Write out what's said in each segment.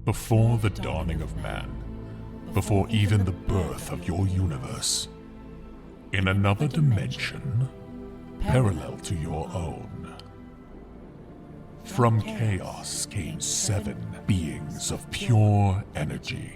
Before the dawning of man, before even the birth of your universe, in another dimension, parallel to your own, from chaos came 7 beings of pure energy.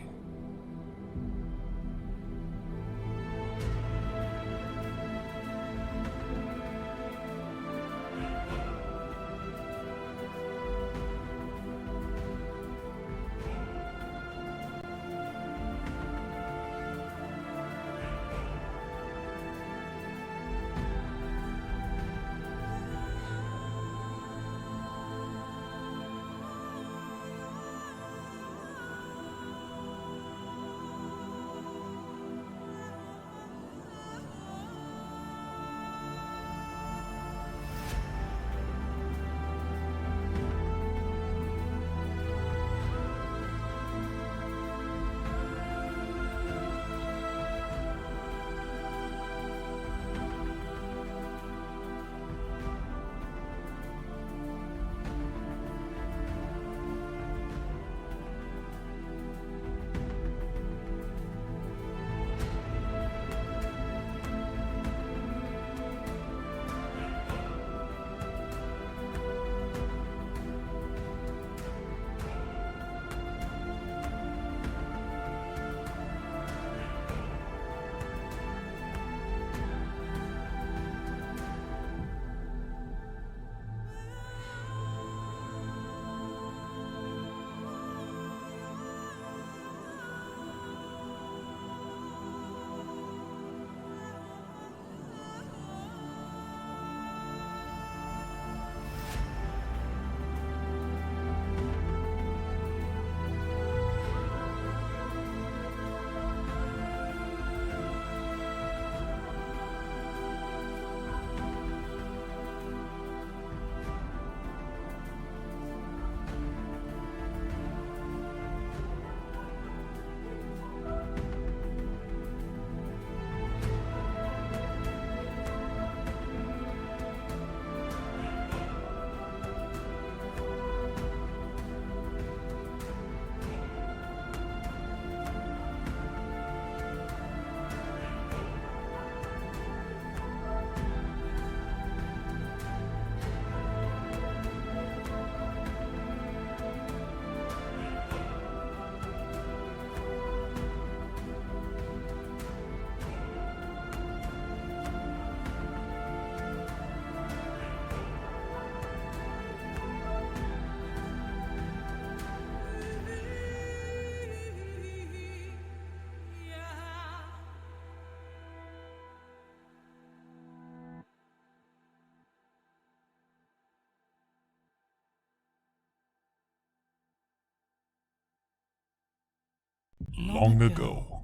Long ago,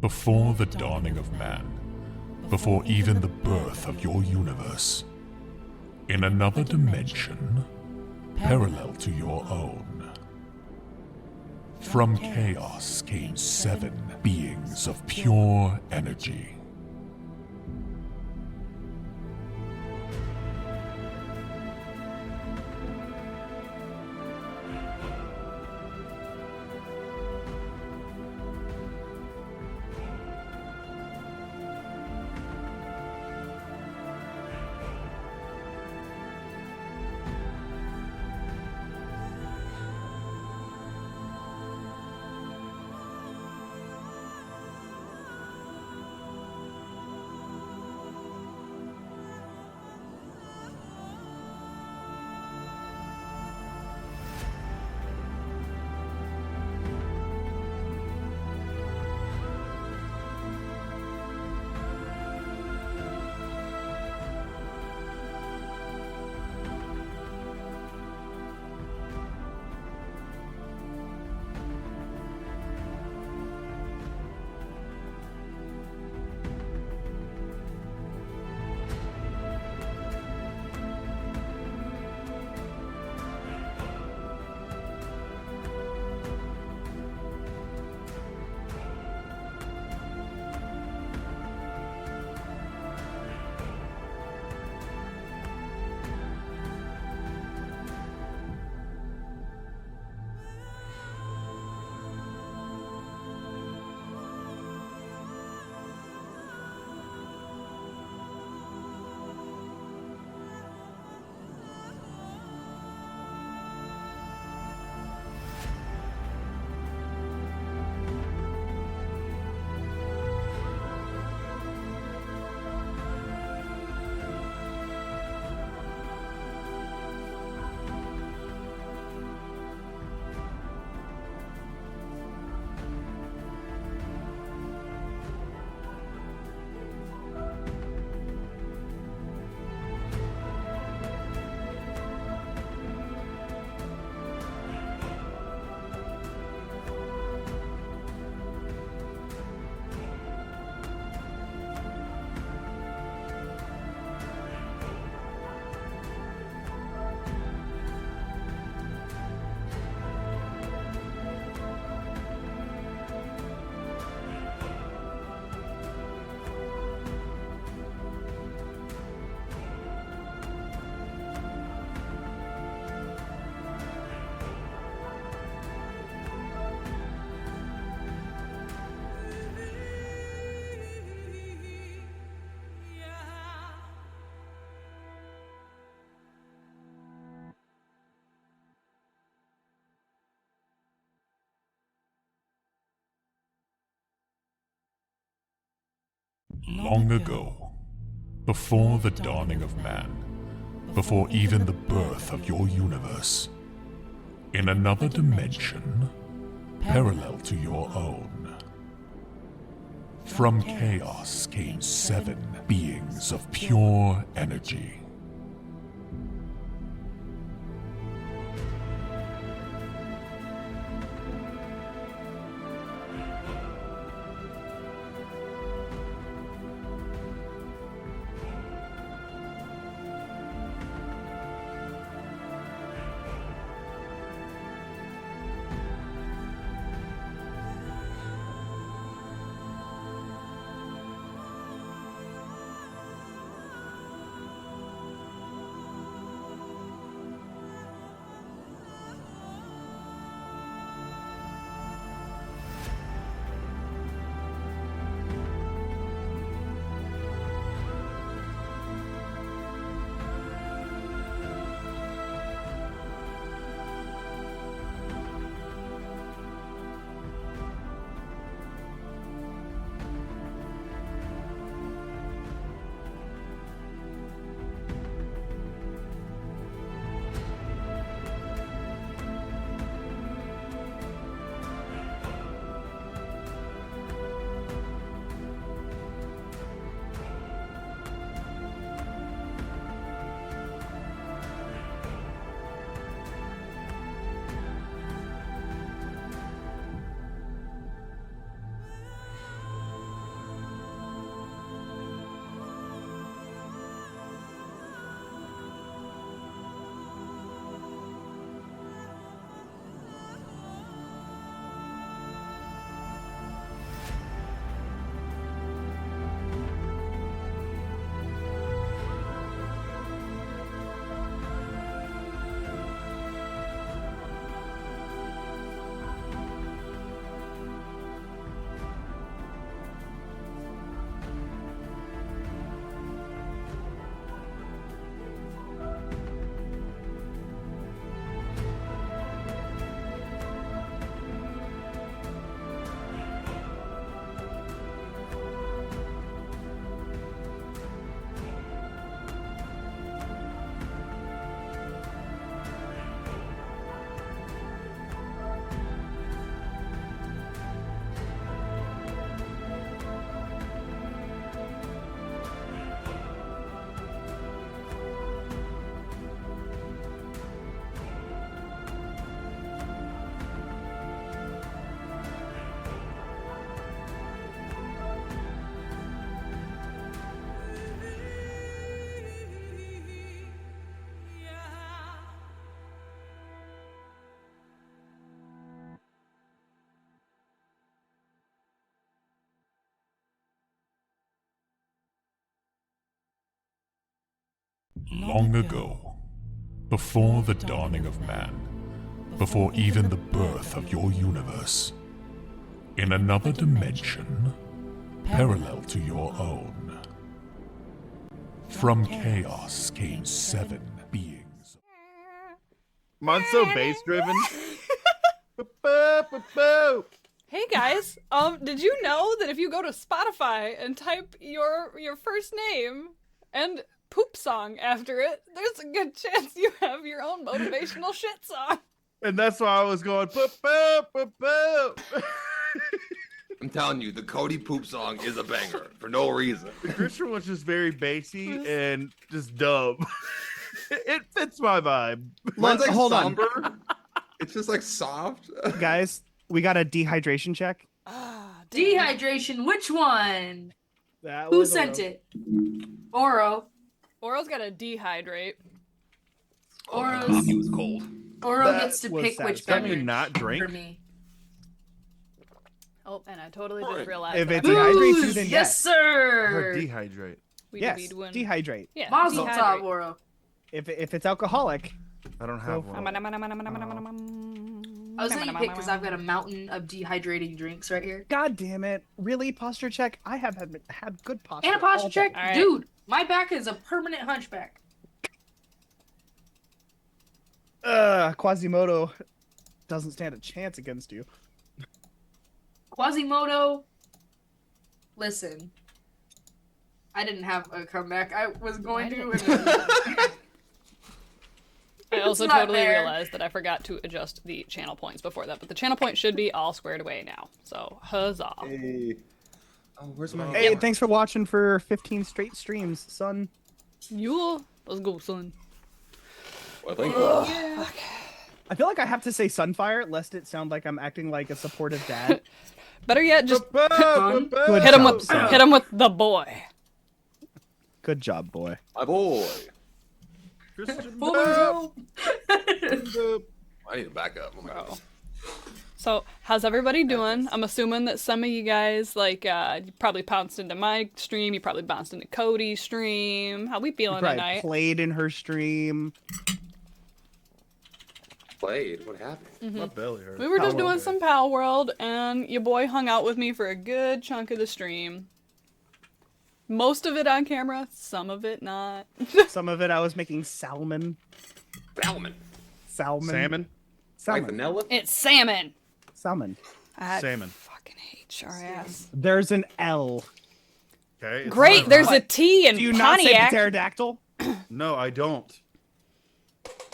before the dawning of man, before even the birth of your universe, in another dimension, parallel to your own, from chaos came 7 beings of pure energy. Long ago, before the dawning of man, before even the birth of your universe, in another dimension, parallel to your own, from chaos came 7 beings of pure energy. Long ago, before the dawning of man, before even the birth of your universe, in another dimension, parallel to your own, from chaos came 7 beings. Mine's so bass driven. Hey guys, did you know that if you go to Spotify and type your first name and poop song after it, there's a good chance you have your own motivational shit song. And that's why I was going boop boop boop boop. I'm telling you, the Cody poop song is a banger for no reason. The Christian was just very bassy and just dumb. It fits my vibe. Mine's like hold somber. It's just like soft. Guys, we got a dehydration check. Dehydration, which one? That Who was sent it? Oro. Oro's got to dehydrate. Oro's, Coffee was cold. Oro That gets to was pick which satisfying. beverage Not drink? for me. Oh, and I totally didn't Right. realize If that. it's dehydrates you, Booze! then Yes, yes. Or sir. dehydrate. We Yes, be doing... dehydrate. Yeah, Mazel dehydrate. tov, Oro. If it's alcoholic, I don't have one. I was letting you pick because I've got a mountain of dehydrating drinks right here. god damn it, really posture check? I have had good posture. And a posture all check? day. All right. Dude, my back is a permanent hunchback. Quasimodo doesn't stand a chance against you. Quasimodo, listen. I didn't have a comeback. I was going to. I also It's not totally there. realized that I forgot to adjust the channel points before that, but the channel point should be all squared away now. So huzzah! Hey. Oh, where's my? Hey, thanks for watching for 15 straight streams, son. Yule, let's go, son. Well, thank you. I feel like I have to say Sunfire, lest it sound like I'm acting like a supportive dad. Better yet, just Good hit him job, with son. hit him with the boy. Good job, boy. My boy. Christian Full Bale. I need to back up. Oh my god. So, how's everybody doing? I'm assuming that some of you guys, like, you probably bounced into my stream, you probably bounced into Cody's stream. How we feeling Probably tonight? played in her stream. Played. What happened? My belly hurts. We were just Pal doing World. some Pal World, and your boy hung out with me for a good chunk of the stream. Most of it on camera, some of it not. Some of it I was making salmon. Salmon. Salmon. Salmon. Like Salmon. vanilla. It's salmon! Salmon. I Salmon. fucking hate your ass. There's an L. Okay. it's Great, not- there's a T in Do you not say Pontiac. pterodactyl? No, I don't.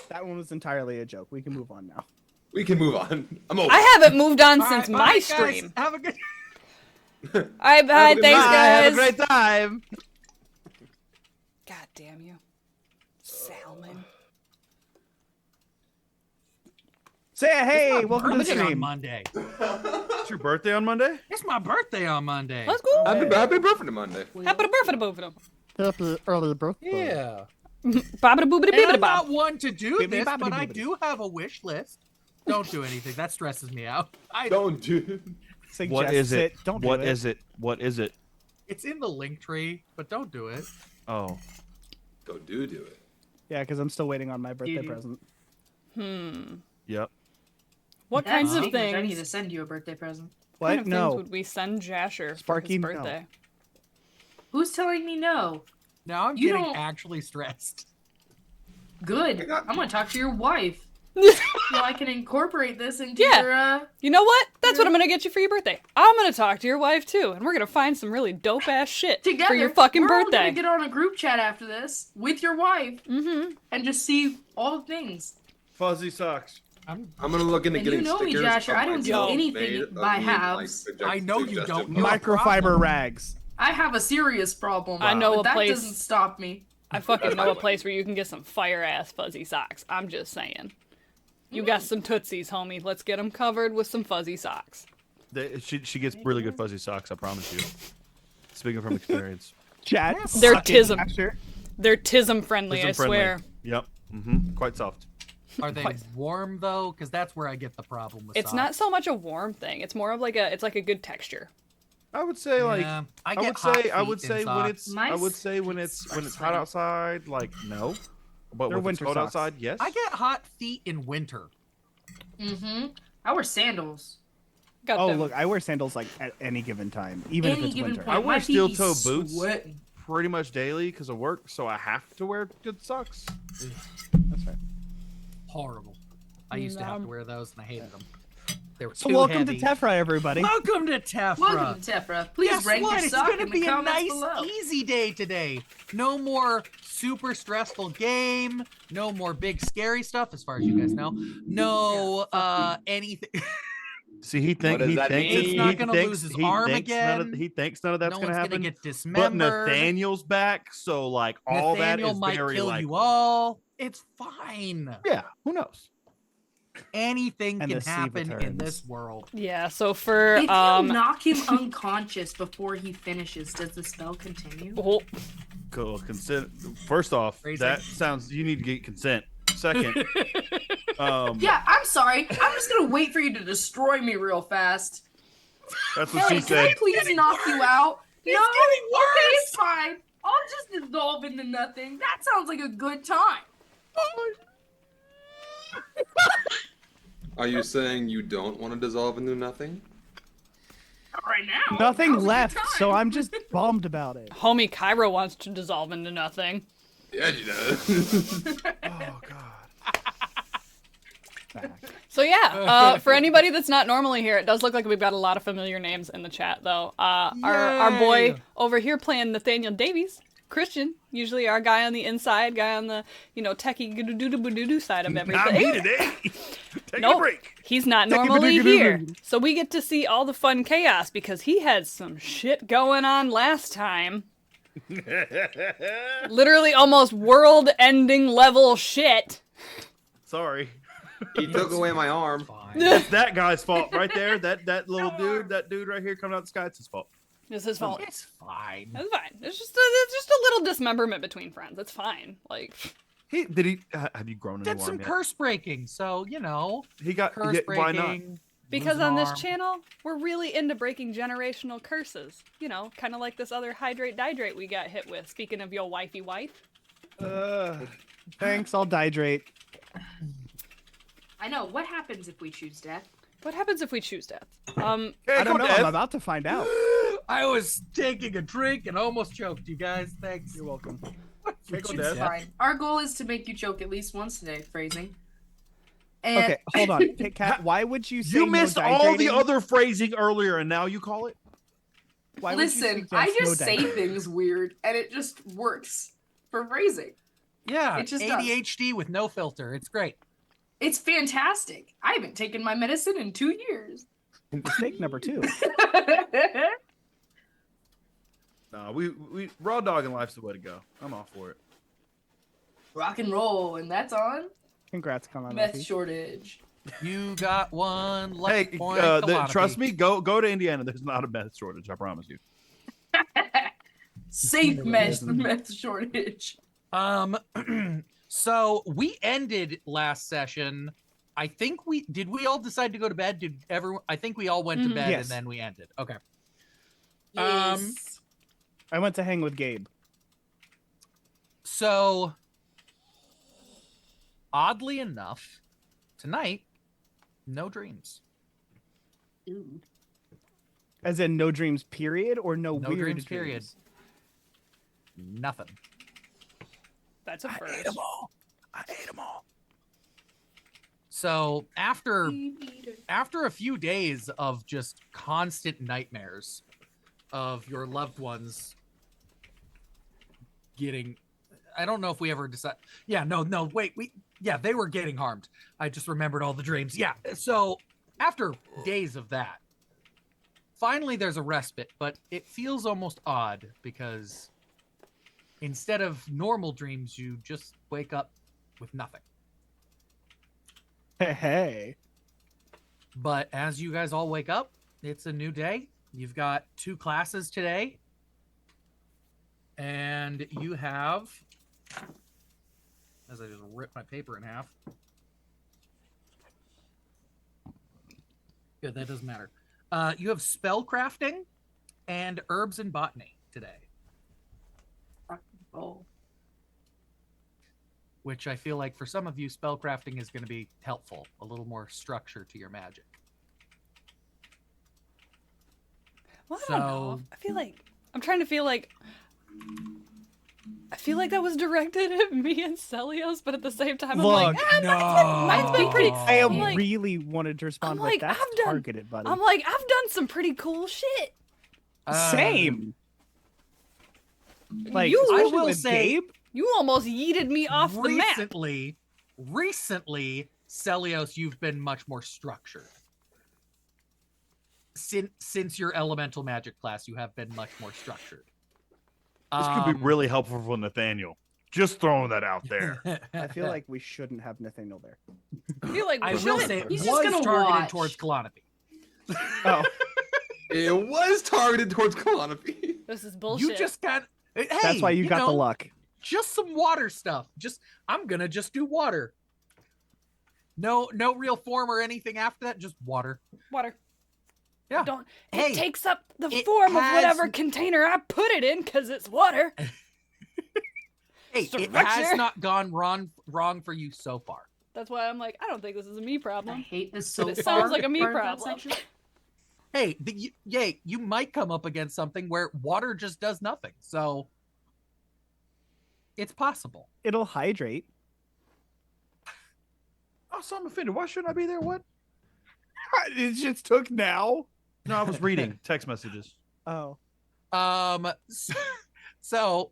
That one was entirely a joke. We can move on now. We can move on. I'm over. I haven't moved on All since right, my bye, guys. stream. Have a good. Alright, bye, Have a good thanks night. guys. Have a great time. God damn you. Salmon. Say hey, welcome to the Birthday on stream. Monday. It's your birthday on Monday? It's my birthday on Monday. Let's go. Happy birthday Monday. Happy birthday, boofing. Happy early birthday. Yeah. Bobbida boobida And bibbida I'm bob. not one to do Bibbidi this, bobbidi but I boobidi. do have a wish list. Don't do anything. That stresses me out. Don't do. What is it? Don't What do it. is it? What is it? It's in the link tree, but don't do it. Oh. Go do it. Yeah, because I'm still waiting on my birthday You- present. Yep. What That's kinds of secret. I need to things? send you a birthday present. What kind What? of No. things would we send Jasher Sparky, for his no. birthday? Who's telling me no? Now I'm You getting don't- actually stressed. Good. got- I'm gonna talk to your wife. So I can incorporate this into Yeah. your, You know what? That's what I'm gonna get you for your birthday. I'm gonna talk to your wife too, and we're gonna find some really dope ass shit together. for your fucking we're all birthday. gonna get on a group chat after this with your wife Mm-hmm. and just see all the things. Fuzzy socks. I'm gonna look into And you getting know me, stickers. Jasher, of I don't do myself anything made of by me, halves. I know you suggestive don't. notes. No Microfiber problem. rags. I have a serious problem. I know but a that place- doesn't stop me. I fucking That's know my a way. place where you can get some fire ass fuzzy socks. I'm just saying. You got some tootsies, homie. Let's get them covered with some fuzzy socks. She gets really good fuzzy socks, I promise you. Speaking from experience. Chat. They're sucking tism. Asher. They're tism friendly, I Tism friendly. swear. Yep. Mm-hmm. Quite soft. Are they warm though? Because that's where I get the problem with. It's socks. not so much a warm thing. It's more of like it's like a good texture. I would say like Yeah, I get would hot say I feet would in say when socks. it's My I would say when it's hot sweaty. outside, like no. But They're when it's winter cold socks. outside, yes. I get hot feet in winter. Mm-hmm. I wear sandals. Got Oh, them. look, I wear sandals like at any given time, even if Any it's given winter. point. I wear My feet be steel-toe boots. sweating. pretty much daily because of work, so I have to wear good socks. That's right. Horrible. I used to have to wear those and I hated them. They were So too welcome heavy. to Tephra, everybody. Welcome to Tephra. Welcome to Tephra. Please Guess rank what? your It's sock gonna in be the a comments nice, below. easy day today. No more super stressful game. No more big scary stuff, as far as you guys know. No, anything. See, he What does that thinks mean? It's not he gonna thinks- lose his he arm thinks none of- again. he thinks none of that's no gonna one's happen. gonna get But dismembered. Nathaniel's back, so like all Nathaniel that is might very kill likely. you all. It's fine. Yeah, who knows? Anything And can the sea happen in returns. this world. Yeah, so for If you knock him unconscious before he finishes, does the spell continue? oh, Cool. Consent. First off, Raise that it. sounds. You need to get consent. Second, Yeah, I'm sorry. I'm just gonna wait for you to destroy me real fast. that's what Hey, she can I said. please knock you out? It's no, getting worse. Okay, it's fine. I'll just dissolve into nothing. That sounds like a good time. Are you saying you don't want to dissolve into nothing? Not right now. Nothing Now's a good left, so time. I'm just bummed about it. homie Cairo wants to dissolve into nothing. Yeah, she does. Oh God. Back. So yeah, for anybody that's not normally here, it does look like we've got a lot of familiar names in the chat, though. Our boy Yay! over here playing Nathaniel Davies, Christian, usually our guy on the inside, guy on the techie doo side of everything. Not me today. Take a Nope, break. he's not normally here, so we get to see all the fun chaos because he had some shit going on last time. Literally almost world-ending level shit. Sorry. He took away my arm. That's that guy's fault right there. That little dude, that dude right here coming out the sky, it's his fault. It's his fault. It's fine. It's fine. It's just a little dismemberment between friends. It's fine. Like, Have you grown into Did some curse breaking, so He got curse why not? breaking. because losing on this arm. channel, we're really into breaking generational curses. Kind of like this other hydrate dihydrate we got hit with. Speaking of your wifey wife. Thanks, I'll dihydrate. I know. What happens if we choose death? What happens if we choose death? Hey, I don't come know. on, I'm Dev. about to find out. I was taking a drink and almost choked you guys. Thanks. You're welcome. Hey, go, It's Dev. fine. Our goal is to make you choke at least once today, phrasing. And Okay, hold on. Hey, Kat, why would you say You missed no all the dihydrating? other phrasing earlier, and now you call it? Why would you listen, suggest I no just say dihydrating? things weird, and it just works for phrasing. Yeah, It just does. ADHD with no filter. It's great. It's fantastic. I haven't taken my medicine in 2 years. Mistake number 2. No, we raw dogging life's the way to go. I'm all for it. Rock and roll, and that's on Congrats, Kalanathi. meth shortage. You got one Hey, left point. trust me, go to Indiana. There's not a meth shortage. I promise you. Safe meth shortage. So we ended last session. I think we all decide to go to bed? Did everyone? I think we all went to bed Yes. and then we ended. Okay. Yes. I went to hang with Gabe. So oddly enough, tonight, no dreams. Ooh. As in no dreams period or no No weird dreams, period. Nothing. That's a first. I ate them all. So after a few days of just constant nightmares of your loved ones getting, I don't know if we ever decided. Yeah, no, wait, they were getting harmed. I just remembered all the dreams. Yeah. So after days of that, finally there's a respite, but it feels almost odd because instead of normal dreams, you just wake up with nothing. Hey. But as you guys all wake up, it's a new day. You've got 2 classes today. And you have, as I just ripped my paper in half. Good, that doesn't matter. You have spellcrafting and herbs and botany today, Oh. which I feel like for some of you, spellcrafting is going to be helpful, a little more structure to your magic. Well, I don't know. I feel like I feel like that was directed at me and Celios, but at the same time, I'm like, Look, mine's been pretty. I I'm like, really wanted to respond I'm with like, that's I've done- targeted, buddy. I'm like, I've done some pretty cool shit. Same. Like, You- I especially will with say- Gabe. You almost yeeted me off the map. Recently, Celios, you've been much more structured. Since your elemental magic class, you have been much more structured. This could be really helpful for Nathaniel. Just throwing that out there. I feel like we shouldn't have Nathaniel there. I feel like I we will should. say it He's was just gonna targeted watch. towards Kalanathi. Oh, It was targeted towards Kalanathi. This is bullshit. You just got. Hey, that's why you got the know, luck. Just some water stuff. I'm gonna just do water. No real form or anything after that. Just water. water. Yeah. Don't. Hey, It takes up the it form of has- whatever container I put it in, cause it's water. Hey, it Structure. has not gone wrong for you so far. That's why I'm like, I don't think this is a me I problem. hate this so But it far. sounds like a me part of that problem. section. Hey, you might come up against something where water just does nothing. So it's possible. It'll hydrate. Also, I'm offended. Why shouldn't I be there? What? It just took now. No, I was reading text messages. Oh. So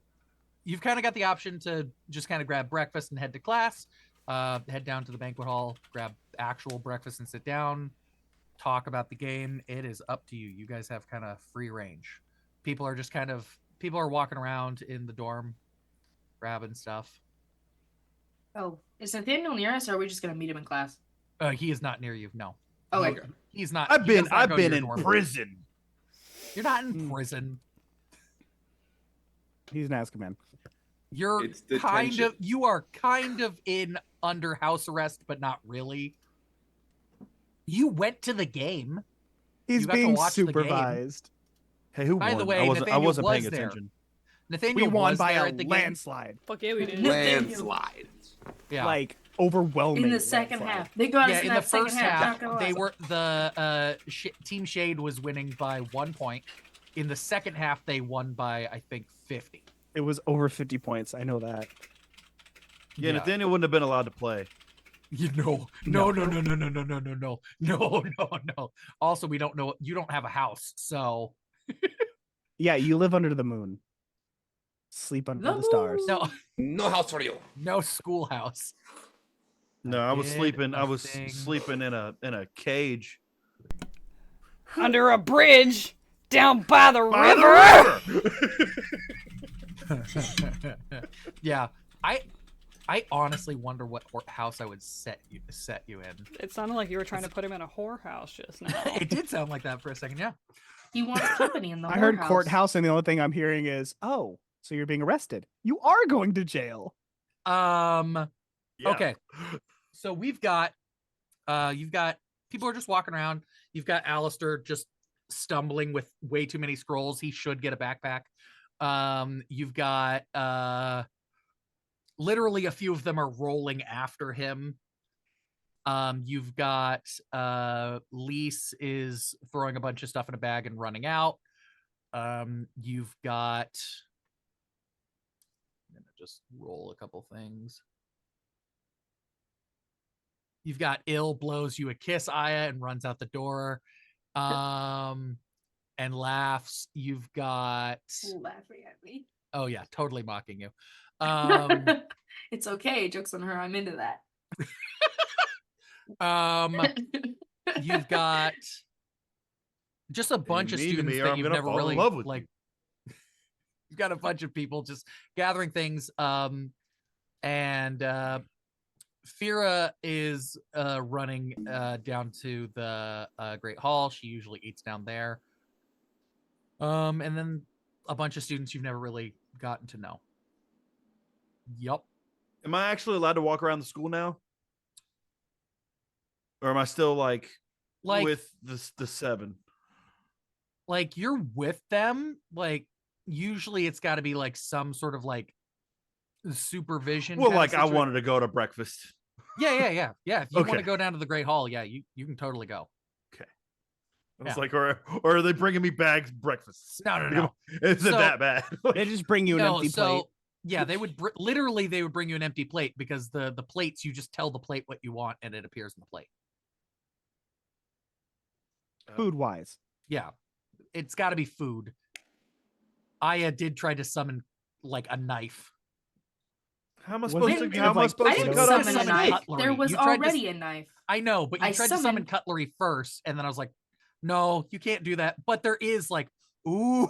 you've kind of got the option to just kind of grab breakfast and head to class, head down to the banquet hall, grab actual breakfast and sit down, talk about the game. It is up to you. You guys have kind of free range. People are walking around in the dorm, grabbing stuff. Oh, is Nathaniel near us, or are we just gonna meet him in class? He is not near you. No. Okay. He's not. I've he does been not go to your in dorm. prison. You're not in prison. He's an Azkaban. You're It's you are kind of in under house arrest, but not really. You went to the game. He's You got to being watch the game. supervised. Hey, who By won? the way, I Nathaniel wasn't paying was there. attention. Nathaniel We won was by there a at the game. landslide. Fuck yeah, we did. Landslide. Yeah. Like overwhelming. In the second landslide. half, they got us Yeah, in in the that second first half. half, not gonna they lie. were the Team Shade was winning by 1 point. In the second half, they won by I think 50. It was over 50 points. I know that. Yeah, Nathaniel wouldn't have been allowed to play. You know, no. Also, we don't know. You don't have a house, so Yeah, you live under the moon. Sleep under the stars. no, No house for you. no schoolhouse. No, I was did sleeping. I a was thing. sleeping in a cage. Under a bridge down by the By the river. Yeah, I honestly wonder what house I would set you in. It sounded like you were trying to put him in a whorehouse just now. It did sound like that for a second. Yeah. He wants company in the I heard whorehouse. courthouse, and the only thing I'm hearing is, "Oh, so you're being arrested? You are going to jail." Yeah. Okay. So you've got people are just walking around. You've got Alistair just stumbling with way too many scrolls. He should get a backpack. You've got literally a few of them are rolling after him. You've got Lise is throwing a bunch of stuff in a bag and running out. You've got I'm gonna just roll a couple things. You've got Ill blows you a kiss, Aya, and runs out the door. And laughs. You've got Laughing at me. oh yeah, totally mocking you. It's okay. Jokes on her. I'm into that. You've got just a bunch of mean to students me or that I'm you've gonna never fall in really love with like. you. You've got a bunch of people just gathering things. And Fira is running down to the Great Hall. She usually eats down there. And then a bunch of students you've never really gotten to know. Yup. Am I actually allowed to walk around the school now? Or am I still like with the 7? Like you're with them. Like usually it's got to be like some sort of like supervision. Well, kind of like I situation. wanted to go to breakfast. Yeah. If you want Okay. to go down to the Great Hall, yeah, you can totally go. I was Yeah. like, or are they bringing me bags breakfast? No. Is it So- that bad? They just bring you an empty plate. Yeah, they would literally they would bring you an empty plate because the plates you just tell the plate what you want and it appears in the plate. Food wise. Yeah, it's got to be food. Aya did try to summon like a knife. How am I Was supposed it to? kind How of am I like supposed I to didn't cut up summon a this summon knife. cutlery. There was You tried to already a knife. I know, but you I tried to summon summoned- cutlery first, and then I was like, no, you can't do that. But there is like, ooh,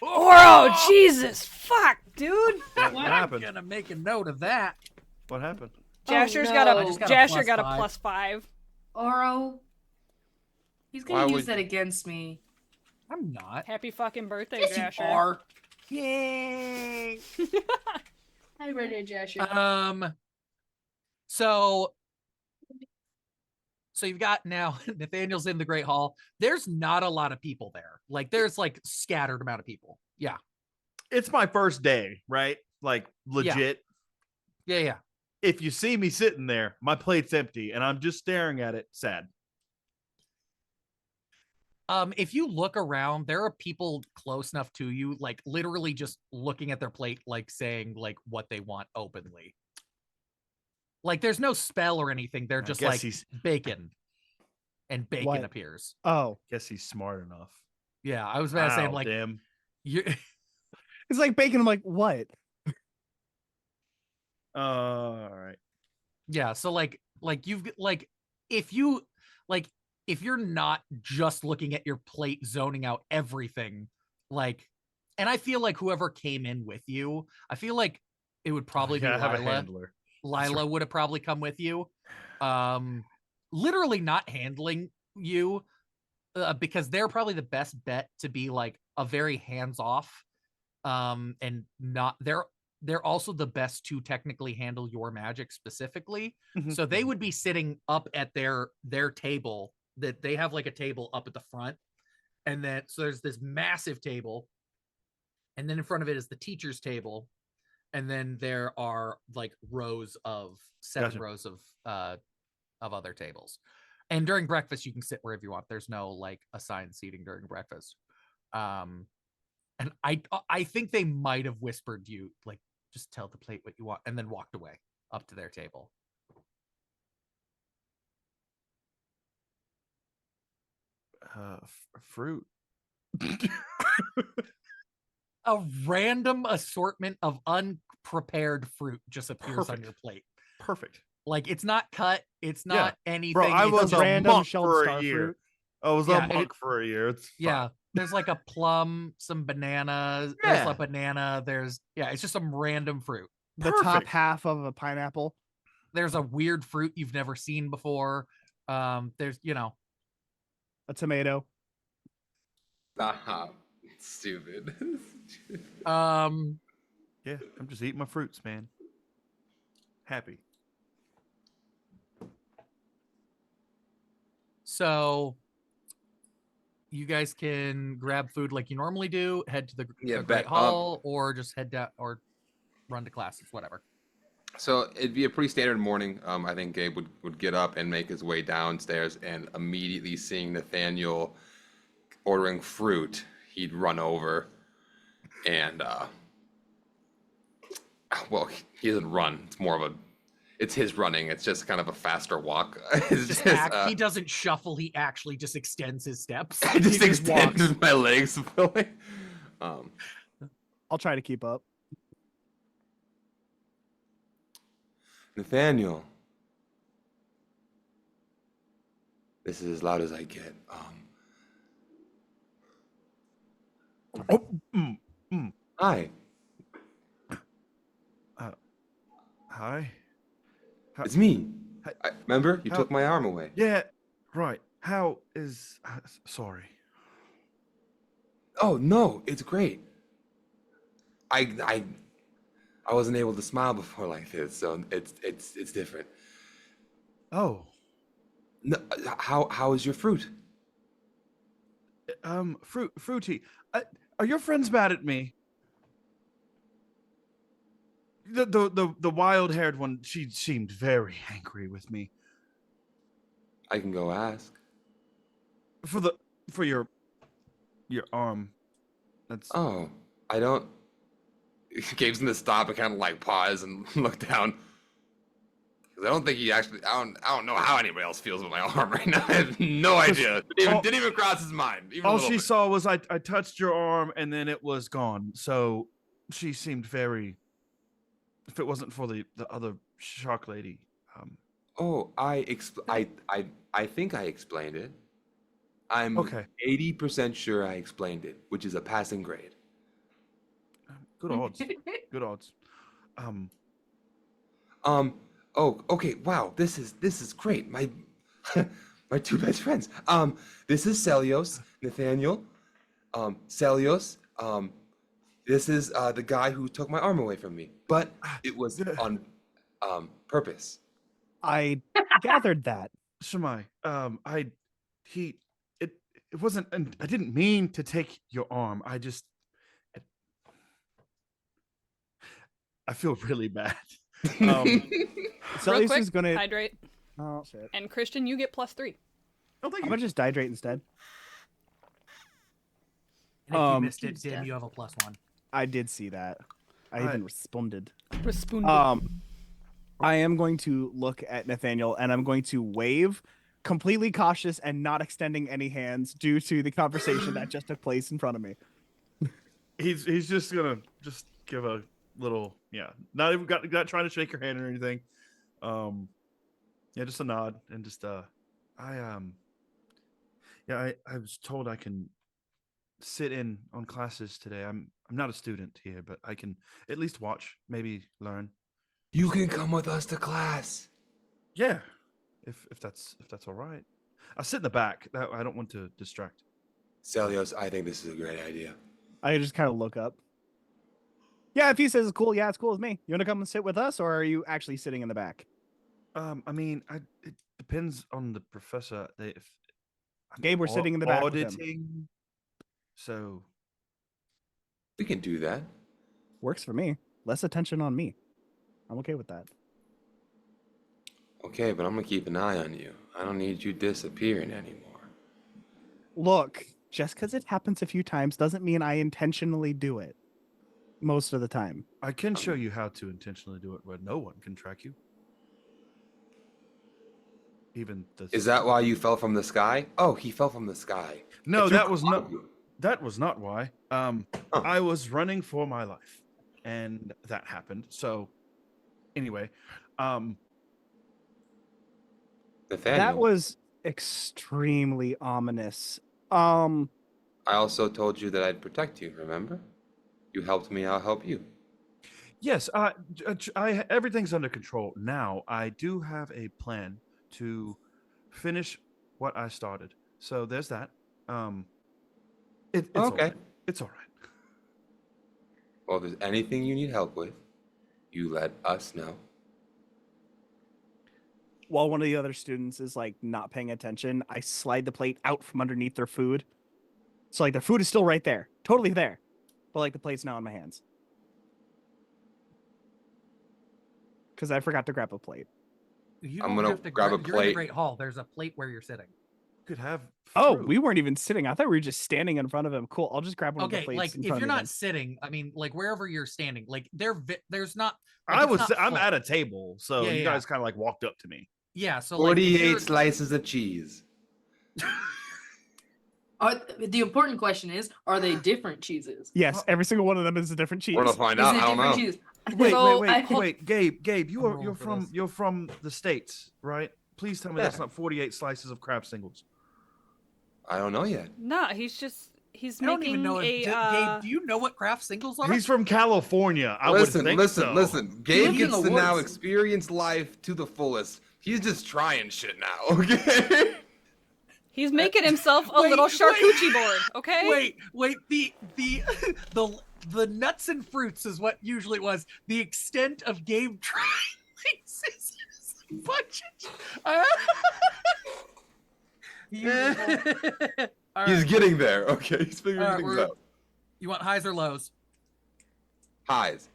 Oro, Jesus, fuck, dude. What I'm happened? gonna make a note of that. What happened? Jasher's no. got I a just got a Jasher got a +5. +5. Oro. He's Why gonna would- use that against me. I'm not. Happy fucking birthday, Yes, you Jasher. are. Yay. Hi, Ready Jasher. So you've got now Nathaniel's in the Great Hall. There's not a lot of people there. Like there's like scattered amount of people. Yeah. It's my first day, right? Like legit. Yeah. If you see me sitting there, my plate's empty and I'm just staring at it, sad. If you look around, there are people close enough to you, like literally just looking at their plate, like saying like what they want openly. Like there's no spell or anything. They're I just guess like he's- bacon, and bacon What? appears. Oh, Guess he's smart enough. Yeah, I was about to say, I'm Wow, like, damn. you it's like bacon. I'm like, what? All right. yeah. So like you've like if you like if you're not just looking at your plate, zoning out everything, like, and I feel like whoever came in with you, I feel like it would probably Yeah, be I have a Lila. handler. Lila would have probably come with you. Literally not handling you because they're probably the best bet to be like a very hands-off and not they're also the best to technically handle your magic specifically. Mhm. So they would be sitting up at their table that they have like a table up at the front. And then so there's this massive table. And then in front of it is the teacher's table. And then there are like seven Gotcha. rows of other tables. And during breakfast, you can sit wherever you want. There's no like assigned seating during breakfast. And I think they might have whispered to you, like, just tell the plate what you want, and then walked away up to their table. Fruit. A random assortment of unprepared fruit just appears on Perfect. your plate. Perfect. Like it's not cut, it's not anything. Bro, I it's was just- a random monk shelled for star a year. fruit. I was Yeah, a monk for a year. It's yeah. fine. There's like a plum, some bananas. There's Yeah. a banana. It's just some random fruit. The top Perfect. half of a pineapple. There's a weird fruit you've never seen before. There's A tomato. Stop. Stupid. Yeah, I'm just eating my fruits, man. Happy. So you guys can grab food like you normally do, head to the Yeah, Great bet, Hall, or just head down or run to classes, whatever. So it'd be a pretty standard morning. I think Gabe would get up and make his way downstairs, and immediately seeing Nathaniel ordering fruit, he'd run over and well, he doesn't run. It's more of it's his running. It's just kind of a faster walk. It's He doesn't shuffle. He actually just extends his steps. I just He just walks. extended my legs. Really. I'll try to keep up. Nathaniel, this is as loud as I get. Oh, Hi, hi. it's me. Hi- Remember, you How- took my arm away. Yeah, right. How is? Sorry. Oh no, it's great. I wasn't able to smile before like this, so it's different. Oh, No, how is your fruit? fruity. Are your friends mad at me? The wild-haired one. She seemed very angry with me I can go ask. for your arm. That's Oh, I don't. Gabe's gonna stop and kind of like pause and look down. Because I don't think he actually. I don't know how anybody else feels with my arm right now. I have no idea. Didn't even cross his mind. Even a all little she bit. saw was I touched your arm and then it was gone. So she seemed very. If it wasn't for the other shark lady, Oh, I think I explained it. I'm Okay. 80% sure I explained it, which is a passing grade. good odds. Good odds. Oh, okay. Wow, this is great. My my two best friends. This is Celios, Nathaniel. Celios. This is the guy who took my arm away from me, but it was on purpose. I gathered that. Shemai, it wasn't, and I didn't mean to take your arm. I feel really bad. Real Celius quick, is gonna. hydrate. Oh shit! And Christian, you get +3. Oh, thank I'm you. gonna just hydrate instead. And if you missed it, He's Dim, dead. you have a +1. I did see that. I I- even responded. Respoon. I am going to look at Nathaniel and I'm going to wave, completely cautious and not extending any hands due to the conversation that just took place in front of me. He's just gonna just give a little not even not trying to shake your hand or anything. Just a nod and just I was told I can sit in on classes today. I'm not a student here, but I can at least watch, maybe learn. You can come with us to class. Yeah, if that's all right. I'll sit in the back. I don't want to distract. Celios, I think this is a great idea. I just kind of look up. Yeah, if he says it's cool, yeah, it's cool with me. You want to come and sit with us, or are you actually sitting in the back? I mean, it depends on the professor. If Gabe, we're sitting in the back with him. auditing, so We can do that. Works for me. Less attention on me. I'm okay with that. Okay, but I'm gonna keep an eye on you. I don't need you disappearing anymore. Look, just because it happens a few times doesn't mean I intentionally do it. Most of the time. I can show you how to intentionally do it where no one can track you. Even the Is that why you fell from the sky? Oh, he fell from the sky. No, It's your that was not. cloud. That was not why. I was running for my life, and that happened. So, anyway, Nathaniel, That was extremely ominous. I also told you that I'd protect you, remember? You helped me, I'll help you. yes, everything's under control now. I do have a plan to finish what I started. So there's that. It's all Okay. right. It's all right. Well, if there's anything you need help with, you let us know. While one of the other students is like not paying attention, I slide the plate out from underneath their food. So like their food is still right there, totally there, but like the plate's now in my hands because I forgot to grab a plate. You I'm don't gonna have to grab a You're in the plate. Great Hall. There's a plate where you're sitting. Could have. Oh, fruit. we weren't even sitting. I thought we were just standing in front of him. Cool. I'll just grab one of the Okay, plates. like in if front you're of me not sitting, I mean, like wherever you're standing, like there's not. Like, I it's was. not I'm full. at a table, so Yeah, you yeah. guys kind of like walked up to me. Yeah, so like if 48 you're- slices of cheese. The important question is, are they different cheeses? Yes, every single one of them is a different cheese. We're gonna find Is out. it I don't different know. cheese? Wait, So, wait, Gabe, I'm you're rolling for this. you're from the States, right? Please tell me that's Yeah. not 48 slices of crab singles. I don't know yet. Nah, he's I don't making even know if a Gabe. Do you know what craft singles are? He's from California. I Listen, would think listen, so. listen. Gabe lives in gets the to now woods. experience life to the fullest. He's just trying shit now, okay? he's making himself a Wait, little wait. charcuterie board, okay? Wait. The nuts and fruits is what usually was. The extent of Gabe trying is a bunch of. All He's right. getting there, okay? He's figuring All right, things we're- out. You want highs or lows? Highs.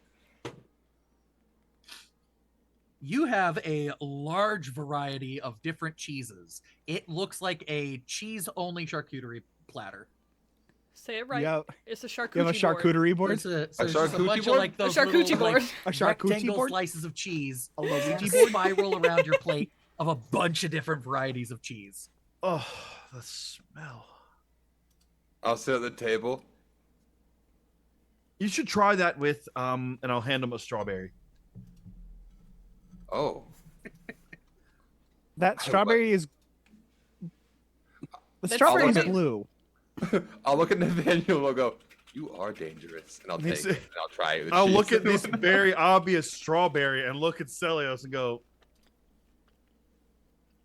You have a large variety of different cheeses. It looks like a cheese-only charcuterie platter. Say it right. Yeah. It's a charcuterie You have a charcuterie board? So it's A there's just a charcuterie bunch of board? like those charcuterie little, board. like, A charcuterie rectangle board? slices of cheese A Luigi that board? spiral around your plate of a bunch of different varieties of cheese. Oh, the smell. I'll sit at the table. You should try that with and I'll hand him a strawberry. Oh. That strawberry is. The That's strawberry is strawberry. blue. I'll look at Nathaniel and I'll go, you are dangerous. And I'll take He's- it and I'll try it. with I'll cheese. look at this very obvious strawberry and look at Celios and go,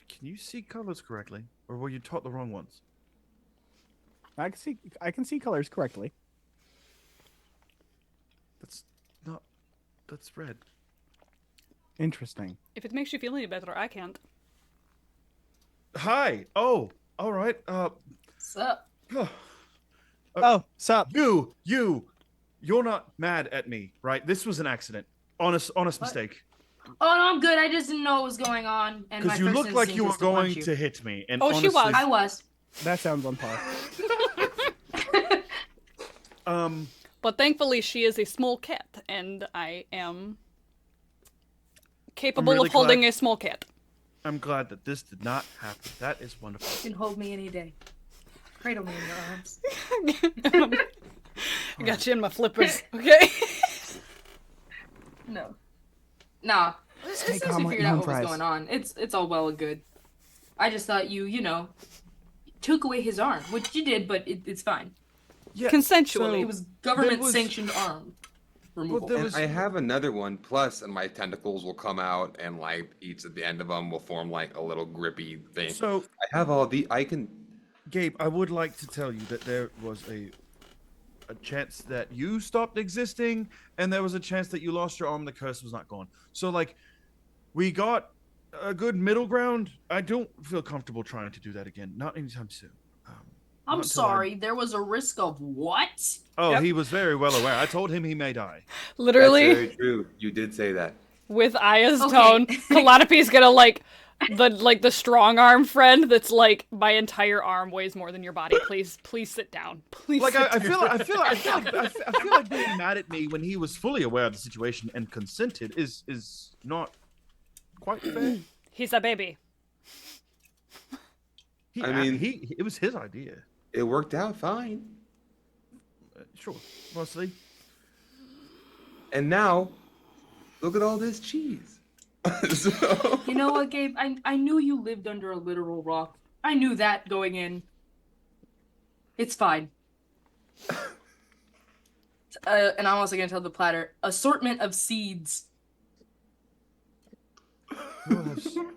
"Can you see colors correctly, or were you taught the wrong ones?" I can see colors correctly. That's not. That's red. Interesting. If it makes you feel any better, I can't. Hi. Oh, all right. Sup? Oh, sup? You're not mad at me, right? This was an accident. Honest mistake. Oh no, I'm good. I just didn't know what was going on, and my Because you first looked like instinct you were was to punch going to hit me. And Oh, she honestly, was. I was. That sounds on par. But thankfully, she is a small cat, and I am capable really of holding glad- a small cat. I'm glad that this did not happen. That is You wonderful. can hold me any day. Cradle me in your arms. I got you in my flippers. Okay. No. Nah. Steak Since we omelet figured and out home what was fries. going on, it's all well and good. I just thought you know, took away his arm, which you did, but it's fine. Yeah. Consensually. It was government was- sanctioned arm removal. there And was- I have another one. Plus, and my tentacles will come out, and like each at the end of them will form like a little grippy thing. So, I have all the. I can. Gabe, I would like to tell you that there was a chance that you stopped existing, and there was a chance that you lost your arm. The curse was not gone. So, like, we got a good middle ground. I don't feel comfortable trying to do that again. Not anytime soon. I'm not until I- sorry, there was a risk of what? Oh, Yep. he was very well aware. I told him he may die. Literally, That's very true. You did say that. with Aya's Okay. tone, Calliope's gonna the strong arm friend that's like, my entire arm weighs more than your body. Please sit down. Please. Like, sit I down. feel like being mad at me when he was fully aware of the situation and consented is not quite fair. He's a baby. I mean- it was his idea. It worked out fine. Sure, mostly. And now, look at all this cheese. So, You know what, Gabe? I knew you lived under a literal rock. I knew that going in. It's fine. And I'm also gonna tell the platter assortment of seeds.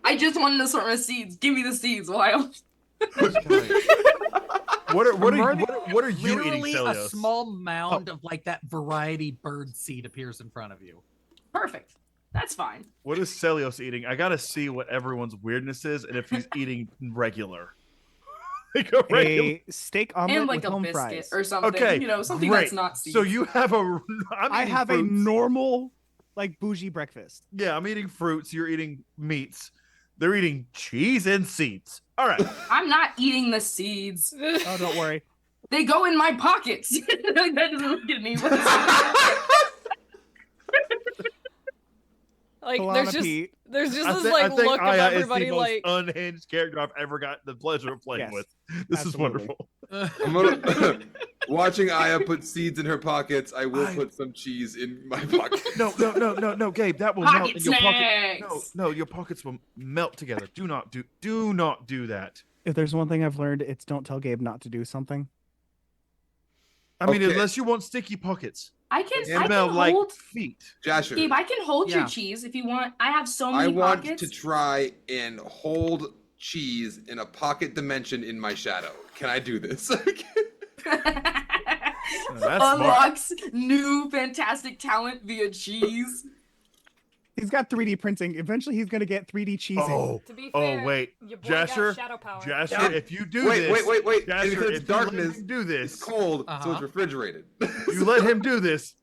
I just want an assortment of seeds. Give me the seeds, Wild. What are you Literally eating, a Celios? small mound of like that variety bird seed appears in front of you. Perfect. That's fine. What is Celios eating? I gotta see what everyone's weirdness is and if he's eating regular. Like a regular. A steak omelet And like with a home biscuit fries. or something. Okay, You know, something great. that's not seeds. So you have a. I'm I eating have a fruits. normal, like bougie breakfast. Yeah, I'm eating fruits. You're eating meats. They're eating cheese and seeds. All right. I'm not eating the seeds. Oh, don't worry. They go in my pockets. That doesn't get any worse. Like, Kalana there's just I this thi- like I think look of Aya everybody is the most like. unhinged character I've ever got the pleasure of playing Yes, with. This is absolutely. wonderful. I'm gonna, watching Aya put seeds in her pockets, I will I- put some cheese in my pocket. No, Gabe, that will melt Pocket in your pocket. snacks. No, your pockets will melt together. Do not do that. If there's one thing I've learned, it's don't tell Gabe not to do something. I mean, Okay. unless you want sticky pockets. I can Smell like hold feet. Jasher, Gabe, I can hold Yeah. your cheese if you want. I have so I many want pockets. to try and hold cheese in a pocket dimension in my shadow. Can I do this? That's smart. Unlocks new fantastic talent via cheese. He's got 3D printing. Eventually, he's gonna get 3D cheesing. Oh, To be oh fair, wait, your boy Jasher, got shadow power. Jasher, Yeah. if you do wait, this, wait. Jasher, And because if it's you let darkness, him do this, it's cold, so Uh-huh. it's refrigerated. you let him do this,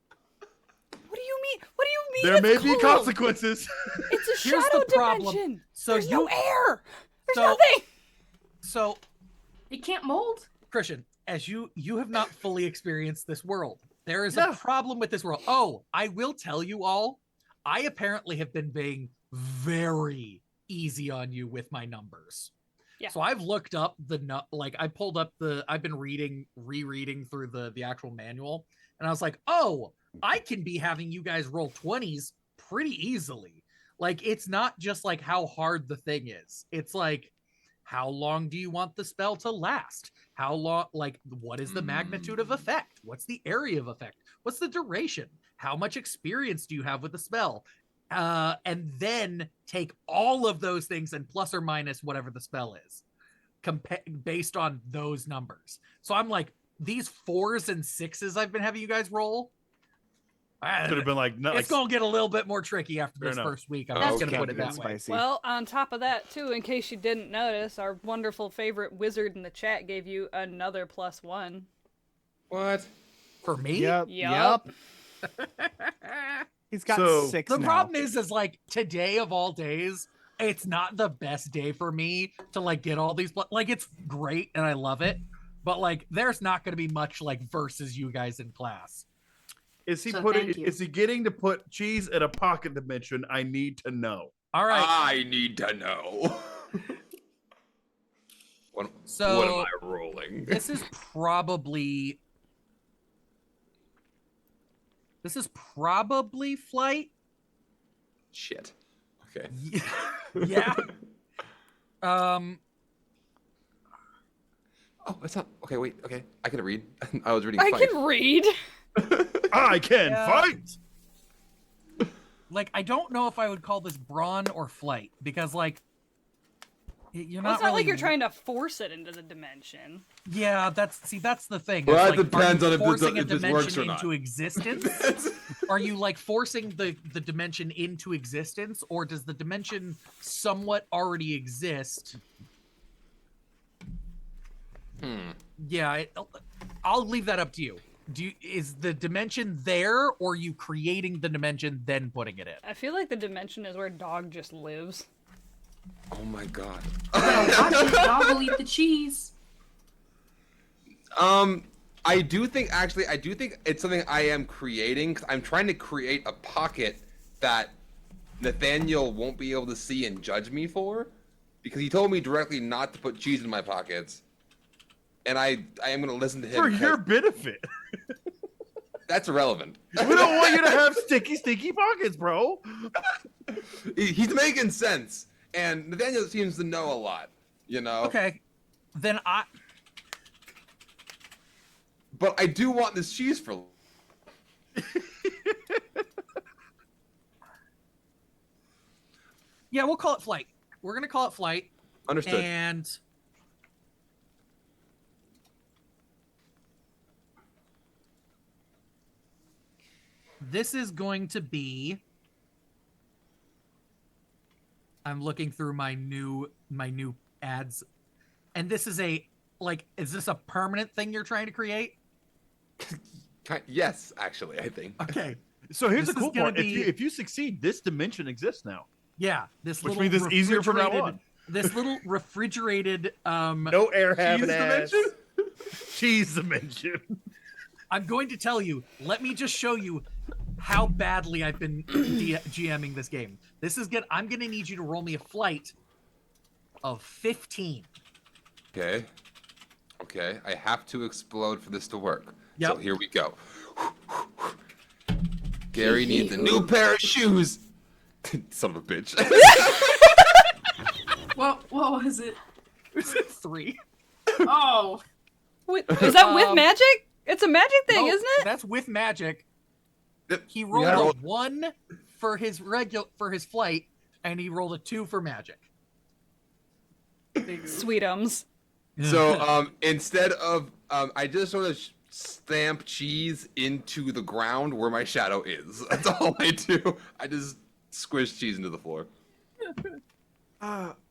What do you mean? What do you mean? there may it's be cold? consequences. It's a Here's shadow the problem. dimension. So There's you no air. There's so- nothing. so It can't mold. Christian, as you have not fully experienced this world. There is Yeah. a problem with this world. Oh, I will tell you all. I apparently have been being very easy on you with my numbers. Yeah. So I've looked up I pulled up I've been rereading through the actual manual, and I was like, oh, I can be having you guys roll 20s pretty easily. Like, it's not just like how hard the thing is. It's like, how long do you want the spell to last? How long, like, what is the magnitude of effect? What's the area of effect? What's the duration? How much experience do you have with the spell? And then take all of those things and plus or minus whatever the spell is, based on those numbers. So I'm like, these 4s and 6s I've been having you guys roll, Could have been like, no, it's gonna get a little bit more tricky after Fair this enough. first week. I'm That's just gonna okay. put it that It's way. spicy. Well, on top of that, too, in case you didn't notice, our wonderful favorite wizard in the chat gave you another +1. What? For me, Yep. Yup. He's got So, 6 the now. problem is like today of all days, it's not the best day for me to like get all these. Like, it's great and I love it, but like, there's not going to be much like versus you guys in class. Is he So putting? thank you. Is he getting to put cheese in a pocket dimension? I need to know. All right. I need to know. what am So I rolling? this is probably flight. Shit. Okay. Yeah. Oh, it's not. Okay, wait. Okay, I can read. I was reading. I fight. can read. I can Yeah. fight. Like, I don't know if I would call this brawn or flight because, like, you're Well, not it's not really. like you're trying to force it into the dimension. Yeah, that's the thing. Well, It's that like, depends are on you if this- forcing a if this dimension works or not. into existence. Are you like forcing the dimension into existence, or does the dimension somewhat already exist? Yeah, I'll leave that up to you. Is the dimension there, or are you creating the dimension then putting it in? I feel like the dimension is where Dog just lives. Oh my god. Watch it, dog will eat the cheese. I do think it's something I am creating. 'Cause I'm trying to create a pocket that Nathaniel won't be able to see and judge me for, because he told me directly not to put cheese in my pockets, and I am gonna listen to him. For your 'cause benefit. That's irrelevant. We don't want you to have sticky pockets, bro. He's making sense, and Nathaniel seems to know a lot. You know. Okay, then But I do want this cheese for. Yeah, we'll call it flight. We're gonna call it flight. Understood. And this is going to be. I'm looking through my new ads, and this is is this a permanent thing you're trying to create? Yes, actually, I think. Okay. So here's This the is cool gonna part. be- If you succeed, this dimension exists now. Yeah, this Which little means it's easier from now refrigerated- on. This little refrigerated No air having Cheese ass. dimension? Cheese dimension. I'm going to tell you. Let me just show you how badly I've been GMing this game. This is good. I'm going to need you to roll me a flight of 15. Okay. Okay, I have to explode for this to work. Yep. So here we go. Gary needs a new pair of shoes. Son of a bitch. What was it? 3. Oh, Is that with magic? It's a magic thing, No, isn't it? That's with magic. He We rolled gotta a roll- 1 for his flight, and he rolled a 2 for magic. Sweetums. So instead of I just sort of stamp cheese into the ground where my shadow is. That's all I do. I just squish cheese into the floor.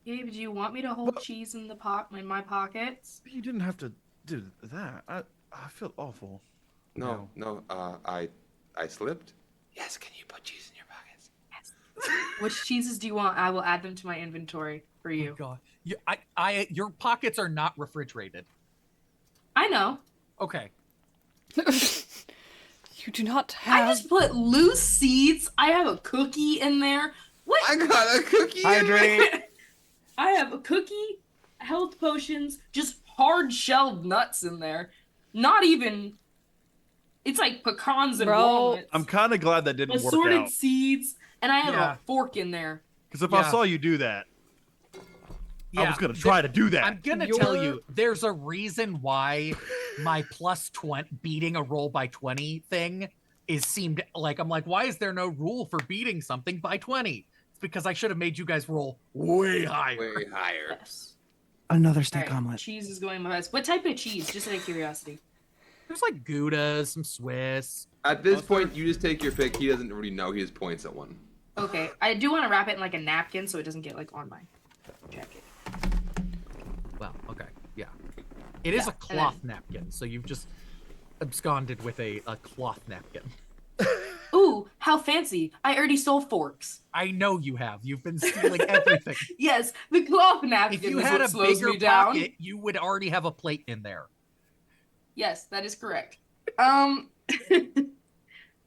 Gabe, do you want me to hold cheese in my pockets? You didn't have to do that. I feel awful. No, I slipped. Yes, can you put cheese in your pockets? Which cheeses do you want? I will add them to my inventory for you. God. Your pockets are not refrigerated. I know. Okay. You do not I have. just put loose seeds. I have a cookie in there. What? I got a cookie. Hydrate. I have a cookie, health potions, just hard shelled nuts in there. Not even. It's like pecans and Bro. walnuts. I'm kind of glad that didn't work assorted out. seeds, and I have Yeah. a fork in there. Because if Yeah. I saw you do that, I Yeah, was gonna try to do that. I'm gonna tell you, there's a reason why my plus 20 beating a roll by 20 thing seemed like I'm like, why is there no rule for beating something by 20? It's because I should have made you guys roll way higher. Way higher. Yes. Another All steak right, omelet. cheese is going my best. What type of cheese? Just out of curiosity. There's like Gouda, some Swiss. At this point, you just take your pick. He doesn't really know. He just points at one. Okay, I do want to wrap it in like a napkin so it doesn't get like on my jacket. Well, okay, yeah. It is Yeah, a cloth napkin, so you've just absconded with a cloth napkin. Ooh, how fancy! I already stole forks. I know you have. You've been stealing everything. Yes, the cloth napkin If you is had what a slows bigger me down. pocket, you would already have a plate in there. Yes, that is correct.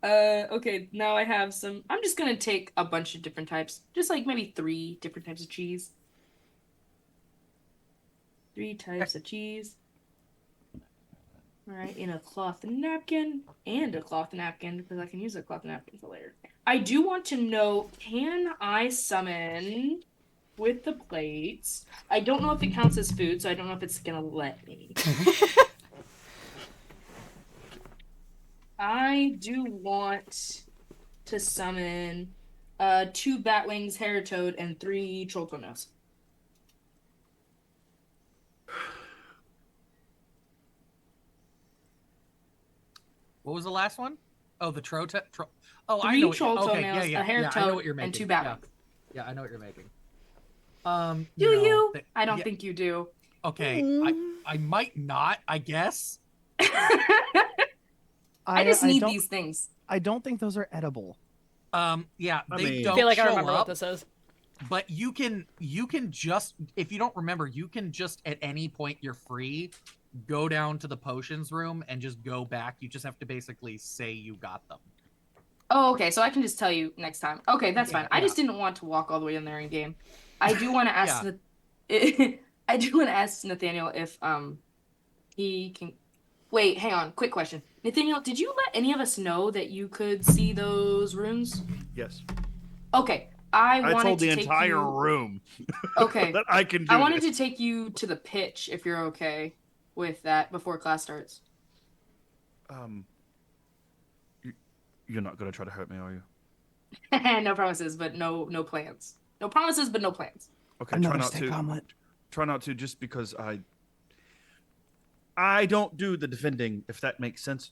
Okay, now I have some. I'm just gonna take a bunch of different types, just like maybe 3 different types of cheese. 3 types of cheese. All right, in a cloth napkin and a cloth napkin because I can use a cloth napkin for later. I do want to know, can I summon with the plates? I don't know if it counts as food, so I don't know if it's gonna let me. I do want to summon 2 Batwings, Heratoad, and 3 Trolltonos. What was the last one? Oh, the Oh, I 3 know. Okay, Trolltonos, yeah. a Heratoad, I know what you're making. and 2 Batwings. Yeah, I know what you're making. Do you? th- I don't yeah, think you do. Okay, I might not. I guess. I just need don't, these things. I don't think those are edible. Yeah, I they mean- don't I feel like I show remember up, what this is. but you can just, if you don't remember, you can just at any point you're free, go down to the potions room and just go back. You just have to basically say you got them. Oh, okay, so I can just tell you next time. Okay, that's fine. I Yeah. just didn't want to walk all the way in there in game. I do want to ask Yeah. I do want to ask Nathaniel if he can. Wait, hang on. Quick question, Nathaniel. Did you let any of us know that you could see those runes? Yes. Okay, I wanted told to the take entire you... room Okay, that I can do I wanted this. to take you to the pitch if you're okay with that before class starts. You're not gonna try to hurt me, are you? No promises, but no plans. No promises, but no plans. Okay, Another try not steak to. omelet. Try not to, just because I don't do the defending, if that makes sense.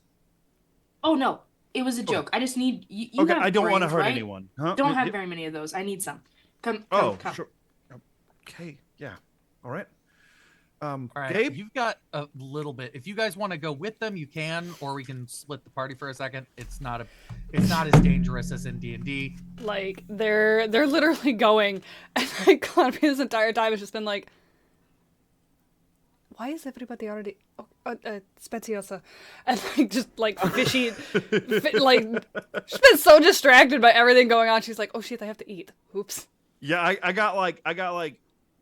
Oh no, it was a joke. I just need you. Okay, have I don't want to brains, hurt right? anyone. Huh? Don't have Yep. very many of those. I need some. Come. Oh, come. sure. Okay, yeah. All right. All right, Gabe? you've got a little bit. If you guys want to go with them, you can, or we can split the party for a second. It's not as dangerous as in D&D. Like they're literally going, and like Clanby this entire time has just been like, why is everybody already Speziosa, and like just like fishy, like she's been so distracted by everything going on. She's like, oh shit, I have to eat. Oops. Yeah, I got like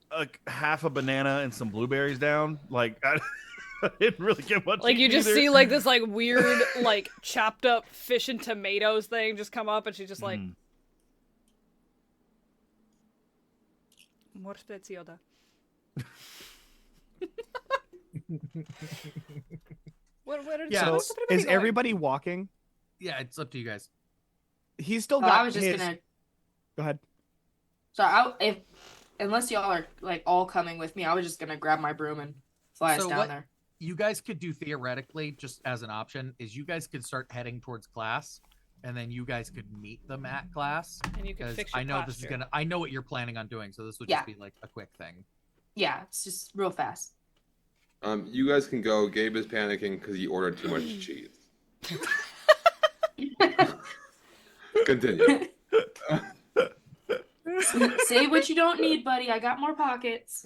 a half a banana and some blueberries down. Like I didn't really get much. Like you just either. see like this like weird like chopped up fish and tomatoes thing just come up, and she's just like, more speziosa. Where did Yeah, where's So everybody is going? everybody walking? Yeah, it's up to you guys. He's still Oh, got I was just his... gonna. Go ahead. So unless y'all are like all coming with me, I was just gonna grab my broom and fly us So down what- there. You guys could do theoretically, just as an option, is you guys could start heading towards class, and then you guys could meet them at class. And you can Because fix your I know this is posture. I know what you're planning on doing, so this would Yeah. just be like a quick thing. Yeah, it's just real fast. You guys can go. Gabe is panicking because he ordered too much cheese. Continue. Say what you don't need, buddy. I got more pockets.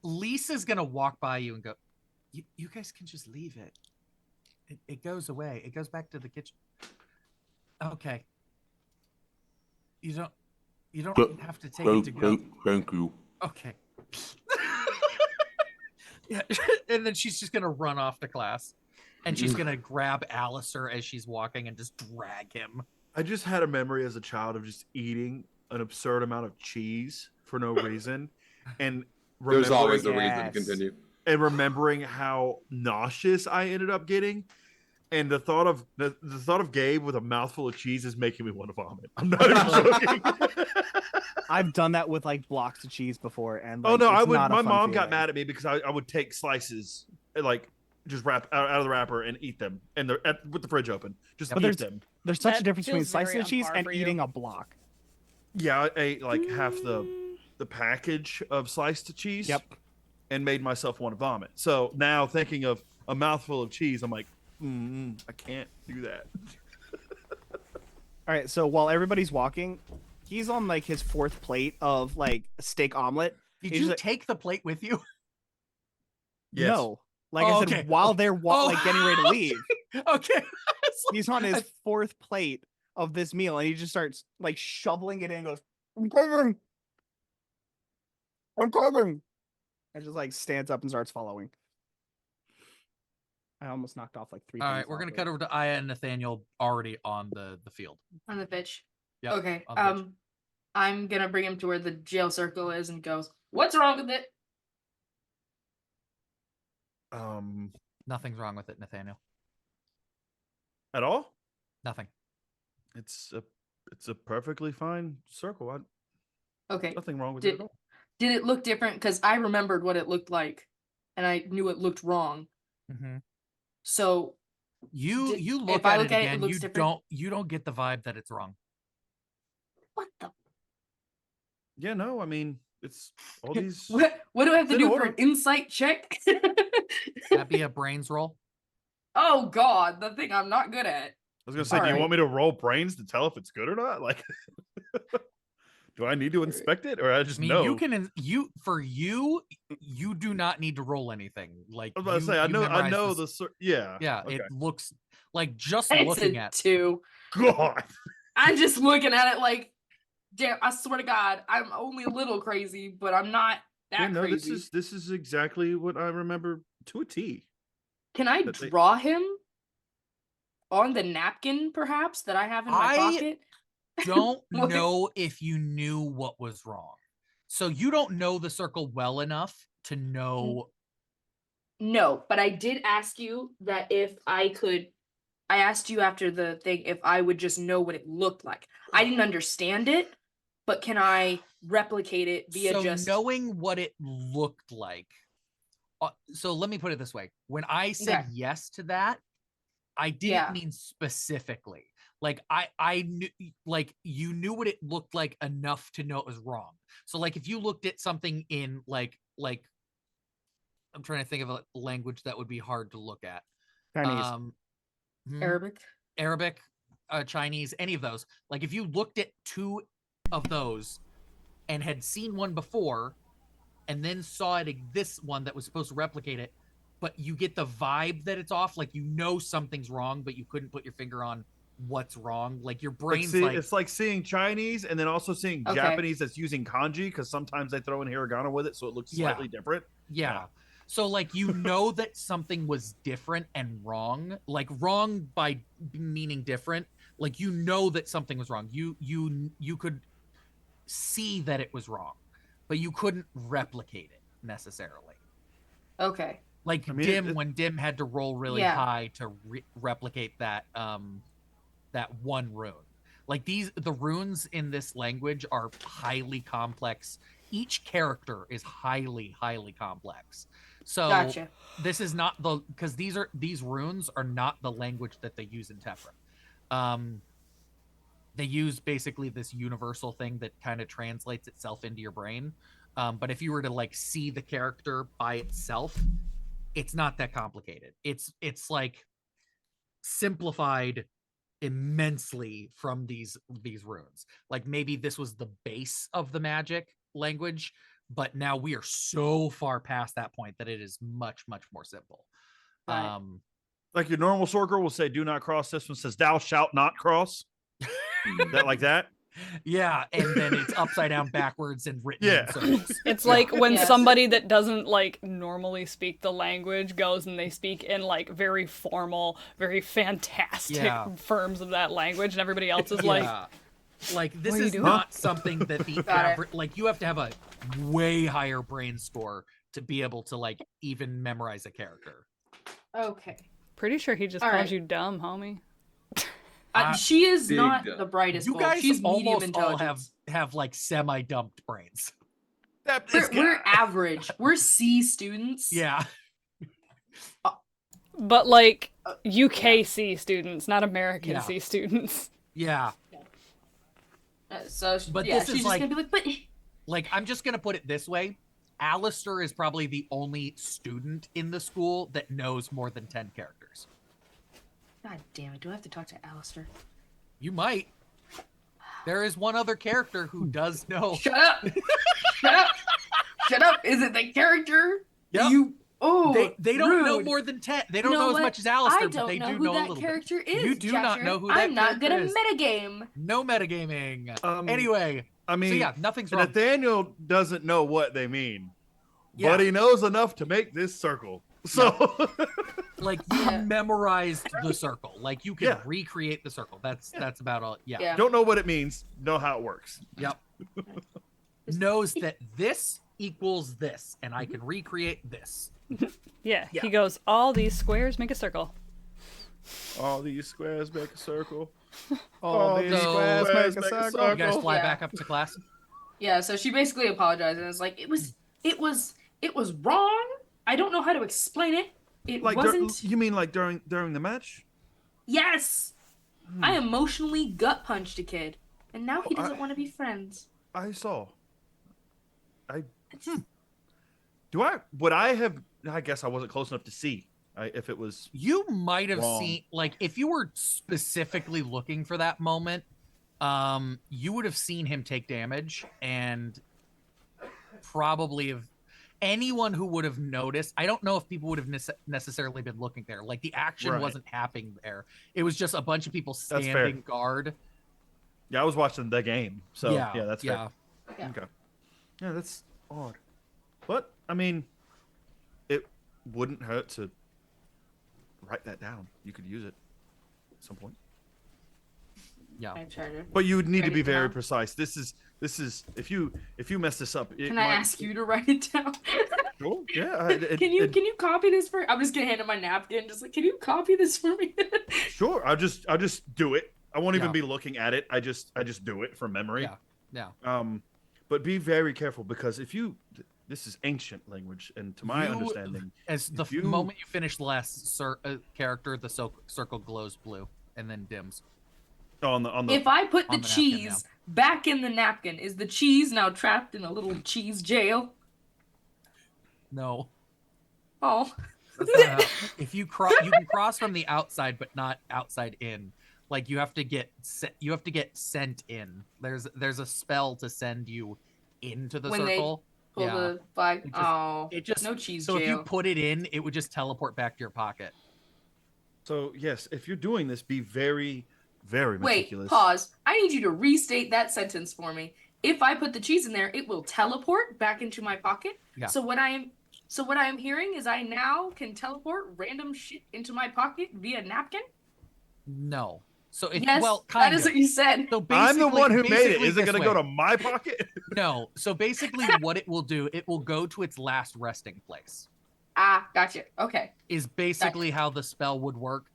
Lisa's gonna walk by you and go, you guys can just leave it. It goes away. It goes back to the kitchen. Okay. You don't have to take it to go. Thank you. Okay. Yeah, and then she's just gonna run off to class, and she's gonna grab Alistair as she's walking and just drag him. I just had a memory as a child of just eating an absurd amount of cheese for no reason, and There's always a remembering, reason. Yes. Continue. and remembering how nauseous I ended up getting. And the thought of Gabe with a mouthful of cheese is making me want to vomit. I'm not even joking. I've done that with like blocks of cheese before, and like, Oh no, it's I would. not a My fun mom got feeling. mad at me because I would take slices, like just wrap out of the wrapper and eat them, and with the fridge open, just But eat them. There's such a That difference between feels very slicing the cheese on par and for you. eating a block. Yeah, I ate like half the package of sliced cheese. Yep. And made myself want to vomit. So now thinking of a mouthful of cheese, I'm like, I can't do that. All right, so while everybody's walking, he's on like his 4th plate of like steak omelet. Did He's you like- take the plate with you? Yes. No, Like Oh, I said, okay. while they're Oh. like getting ready to leave, Okay. he's on his fourth plate of this meal, and he just starts like shoveling it in. And goes, "I'm coming, I'm coming," and just like stands up and starts following. I almost knocked off like 3 All things right, we're gonna off cut it. over to Aya and Nathaniel already on the field. On the pitch. Yep, Okay. on the pitch. I'm gonna bring him to where the jail circle is and goes, "What's wrong with it?" Nothing's wrong with it, Nathaniel. At all? Nothing. It's a perfectly fine circle. Okay. Nothing wrong with it at all. Did it look different? Because I remembered what it looked like, and I knew it looked wrong. Mm-hmm. So You look if I at look it at it, it again. looks different? You don't get the vibe that it's wrong. what the? Yeah, no, I mean it's all these. What do I have to It's in do for order. an insight check? That be a brains roll. Oh God, the thing I'm not good at. I was gonna say, do you Alright. want me to roll brains to tell if it's good or not? Like, do I need to inspect it, or I just I mean, know? you can you do not need to roll anything. Like I was about to say, I you know memorize the yeah. Yeah, Okay. it looks like just It's looking a at 2. God. I'm just looking at it like, damn. I swear to God, I'm only a little crazy, but I'm not that Yeah, no, crazy. this is exactly what I remember to a T. Can I that they- draw him on the napkin, perhaps, that I have in my pocket? don't What? know if you knew what was wrong. So you don't know the circle well enough to know. No, but I did ask you that if I could. I asked you after the thing if I would just know what it looked like. I didn't understand it, but can I replicate it via So just knowing what it looked like. So let me put it this way. When I said Okay. yes to that, I didn't Yeah. mean specifically. Like I knew, like you knew what it looked like enough to know it was wrong. So like if you looked at something in like I'm trying to think of a language that would be hard to look at. Chinese. Arabic? Arabic, Chinese, any of those. Like if you looked at 2 of those and had seen one before and then saw it this one that was supposed to replicate it, but you get the vibe that it's off, like you know something's wrong, but you couldn't put your finger on what's wrong. Like your brain's it's like seeing Chinese and then also seeing Okay. Japanese that's using kanji, because sometimes they throw in hiragana with it, so it looks Yeah. slightly different. yeah. So like you know that something was different and wrong, like wrong by meaning different. Like you know that something was wrong. You could see that it was wrong, but you couldn't replicate it necessarily. Okay. Like I mean, Dim, when Dim had to roll really Yeah. high to replicate that that one rune. Like the runes in this language are highly complex. Each character is highly complex. So Gotcha. this is not because these runes are not the language that they use in Tephra. They use basically this universal thing that kind of translates itself into your brain. But if you were to like see the character by itself, it's not that complicated. It's like simplified immensely from these runes. Like maybe this was the base of the magic language, but now we are so far past that point that it is much more simple. Right. Like your normal sorcerer will say, "Do not cross." This one says, "Thou shalt not cross." That like that. Yeah, and then it's upside down backwards and written Yeah. in circles. It's like when Yes. somebody that doesn't like normally speak the language goes and they speak in like very formal, very fantastic Yeah. terms of that language, and everybody else is like, Yeah. Like this What are you is doing? not something that the Got it. average, like you have to have a way higher brain score to be able to like even memorize a character. Okay. pretty sure he just All calls right. you dumb, homie. She is Big not dumb. the brightest. You bulb. guys She's medium almost all intelligence. have like semi-dumped brains. We're average. We're C students. Yeah. But like UKC students, not American Yeah. C students. Yeah. So, But yeah, this is she's just like- gonna be like, but Like I'm just gonna put it this way. Alistair is probably the only student in the school that knows more than 10 characters. God damn it! Do I have to talk to Alistair? You might. There is one other character who does know. Shut up! Shut up! Shut up! Is it the character? Yep. You Oh, They don't know rude. more than 10. They You don't know know as what? much as Alistair, I but don't they know do who know a that little character bit. is. You do not Jasher. know who that I'm not good character at is. metagame. No metagaming. Um, Anyway, I mean, so yeah, nothing's wrong. Nathaniel doesn't know what they mean, Yeah. but he knows enough to make this circle. So, Like you Yeah. memorized the circle. Like you can Yeah. recreate the circle. That's about all. Yeah. Yeah. don't know what it means, know how it works. Yep. Knows that this equals this, and I can recreate this. Yeah, Yeah. he goes, all these squares make a circle. All these squares make a circle. All these these squares squares make a make a circle. You guys fly Yeah. back up to class. Yeah, so she basically apologized and was like, it was wrong. I don't know how to explain it. It Like, wasn't. you mean like during the match? Yes. I emotionally gut punched a kid, and now he Oh, doesn't want to be friends. I saw. Do I? Would I have? I guess I wasn't close enough to see if it was. You might have Wrong. seen, like, if you were specifically looking for that moment, you would have seen him take damage, and probably have anyone who would have noticed. I don't know if people would have necessarily been looking there. Like the action Right. wasn't happening there. It was just a bunch of people fair. standing guard. Yeah, I was watching the game, so yeah, that's yeah. fair. Yeah. Okay. Yeah, that's odd. But I mean, it wouldn't hurt to write that down. You could use it at some point. Yeah. I tried to. But you would need to Write be it very down. precise. This is if you mess this up. It Can I might- ask you to write it down? Sure. Yeah. Can you copy this for? I'm just gonna hand him my napkin. Just like, can you copy this for me? Sure. I'll just do it. I won't even Yeah. be looking at it. I just do it from memory. Yeah. Yeah. But be very careful because if you, this is ancient language, and to my You- understanding, As the if you- moment you finish the last character, the circle glows blue and then dims. on the If I put the on the napkin, cheese back in the napkin, is the cheese now trapped in a little cheese jail? No. Oh, That's not how- if you cross, you can cross from the outside, but not outside in. Like you have to get sent in. There's a spell to send you into the When they circle. pull Yeah. the flag. It just- Oh, It just no cheese so if you jail. put it in, it would just teleport back to your pocket. so yes, if you're doing this, be very, very Wait, meticulous. pause. I need you to restate that sentence for me. If I put the cheese in there, it will teleport back into my pocket. Yeah. So what I am hearing is I now can teleport random shit into my pocket via napkin. No. So if Yes, well, that kind is of. what you said. So I'm the basically- one who made it. basically Is it this going to go way. to my pocket? No. So basically, what it will do, it will go to its last resting place. Ah, gotcha. Okay. Is basically how the spell would work.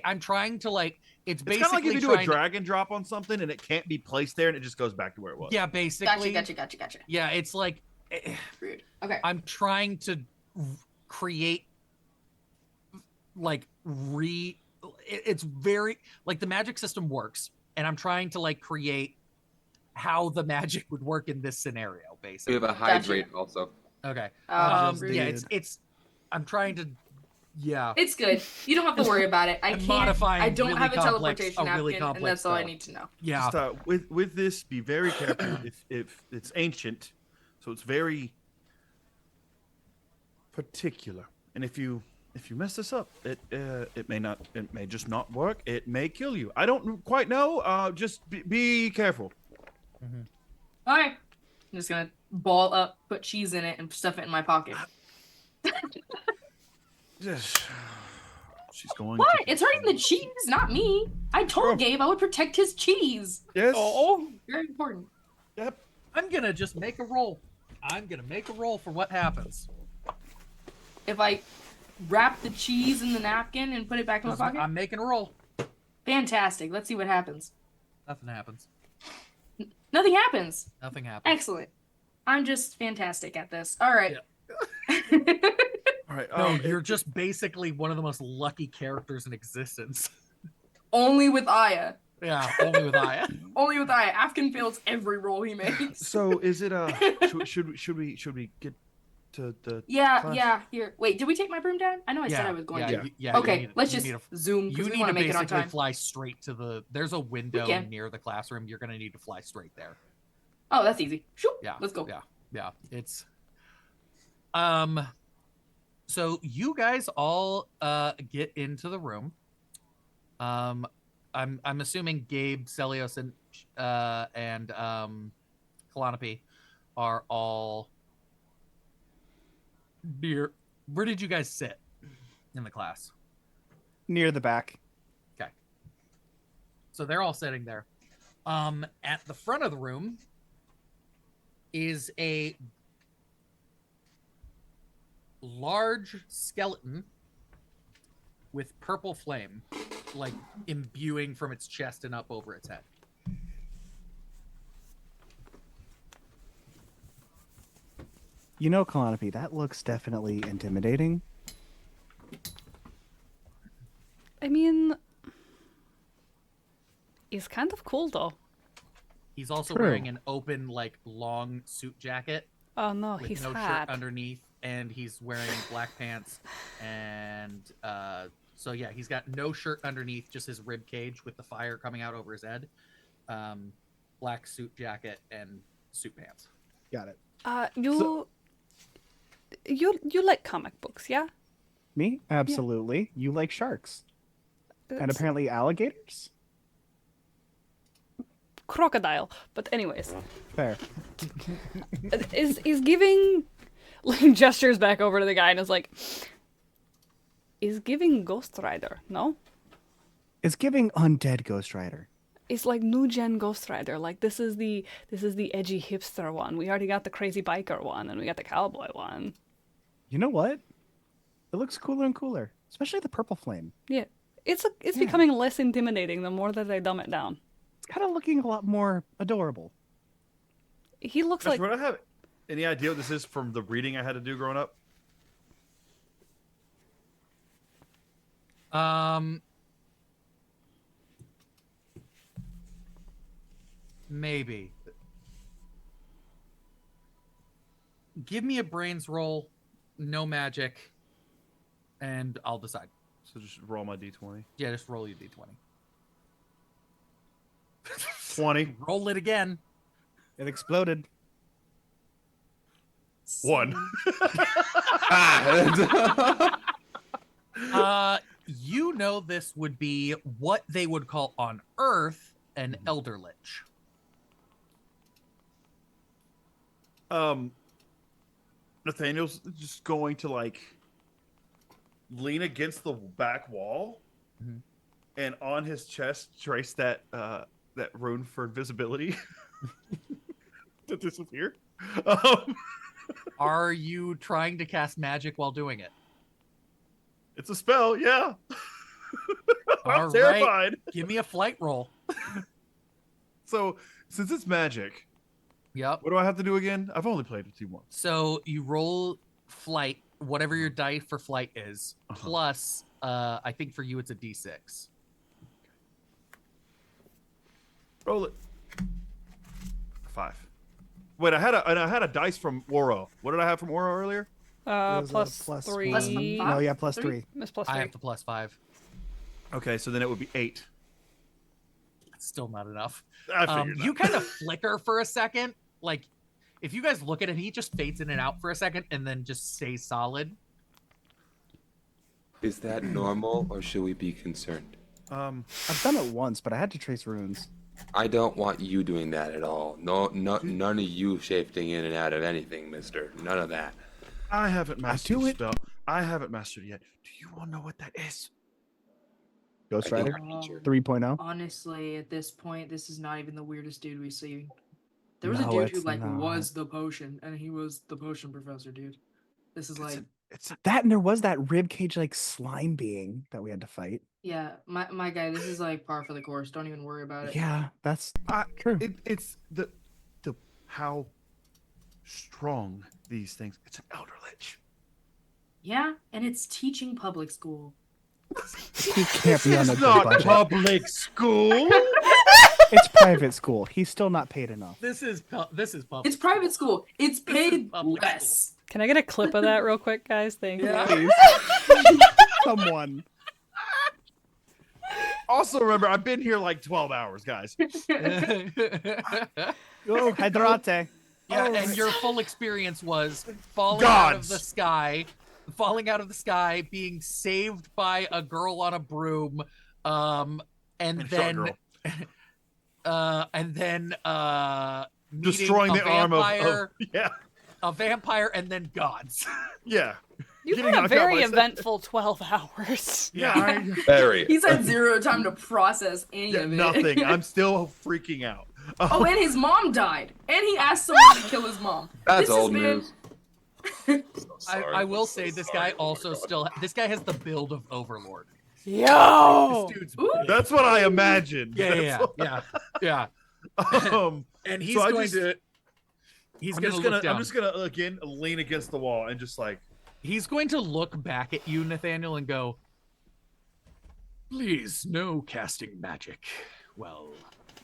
I'm trying to like. It's It's kind basically of like if you do a trying to- drag and drop on something and it can't be placed there and it just goes back to where it was. Yeah, basically. Gotcha. Yeah, it's like Rude. Okay. I'm trying to create like it's very like the magic system works, and I'm trying to like create how the magic would work in this scenario, We basically. have a hydrate also. Okay. Rude. Yeah, it's I'm trying to yeah. It's good. You don't have to worry about it. I I'm can't. modifying I don't really have a complex- teleportation a really napkin, and complex that's all I spell. need to know. Yeah. Just, with this, be very careful. if it's ancient, so it's very particular. And if you mess this up, it may just not work. It may kill you. I don't quite know. Just be careful. All right. I'm just gonna ball up, put cheese in it, and stuff it in my pocket. Yes. She's going. What? To... It's hurting the cheese, not me. I told Oh. Gabe I would protect his cheese. Yes. Very important. Yep. I'm gonna just make a roll. I'm gonna make a roll for what happens. If I wrap the cheese in the napkin and put it back in my pocket, I'm making a roll. fantastic. Let's see what happens. Nothing happens. Nothing happens. Nothing happens. Excellent. I'm just fantastic at this. All right. All right. No, you're just basically one of the most lucky characters in existence. Only with Aya. Yeah, only with Aya. Only with Aya. Afkin fails every roll he makes. So is it should we get to the Yeah, class? yeah. Here. Wait, did we take my broom down? I know I said I was going to. Yeah. Okay, let's just zoom You because we need want to to make it on basically time. fly straight to the. There's a window can. near the classroom. You're gonna need to fly straight there. Oh, that's easy. Shoot. Yeah. Let's go. Yeah. It's. So you guys all get into the room. I'm assuming Gabe, Celios, and Kalanopi are all near. Where did you guys sit in the class? Near the back. Okay. So they're all sitting there. At the front of the room is a large skeleton with purple flame, like imbuing from its chest and up over its head. You know, Kalanopi, that looks definitely intimidating. I mean, he's kind of cool though. He's also True. wearing an open, like, long suit jacket Oh no, with he's no fat. shirt underneath, and he's wearing black pants, and so yeah, he's got no shirt underneath, just his rib cage with the fire coming out over his head, black suit jacket and suit pants. Got it. You like comic books, yeah? Me? Absolutely. You like sharks. And It's apparently alligators? crocodile. But anyways, Fair. is giving like gestures back over to the guy and is like, is giving Ghost Rider, no? It's giving undead Ghost Rider. It's like new gen Ghost Rider. Like this is the edgy hipster one. We already got the crazy biker one, and we got the cowboy one. You know what? It looks cooler and cooler, especially the purple flame. Yeah, it's becoming less intimidating the more that they dumb it down. It's kind of looking a lot more adorable. He looks Gosh, like would I have any idea what this is from the reading I had to do growing up? Maybe. Give me a brains roll, no magic, and I'll decide. So just roll my d20. Yeah, just roll your d20. 20. Roll it again. It exploded. 1. You know this would be what they would call on Earth an elder lich. Nathaniel's just going to like lean against the back wall, and on his chest trace that that rune for invisibility to disappear. Are you trying to cast magic while doing it? It's a spell, yeah. All I'm right. terrified. Give me a flight roll. So since it's magic, Yep. what do I have to do again? I've only played with you once. So you roll flight, whatever your die for flight is, plus I think for you it's a d6. Roll it. 5. Wait, I had a dice from Oro. What did I have from Oro earlier? It was a plus plus 3. Plus No, five? yeah, plus 3. Three? Miss plus I 3. have the plus 5. Okay, so then it would be 8. It's still not enough. I figured that. You kind of flicker for a second. Like, if you guys look at it, he just fades in and out for a second and then just stays solid. Is that normal, or should we be concerned? I've done it once, but I had to trace runes. I don't want you doing that at all. No, none of you shifting in and out of anything, mister. None of that. I haven't mastered do the it. spell. I haven't mastered it yet. Do you want to know what that is? Ghost I think Rider our teacher- 3.0. Honestly, at this point, this is not even the weirdest dude we see. There was No, a dude who it's like not. was the potion, and he was the potion professor, dude. This is like, It's a, That and there was that ribcage like slime being that we had to fight. yeah, my guy. This is like par for the course. Don't even worry about it. Yeah, that's I, true. it's the how strong these things. It's an elder lich. Yeah, and it's teaching public school. He can't be on a It's good not budget. public school. It's private school. He's still not paid enough. This is public. It's private school. It's This is paid public less. Can I get a clip of that real quick, guys? Thank you. Please. Someone. Also, remember, I've been here like 12 hours, guys. Oh, hydrate. Yeah, and your full experience was falling out of Gods. the sky, falling out of the sky, being saved by a girl on a broom, and And a shot then girl. and then meeting Destroying a the arm of vampire, yeah, a vampire, and then gods. yeah. You've Getting had a knocked out very by eventful 12 hours. Yeah, Very. He's had zero time to process any yeah, of it. nothing. I'm still freaking out. Oh, and his mom died, and he asked someone to kill his mom. That's This has old been- news. I will say this guy also still this guy has the build of Overlord. Yo! This dude's Ooh. big. That's what I imagined. yeah, That's yeah. what- And he's So I going just- to he's I'm going just to gonna look down. I'm just gonna again lean against the wall and just like He's going to look back at you, Nathaniel, and go, "Please, no casting magic. Well,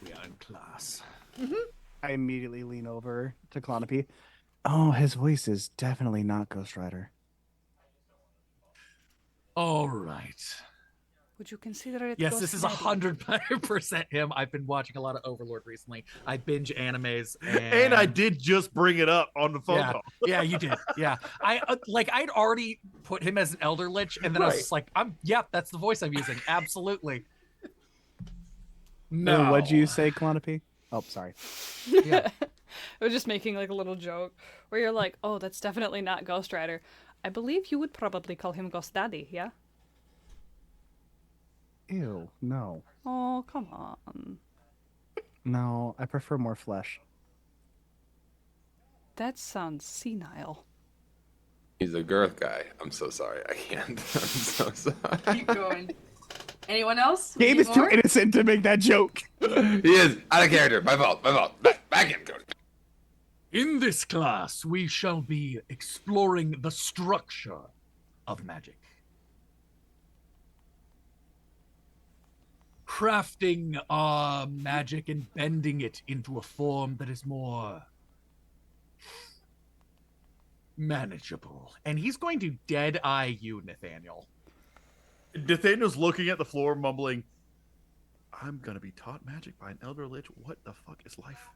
we are in class." I immediately lean over to Clonopy. Oh, his voice is definitely not Ghost Rider. All right. Would you consider it? Yes, this is Ghost 100% him. I've been watching a lot of Overlord recently. I binge animes, and I did just bring it up on the phone Yeah, call. yeah, you did. Yeah, I'd already put him as an Elder Lich, and then I was Right. just like, that's the voice I'm using. Absolutely. No. What'd you No. say, Clonopy? Oh, sorry. Yeah. I was just making like a little joke where you're like, oh, that's definitely not Ghost Rider. I believe you would probably call him Ghost Daddy, yeah? Ew, no. Oh, come on. No, I prefer more flesh. That sounds senile. He's a girth guy. I'm so sorry. I can't. I'm so sorry. Keep going. Anyone else? Gabe Need is too more? innocent to make that joke. He is out of character. My fault. My fault. Back in, Cody. In this class, we shall be exploring the structure of magic. Crafting our magic and bending it into a form that is more manageable. And he's going to dead eye you, Nathaniel. Nathaniel's looking at the floor, mumbling, "I'm gonna be taught magic by an elder lich. What the fuck is life?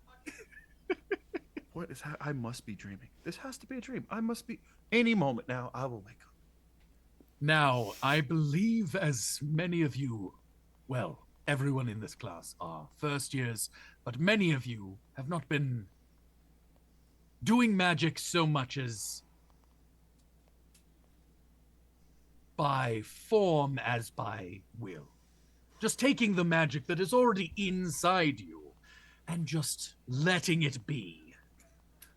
What is? I must be dreaming. This has to be a dream. I must be. Any moment now, I will wake up." Now, I believe as many of you, well, everyone in this class are first years, but many of you have not been doing magic so much as by form as by will. Just taking the magic that is already inside you and just letting it be.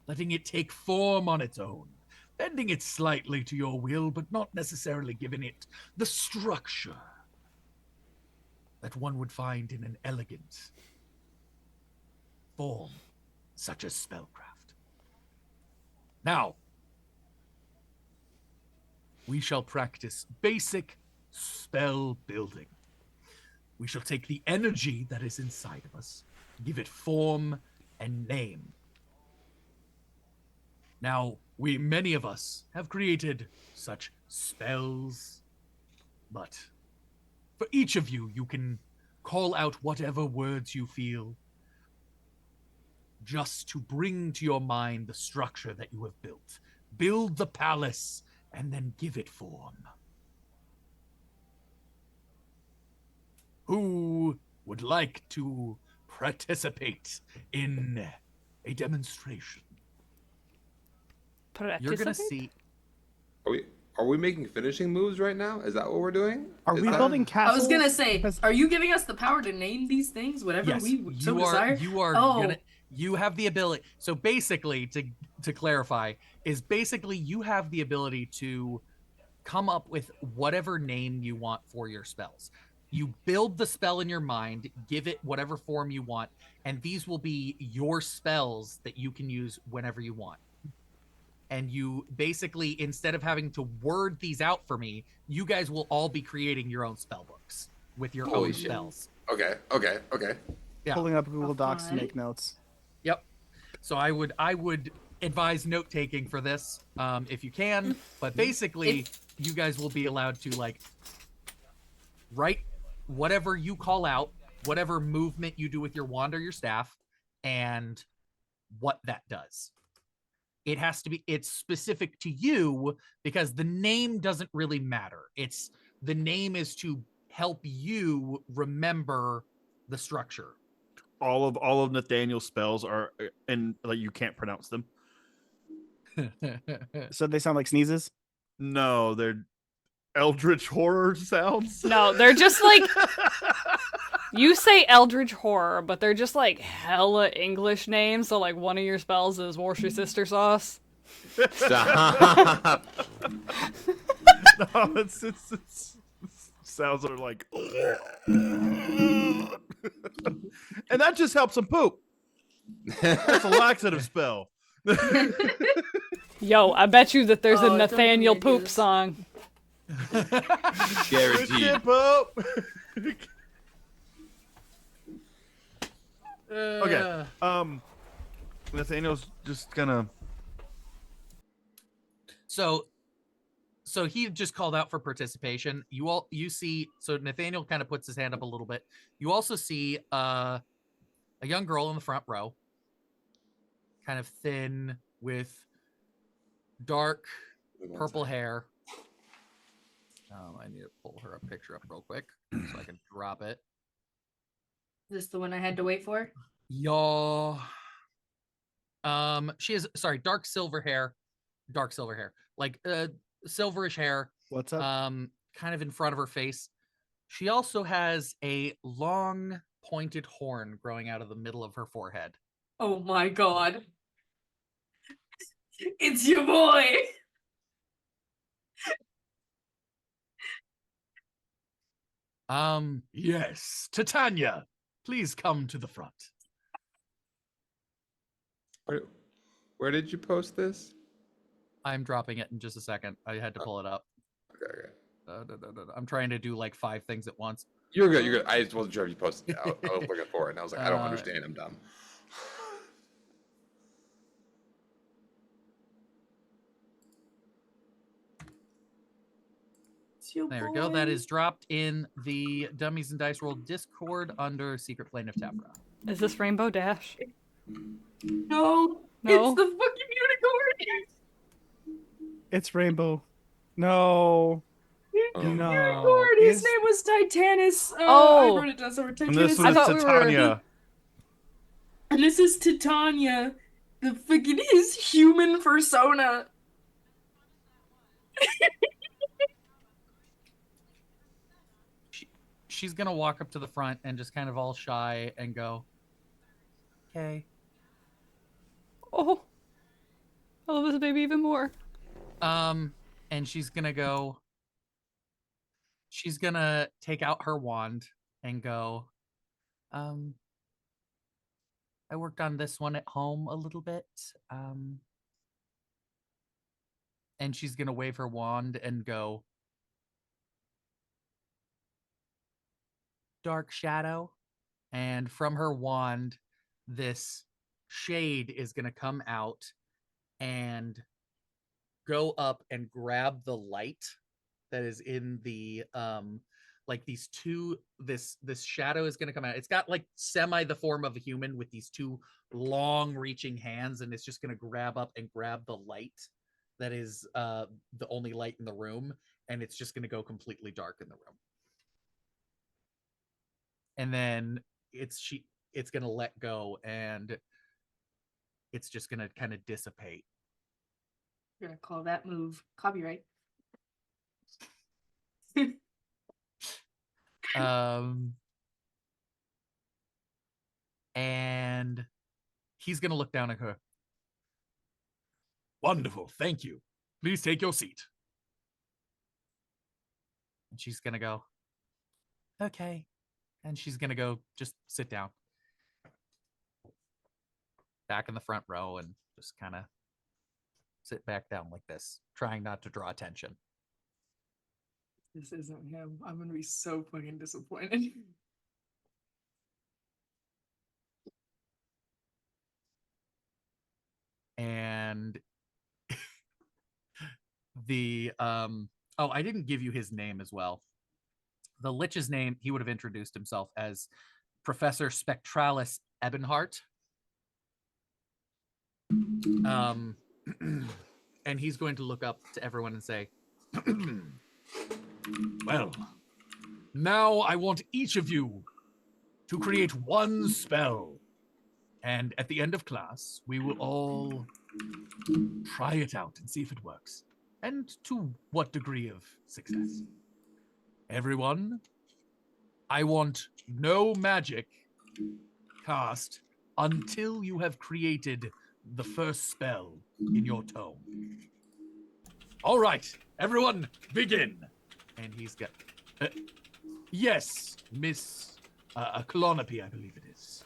Letting it take form on its own. Bending it slightly to your will, but not necessarily giving it the structure that one would find in an elegant form, such as spellcraft. Now, we shall practice basic spell building. We shall take the energy that is inside of us, give it form and name. Now, many of us have created such spells, but for each of you, you can call out whatever words you feel just to bring to your mind the structure that you have built. Build the palace and then give it form. Who would like to participate in a demonstration? You're gonna see. Are we making finishing moves right now? Is that what we're doing? Are Is we that- building I castles? was gonna say, Because- are you giving us the power to name these things, whatever Yes, we so you are. desire? You are Oh. gonna. You have the ability. So basically, to clarify, is basically you have the ability to come up with whatever name you want for your spells. You build the spell in your mind, give it whatever form you want, and these will be your spells that you can use whenever you want. And you basically, instead of having to word these out for me, you guys will all be creating your own spell books with your Holy own shit. spells. Okay. Yeah. Pulling up Google Docs to fun. make notes. Yep. So I would advise note taking for this, if you can. But basically, you guys will be allowed to like write whatever you call out, whatever movement you do with your wand or your staff, and what that does. it has to be, it's specific to you because the name doesn't really matter. It's the name is to help you remember the structure. All of Nathaniel's spells are and like you can't pronounce them. So they sound like sneezes. No, they're eldritch horror sounds. No, they're just like you say eldritch horror, but they're just like hella English names. So like one of your spells is Worcestershire sister sauce. Stop. No, it's sounds are like and that just helps them poop. That's a laxative spell. Yo, I bet you that there's Oh, a don't Nathaniel make me do poop this. song. Guaranteed. Poop. Uh, Okay. Nathaniel's just gonna. So he just called out for participation. You see, so Nathaniel kind of puts his hand up a little bit. You also see a young girl in the front row, kind of thin with dark purple hair. I need to pull her a picture up real quick so I can drop it. Is this the one I had to wait for? Y'all. She has dark silver hair, like silverish hair. What's up? Kind of in front of her face. She also has a long pointed horn growing out of the middle of her forehead. Oh my god. It's your boy. Yes, Titania, please come to the front. Where did you post this? I'm dropping it in just a second. I had to pull it up. Okay. I'm trying to do like 5 things at once. You're good. You're good. I just wasn't sure if you posted it. I was looking for it, and I was like, I don't understand. I'm dumb. It's your There we boy. go. That is dropped in the Dummies and Dice Roll Discord under Secret Plane of Tephra. Is this Rainbow Dash? No. No? It's the fucking unicorn. It's Rainbow. No. Oh. No. Unicorn. His Is- name was Titanus. Oh. I wrote it down somewhere. And this Titanus. I was thought we were- Titania. And this is Titania, the fucking his human persona. She's gonna walk up to the front and just kind of all shy and go, "Okay." Oh, I love this baby even more. And she's gonna go. She's gonna take out her wand and go. I worked on this one at home a little bit. And she's gonna wave her wand and go. Dark shadow, and from her wand, this shade is gonna come out and go up and grab the light that is in the like these two this shadow is going to come out. It's got like semi the form of a human with these two long reaching hands, and it's just going to grab up and grab the light that is the only light in the room, and it's just going to go completely dark in the room. And then it's going to let go, and it's just going to kind of dissipate. You're gonna call that move copyright. And he's gonna look down at her. Wonderful, thank you. Please take your seat. And she's gonna go, okay. And she's gonna go just sit down back in the front row and just kind of sit back down like this, trying not to draw attention. This isn't him. I'm gonna be so fucking disappointed. And the I didn't give you his name as well. The Lich's name, he would have introduced himself as Professor Spectralis Ebenhart. And he's going to look up to everyone and say, well, now I want each of you to create one spell. And at the end of class, we will all try it out and see if it works. And to what degree of success. Everyone, I want no magic cast until you have created the first spell in your tome. All right, everyone, begin. And he's got... yes, Miss Clonopy, I believe it is.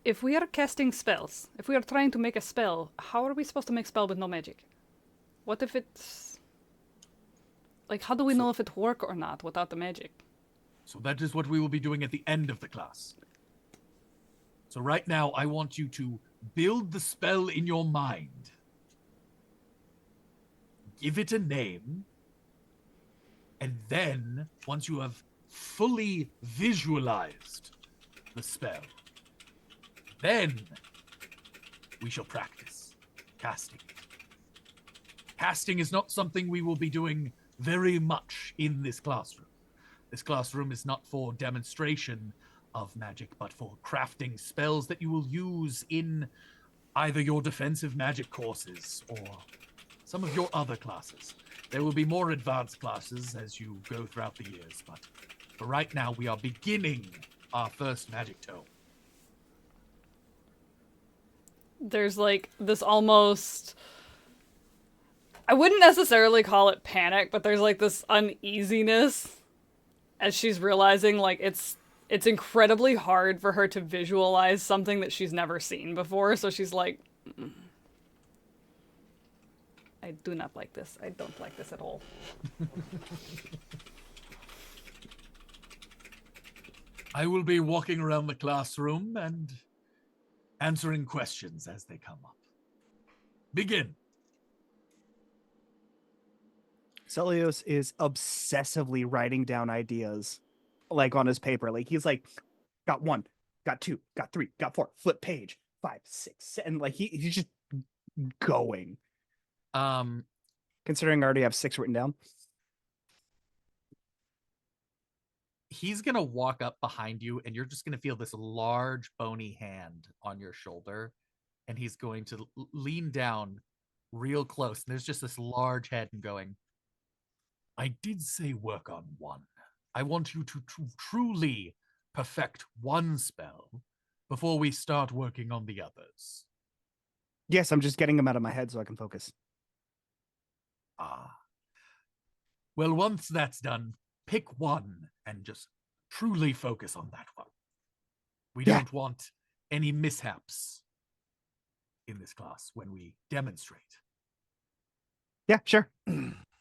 If we are casting spells, if we are trying to make a spell, how are we supposed to make spell with no magic? What if it's... Like, how do we know if it work or not without the magic? So that is what we will be doing at the end of the class. So right now, I want you to build the spell in your mind. Give it a name. And then, once you have fully visualized the spell, then we shall practice casting it. Casting is not something we will be doing very much in this classroom. This classroom is not for demonstration of magic, but for crafting spells that you will use in either your defensive magic courses or some of your other classes. There will be more advanced classes as you go throughout the years, but for right now, we are beginning our first magic tome. There's like this almost... I wouldn't necessarily call it panic, but there's like this uneasiness as she's realizing like it's incredibly hard for her to visualize something that she's never seen before. So she's like, I do not like this. I don't like this at all. I will be walking around the classroom and answering questions as they come up. Begin. Celios is obsessively writing down ideas, like on his paper. Like he's like, got 1, got 2, got 3, got 4, flip page, 5, 6, and like he's just going. Considering I already have 6 written down. He's gonna walk up behind you, and you're just gonna feel this large, bony hand on your shoulder, and he's going to lean down real close. And there's just this large head and going, I did say work on 1. I want you to truly perfect 1 spell before we start working on the others. Yes, I'm just getting them out of my head so I can focus. Ah. Well, once that's done, pick 1 and just truly focus on that one. We don't want any mishaps in this class when we demonstrate. Yeah, sure.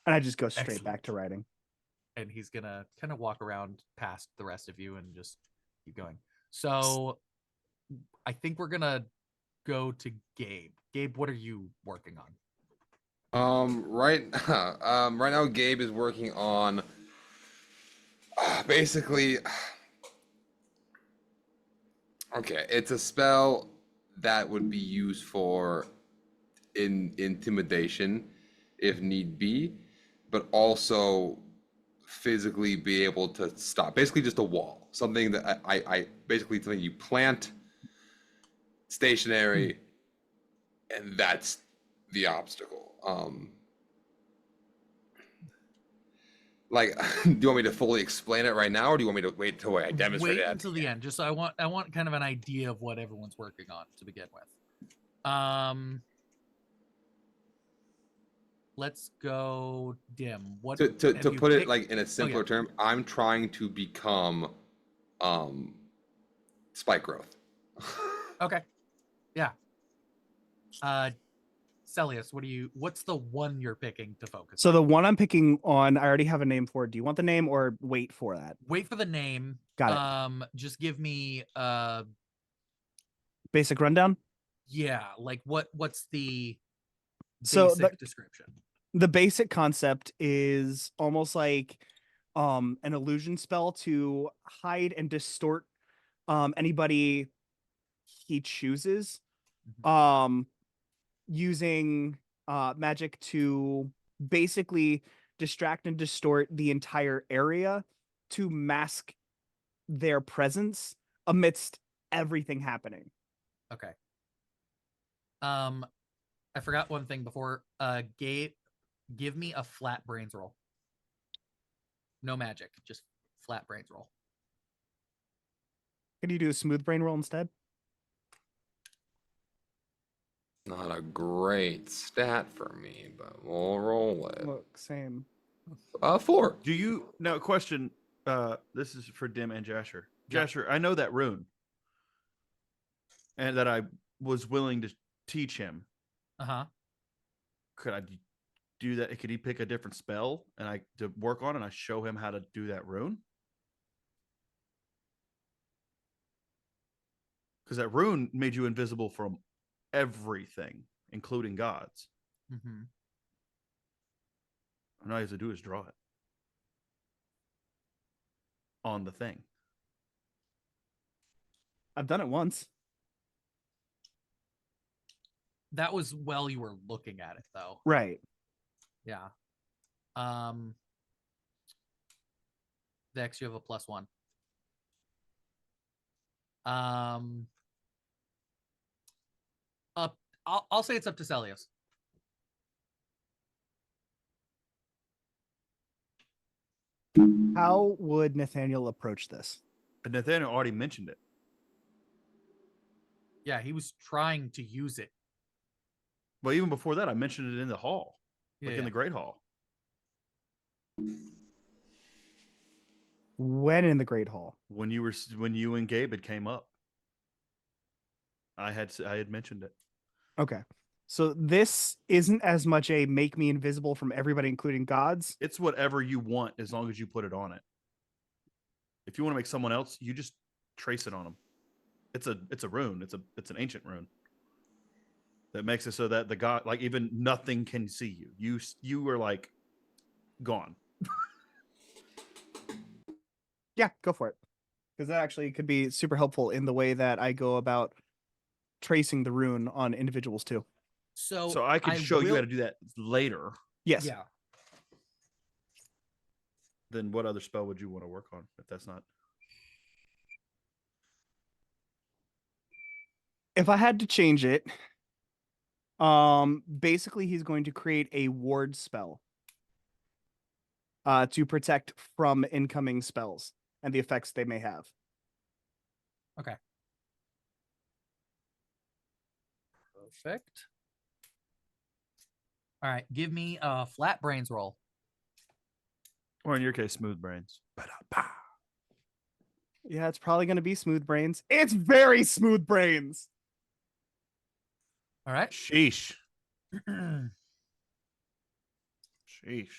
And I just go straight Excellent. back to writing. And he's gonna kind of walk around past the rest of you and just keep going. So I think we're gonna go to Gabe. Gabe, what are you working on? Right now Gabe is working on basically, okay, it's a spell that would be used for intimidation if need be, but also physically be able to stop. Basically just a wall, something that I basically something you plant stationary, and that's the obstacle. Like, do you want me to fully explain it right now, or do you want me to wait till I demonstrate Wait it? until the end. Just so I want kind of an idea of what everyone's working on to begin with. Let's go Dim. What To have you put it picked? like in a simpler term, I'm trying to become spike growth. Okay. Yeah. Celius, what's the one you're picking to focus So on? the one I'm picking on, I already have a name for it. Do you want the name or wait for that? Wait for the name. Got it. Just give me Basic rundown? yeah, like what's the So basic description? The basic concept is almost like an illusion spell to hide and distort anybody he chooses. using magic to basically distract and distort the entire area to mask their presence amidst everything happening. Okay. I forgot one thing before. Give me a flat brains roll. No magic, just flat brains roll. Can you do a smooth brain roll instead? Not a great stat for me, but we'll roll it. Look, same. 4. Do you now? Question. This is for Dim and Jasher. Yep. Jasher, I know that rune, and that I was willing to teach him. Uh-huh. Could I do that? Could he pick a different spell and I to work on, and I show him how to do that rune? Because that rune made you invisible from everything, including gods. Mm-hmm. And all you have to do is draw it on the thing. I've done it once. That was while you were looking at it, though. Right. Yeah. Vex, you have a +1. I'll say it's up to Celios. How would Nathaniel approach this? And Nathaniel already mentioned it. Yeah, he was trying to use it. But even before that, I mentioned it in the hall, Yeah, like in the Great Hall. When in the Great Hall? When you and Gabe had came up, I had mentioned it. Okay. So this isn't as much a make me invisible from everybody, including gods. It's whatever you want as long as you put it on it. If you want to make someone else, you just trace it on them. It's a rune. It's an ancient rune that makes it so that the god, like, even nothing can see you. You were like gone. Yeah, go for it. Because that actually could be super helpful in the way that I go about tracing the rune on individuals too. So I could show you how to do that later. Yes. Yeah. Then what other spell would you want to work on if that's not? If I had to change it, basically he's going to create a ward spell to protect from incoming spells and the effects they may have. Okay. Perfect. All right, give me a flat brains roll. Or in your case, smooth brains. Ba-da-ba. Yeah, it's probably going to be smooth brains. It's very smooth brains. All right. Sheesh. Sheesh.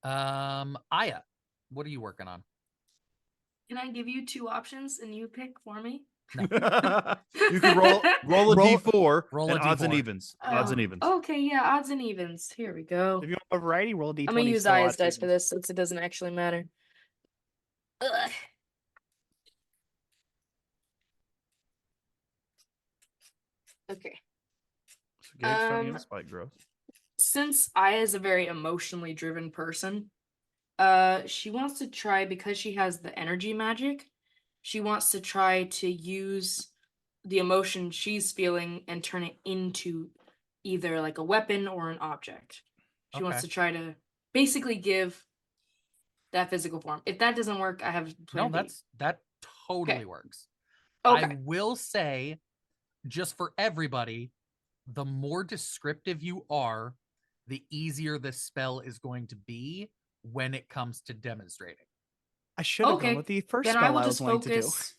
Aya, what are you working on? Can I give you 2 options and you pick for me? You can roll a Roll- d4 roll and a odds and D4. evens. Odds and evens. Okay, yeah, odds and evens. Here we go. If you want a variety, roll D20. I'm gonna use still Aya's odds dice for evens. this since it doesn't actually matter. Ugh. Okay. So Gabe's turning Um, into spike growth. Since Aya is a very emotionally driven person, she wants to try, because she has the energy magic, she wants to try to use the emotion she's feeling and turn it into either like a weapon or an object. She wants Okay. to try to basically give that physical form. If that doesn't work, I have plan No, B. that totally Okay. works. Okay. I will say, just for everybody, the more descriptive you are, the easier this spell is going to be when it comes to demonstrating. I should have Okay, gone with the first then spell I will I was just wanting to do. focus.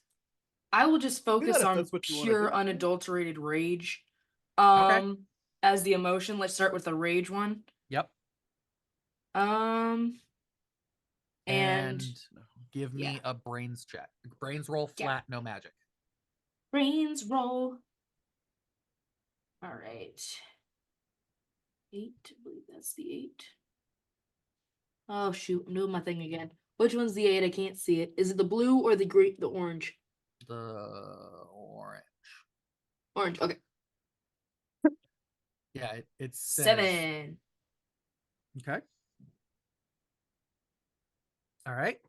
I will just focus if on that's what you wanna pure do. unadulterated rage. Okay. As the emotion. Let's start with the rage one. Yep. And give me yeah. a brains check. Brains roll Yeah. flat, no magic. brains roll. All right. 8, I believe that's the 8. Oh shoot, I'm doing my thing again. Which one's the 8? I can't see it. Is it the blue or the green, the orange? The orange. Orange, okay. Yeah, it says 7. Okay. All right.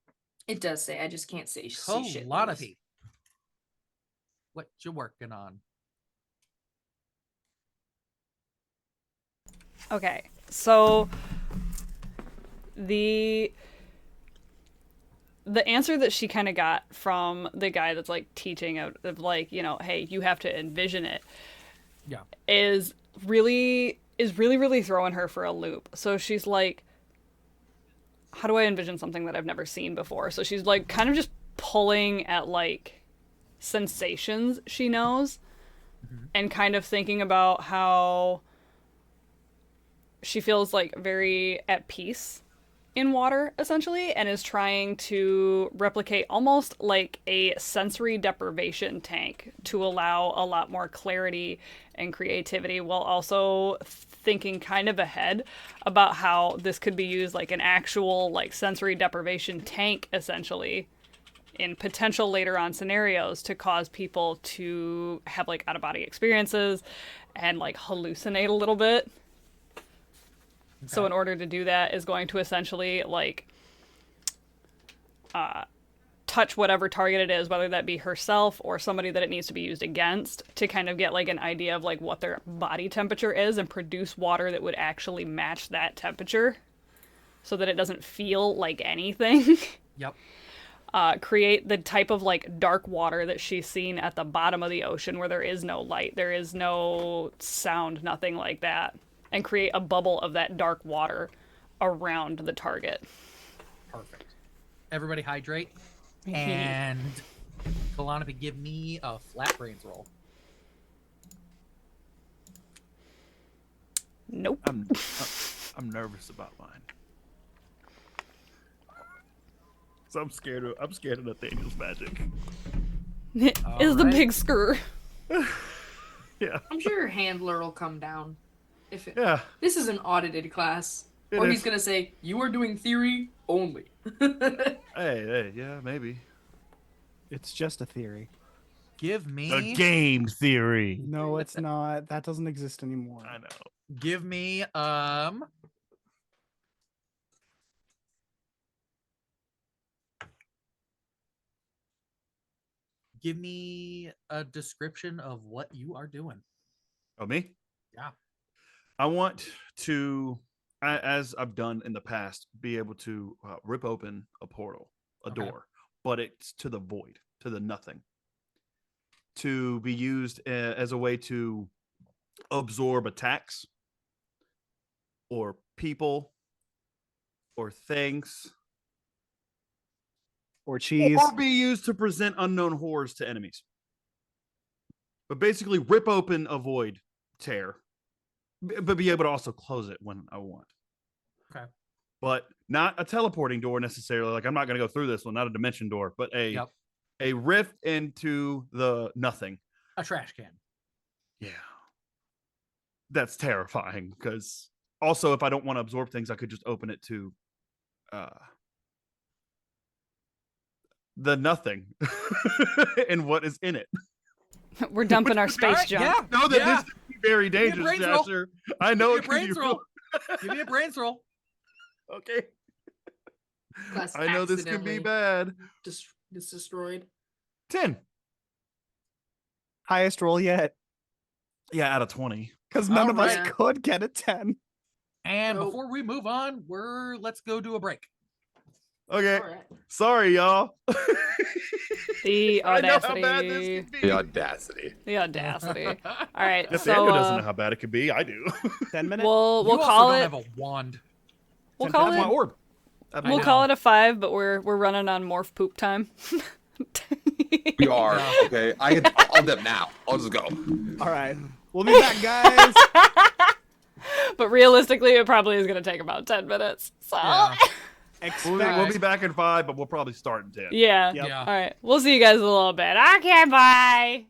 It does say. I just can't say see shit. Kalanapi. What you working on? Okay, so the answer that she kind of got from the guy that's like teaching of like, you know, hey, you have to envision it, Yeah. is really really throwing her for a loop. So she's like, how do I envision something that I've never seen before? So she's like kind of just pulling at like sensations she knows, and kind of thinking about how she feels like very at peace in water, essentially, and is trying to replicate almost like a sensory deprivation tank to allow a lot more clarity and creativity, while also thinking kind of ahead about how this could be used like an actual like sensory deprivation tank, essentially, in potential later on scenarios to cause people to have like out-of-body experiences and like hallucinate a little bit. So in order to do that is going to essentially like touch whatever target it is, whether that be herself or somebody that it needs to be used against, to kind of get like an idea of like what their body temperature is and produce water that would actually match that temperature so that it doesn't feel like anything. Yep. Create the type of like dark water that she's seen at the bottom of the ocean where there is no light, there is no sound, nothing like that. And create a bubble of that dark water around the target. Perfect. Everybody hydrate. And Kalanapi, give me a flat brains roll. Nope. I'm nervous about mine. So I'm scared of Nathaniel's magic. Is the right. big screw. Yeah. I'm sure your handler will come down. If it, Yeah. This is an audited class. It Or is. he's going to say, you are doing theory only. Hey, yeah, maybe. It's just a theory. Give me game theory. No, it's not. That doesn't exist anymore. I know. give me give me a description of what you are doing. Oh, me? Yeah. I want to, as I've done in the past, be able to rip open a portal, a Okay. door, but it's to the void, to the nothing, to be used as a way to absorb attacks or people or things, Or cheese. or be used to present unknown horrors to enemies. But basically, rip open a void, tear, but be able to also close it when I want. Okay. But not a teleporting door necessarily. Like, I'm not going to go through this one, not a dimension door, but a rift into the nothing. A trash can. Yeah. That's terrifying, because also, if I don't want to absorb things, I could just open it to the nothing and what is in it. We're dumping our space Alright, junk. yeah. Know that this could be very me a dangerous, brains roll. Jasher. I know it Give me a could be brains roll. Give me a brains roll. Okay. Class I know this could be accidentally bad. It's destroyed. 10. Highest roll yet. Yeah, out of 20. Because none of us Alright. could get a 10. And Nope. before we move on, let's go do a break. Okay. All right. Sorry, y'all. The I know how bad audacity. this could be. The audacity. The audacity. All right, Nathaniel so doesn't know how bad it could be. I do. 10 minutes? we'll You also call don't it have a wand. we'll Ten call That's my it orb. we'll call it a 5, but we're running on morph poop time. We are, Yeah. okay? I'll dip now. I'll just go. All right. We'll be back, guys. But realistically, it probably is going to take about 10 minutes. So Yeah. Expect. We'll be back in 5, but we'll probably start in 10. yeah. Yep. Yeah. All right, we'll see you guys in a little bit. Okay, bye.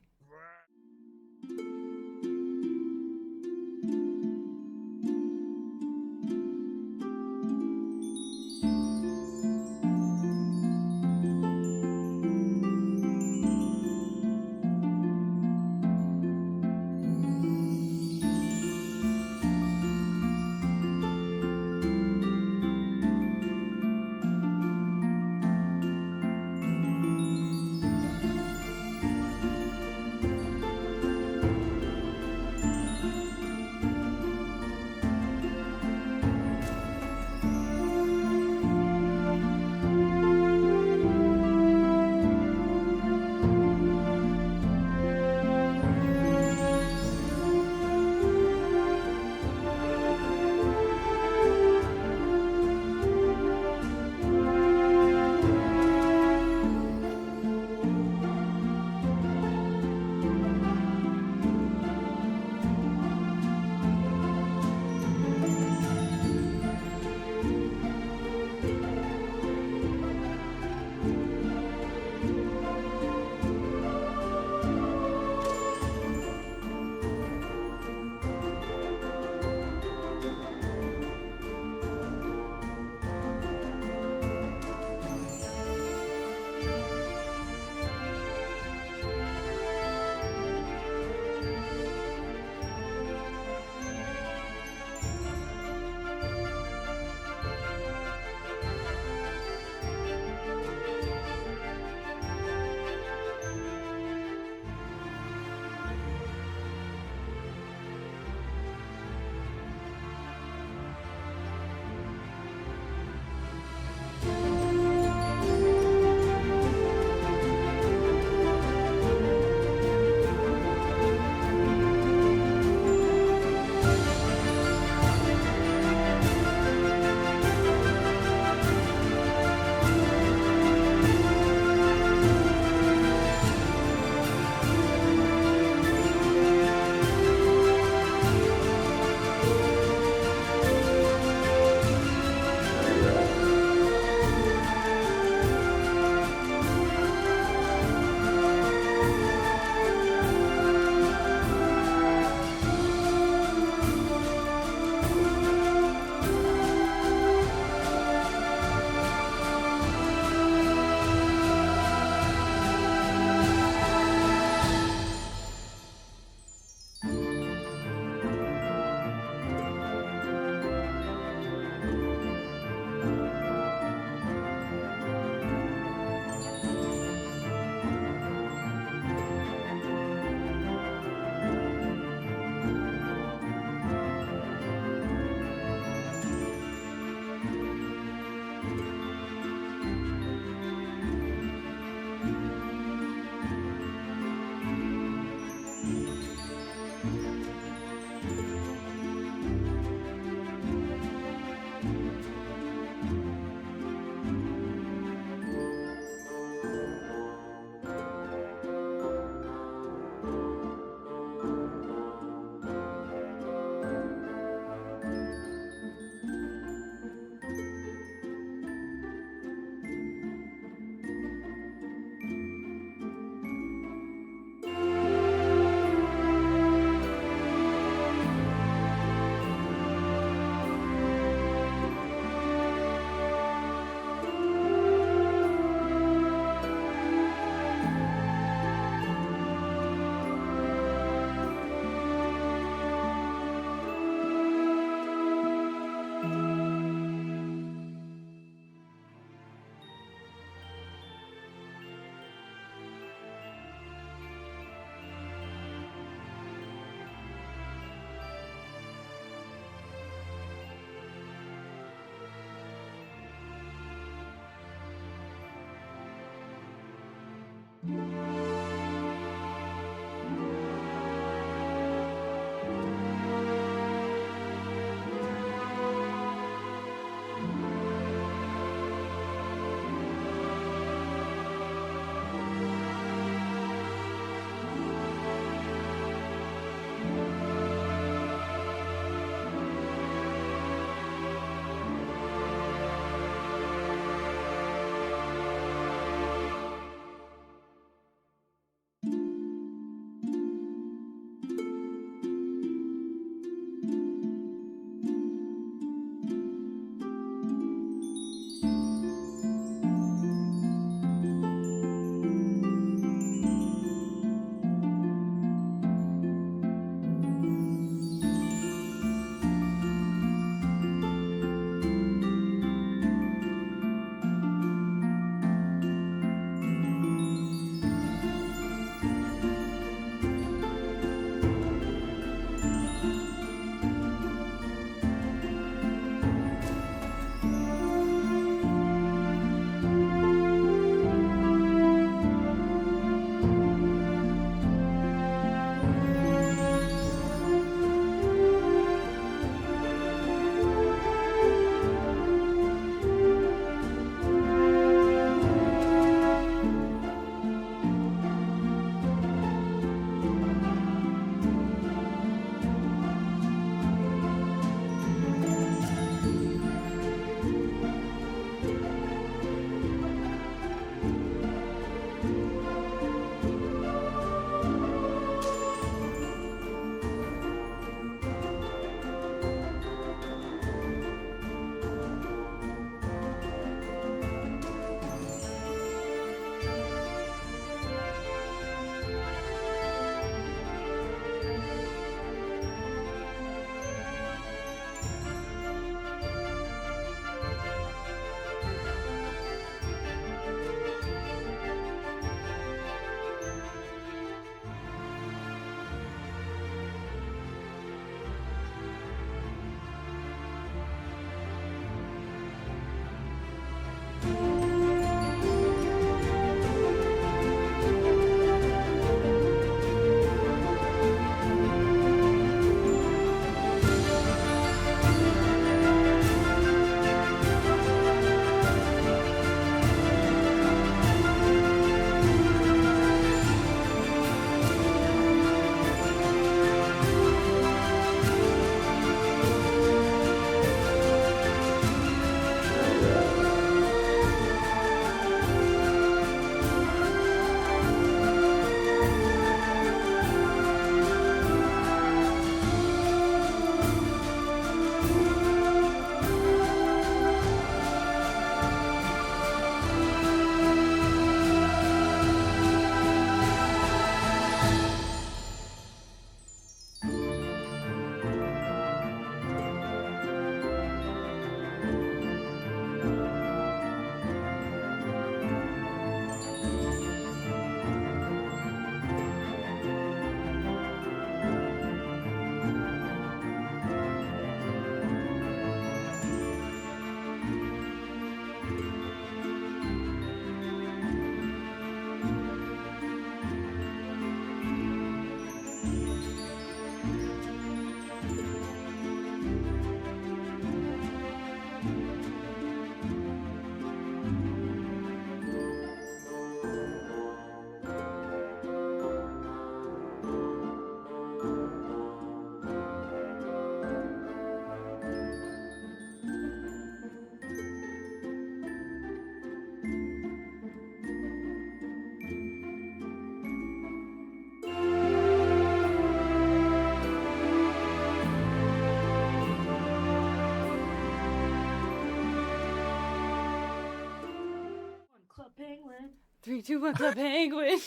Club Penguin. 3, 2, 1, Club Penguin.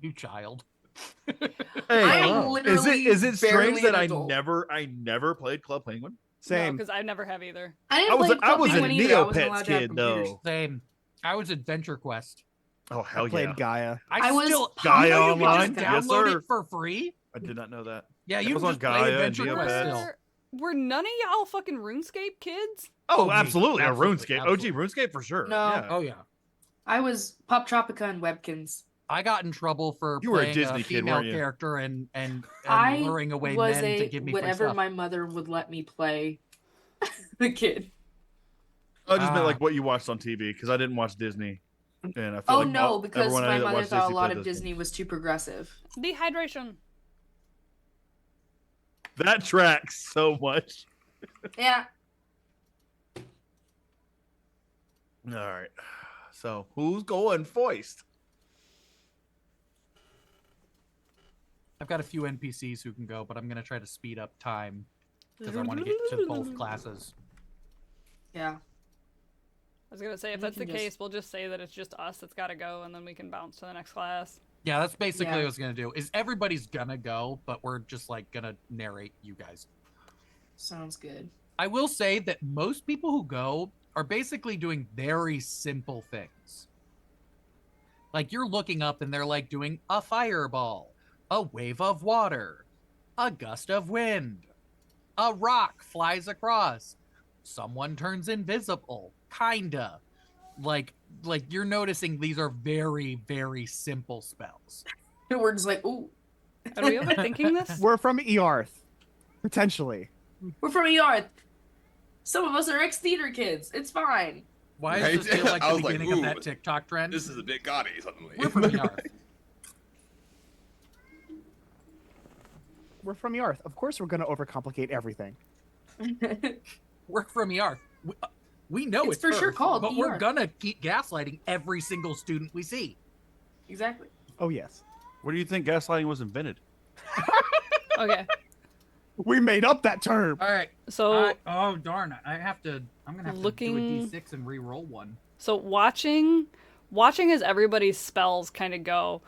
You child. Hey, I am Hello. literally is it strange barely that an I adult. never played Club Penguin? Same. Because I never have either. I didn't I was play a Club I Penguin either. I wasn't Neopets allowed to have kid computers. though. Same. I was Adventure Quest. Oh hell I played yeah! Gaia. I was still Gaia you know you can Online? just Yes, download sir. it for free. I did not know that. Yeah, That you was can on just play Gaia and Adventure Quest Neopets. still. Were none of y'all fucking RuneScape kids? Oh, me. absolutely, a Absolutely, RuneScape, absolutely. OG RuneScape for sure. No. Yeah. Oh yeah. I was Pop Tropica and Webkins. I got in trouble for You were a playing Disney kid, female weren't you? character and I luring away was men to a give me free whatever stuff. my mother would let me play the kid. I just meant Ah. like what you watched on TV because I didn't watch Disney, and I feel Oh like no, because everyone I my knew that mother watched thought a Disney lot played of those Disney games. was too progressive. Dehydration. That tracks so much. Yeah. All right, so who's going first? I've got a few NPCs who can go, but I'm gonna try to speed up time because I want to get to both classes. Yeah. I was gonna say if We that's the can just- case, we'll just say that it's just us that's gotta go, and then we can bounce to the next class. Yeah, that's basically Yeah. what I was gonna do. Is everybody's gonna go, but we're just like gonna narrate you guys. Sounds good. I will say that most people who go are basically doing very simple things. Like you're looking up and they're like doing a fireball, a wave of water, a gust of wind, a rock flies across, someone turns invisible, kinda. Like you're noticing these are very, very simple spells. We're just like, ooh. Are we overthinking this? We're from Earth, potentially. We're from Earth. Some of us are ex-theater kids. It's fine. Why Right? does this feel like I the was like, beginning of ooh, that TikTok trend? This is a bit gaudy suddenly. We're from Yarth. We're from Earth. Of course, we're gonna overcomplicate everything. We're from Yarth. We know It's it's for sure Earth, called but we're Yarth. gonna keep gaslighting every single student we see. Exactly. Oh yes, Where do you think gaslighting was invented? Okay, we made up that term. All right. so oh darn it! I'm gonna have to do Looking- a D6 and re-roll one. watching as everybody's spells kind of go.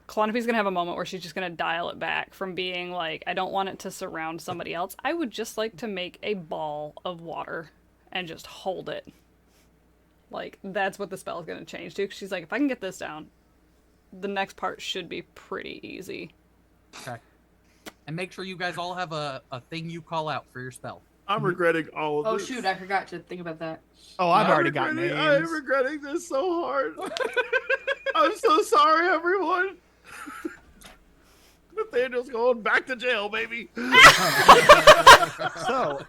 Clonopy's gonna have a moment where she's just gonna dial it back from being like, I don't want it to surround somebody else. I would just like to make a ball of water and just hold it. Like, that's what the spell is gonna change to. 'Cause she's like, if I can get this down, the next part should be pretty easy. Okay. And make sure you guys all have a thing you call out for your spell. I'm regretting all of Oh this. shoot, I forgot to think about that. Oh, I've I'm already got regretting- names. I'm regretting this so hard. I'm so sorry, everyone. Nathaniel's going back to jail, baby. So,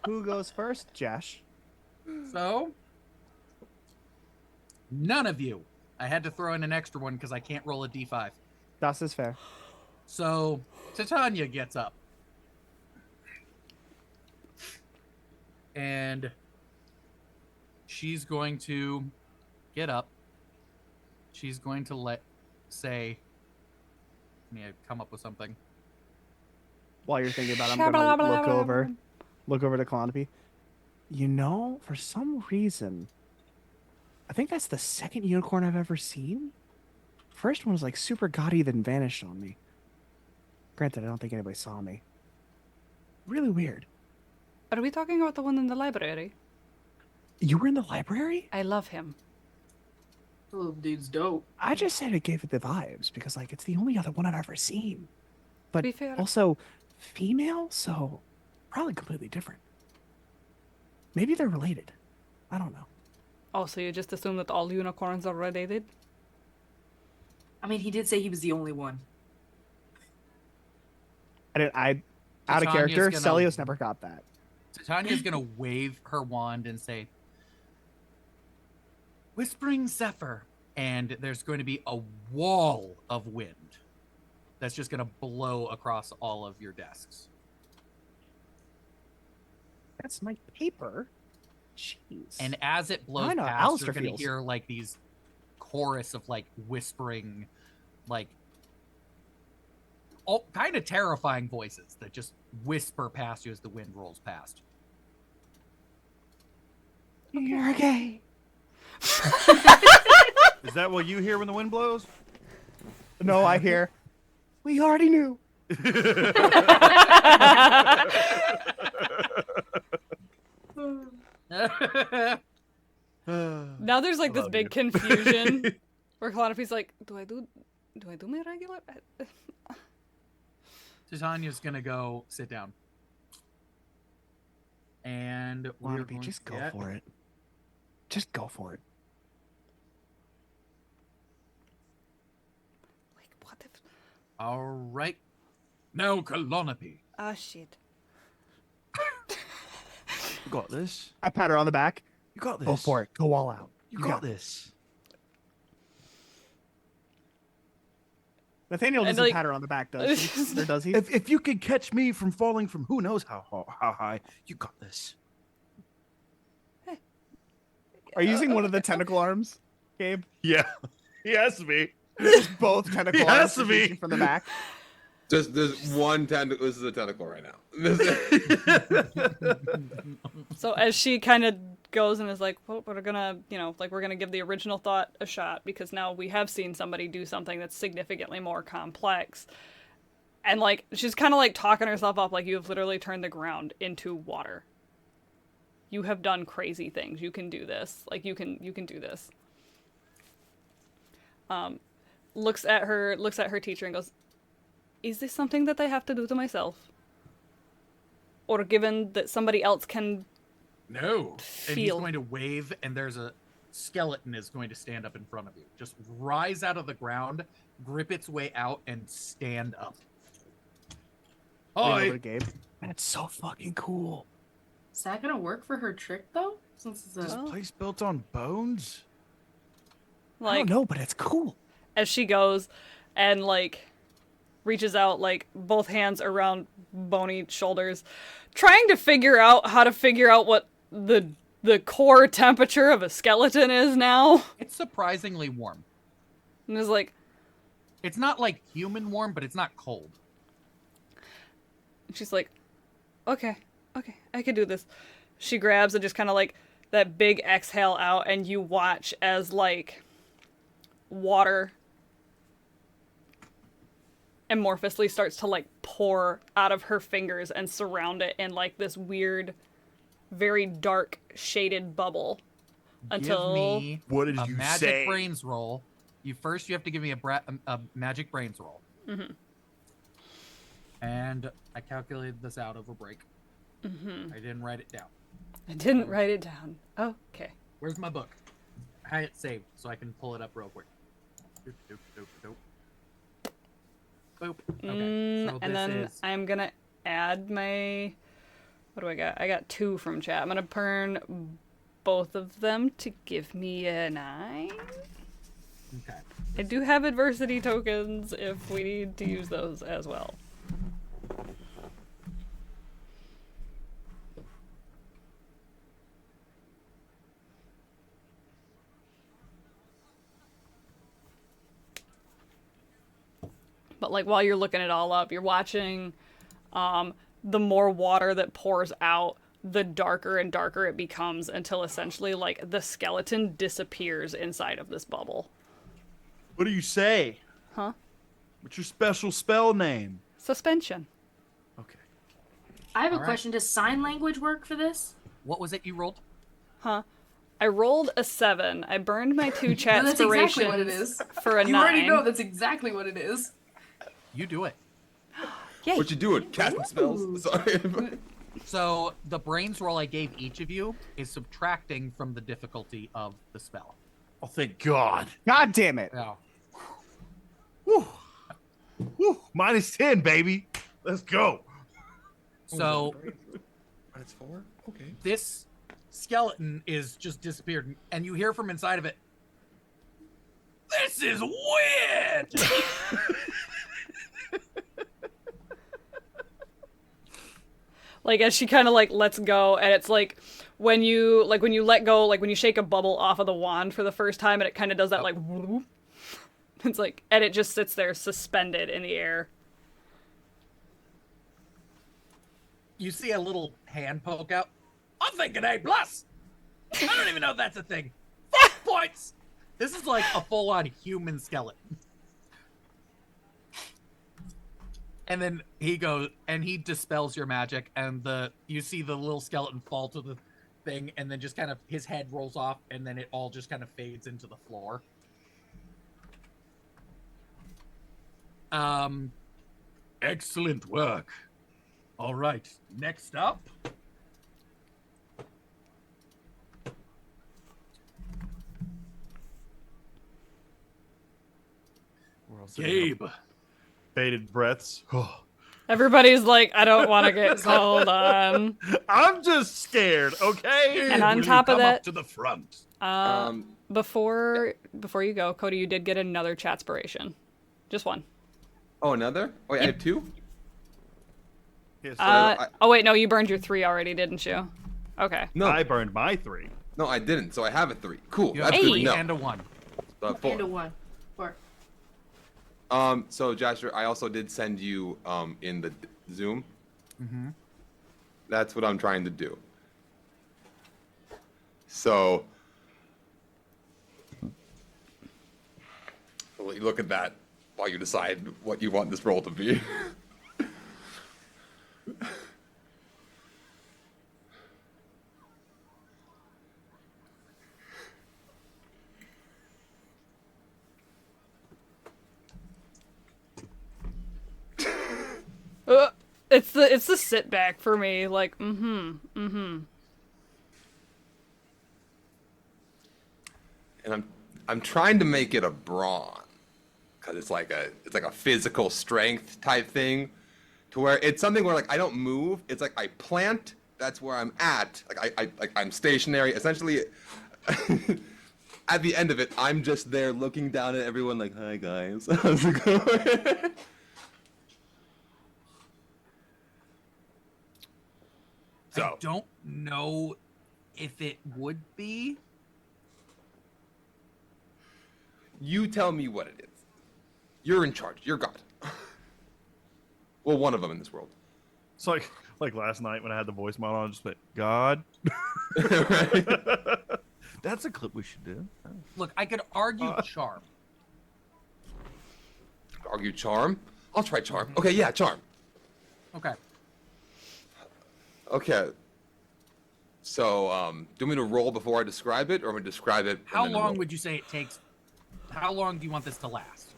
who goes first, Josh? So, none of you. I had to throw in an extra one because I can't roll a D5. Das is fair. So, Titania gets up. And she's going to get up. She's going to say, let me come up with something. While you're thinking about it, I'm gonna look over to Clonopy. You know, for some reason, I think that's the second unicorn I've ever seen. First one was like super gaudy, then vanished on me. Granted, I don't think anybody saw me. Really weird. Are we talking about the one in the library? You were in the library? I love him. The little dude's dope. I just said it gave it the vibes because, like, it's the only other one I've ever seen. But be fair- also female, so probably completely different. Maybe they're related. I don't know. Oh, so you just assume that all unicorns are related? I mean, he did say he was the only one. Out of Titania's character, gonna- Celios never got that. Titania's going to wave her wand and say, Whispering Zephyr. And there's going to be a wall of wind that's just going to blow across all of your desks. That's my paper. Jeez. And as it blows I know, past, Alistair you're going to feels. hear like these chorus of like whispering, like all kind of terrifying voices that just whisper past you as the wind rolls past. You're gay. Is that what you hear when the wind blows? No, I hear. We already knew. Now there's like I this love big you. confusion where Clonopy's like, do I do my regular? Titania's gonna go sit down. And we're Wannabe, going just to go get for it. Just go for it. All right. Now, Calliope. Ah, shit. You got this. I pat her on the back. You got this. Go for it. Go all out. You got this. Nathaniel And, doesn't like- pat her on the back, does he? Or does he? If you can catch me from falling from who knows how high, you got this. Are you using one of the tentacle arms, Gabe? Yeah, he has to be. Just both tentacle He arms has to just be. reaching from the back. Just there's one tentacle. This is a tentacle right now. So as she kind of goes and is like, well, we're gonna, we're gonna give the original thought a shot because now we have seen somebody do something that's significantly more complex. And like, she's kind of like talking herself up, like you have literally turned the ground into water. You have done crazy things. You can do this. Like you can do this. Looks at her teacher and goes, is this something that I have to do to myself? Or given that somebody else can No. And he's feel? going to wave, and there's a skeleton is going to stand up in front of you. Just rise out of the ground, grip its way out, and stand up. Lean over Hi. to Gabe. That's so fucking cool. Is that gonna work for her trick though? Since it's This a... Well- place built on bones. I Like, don't know, but it's cool. as she goes and like reaches out like both hands around bony shoulders, trying to figure out what the core temperature of a skeleton is now. It's surprisingly warm. And is like, It's not like human warm, but it's not cold. she's like, okay, I can do this. She grabs and just kind of like that big exhale out, and you watch as like water amorphously starts to like pour out of her fingers and surround it in like this weird, very dark shaded bubble. Until Give me What did a you magic say? brains roll. You have to give me a magic brains roll. Mhm. And I calculated this out over break. I didn't write it down. I didn't write it down. Okay. Where's my book? I had it saved so I can pull it up real quick. Doop, doop, doop, doop. Boop. Okay. So And this then is I'm gonna add my. What do I got? I got 2 from chat. I'm gonna burn both of them to give me a 9. okay. I do have adversity tokens if we need to use those as well. But like while you're looking it all up, you're watching the more water that pours out, the darker and darker it becomes until essentially like the skeleton disappears inside of this bubble. What do you say? Huh? What's your special spell name? Suspension. Okay. I have a Alright. question. Does sign language work for this? What was it you rolled? Huh? I rolled a 7. I burned my 2 chat No, that's inspirations exactly what it is. for a You 9. already know that's exactly what it is. You do it. Yay. What you doing? Casting Ooh. spells? Sorry. So the brains roll I gave each of you is subtracting from the difficulty of the spell. Oh, thank God. God damn it. Yeah. Woo. Woo. -10, baby. Let's go. So But it's 4? Okay. this skeleton is just disappeared, and you hear from inside of it, "This is weird." Like as she kind of like lets go, and it's like when you let go, like when you shake a bubble off of the wand for the first time, and it kind of does that like whoop. It's like, and it just sits there suspended in the air. You see a little hand poke out. I'm thinking A plus. I don't even know if that's a thing. 5 points. This is like a full-on human skeleton. And then he goes and he dispels your magic, and you see the little skeleton fall to the thing, and then just kind of his head rolls off, and then it all just kind of fades into the floor. Excellent work. All right, next up. Gabe, bated breaths. Everybody's like, I don't want to get called on. I'm just scared, okay? And on Will you top of come up that, to the front. before you go, Cody, you did get another chatspiration. Just one. Oh, another? Oh, wait, I have 2? Yes, Oh wait, no, you burned your 3 already, didn't you? Okay. No, I burned my 3. no, I didn't. So I have a 3. Cool. You have That's a good three to know. and a 1. 4. And a 1. 4. So Joshua, I also did send you in the Zoom. Mm-hmm. That's what I'm trying to do. So well, you look at that while you decide what you want this role to be. It's the sit back for me, like, And I'm trying to make it a brawn, because it's like a physical strength type thing, to where it's something where like I don't move. It's like I plant. That's where I'm at. Like I'm stationary. Essentially, at the end of it, I'm just there looking down at everyone like, "Hi guys, how's it going?" I So don't know if it would be. you tell me what it is. You're in charge. You're God. Well, one of them in this world. It's like last night when I had the voice model, I just went, God. Right? That's a clip we should do. Look, I could argue charm. Argue charm. I'll try charm. Okay, yeah, charm. Okay. Okay. So, do you want me to roll before I describe it, or am I describe it? How and then long roll? would you say it takes? How long do you want this to last?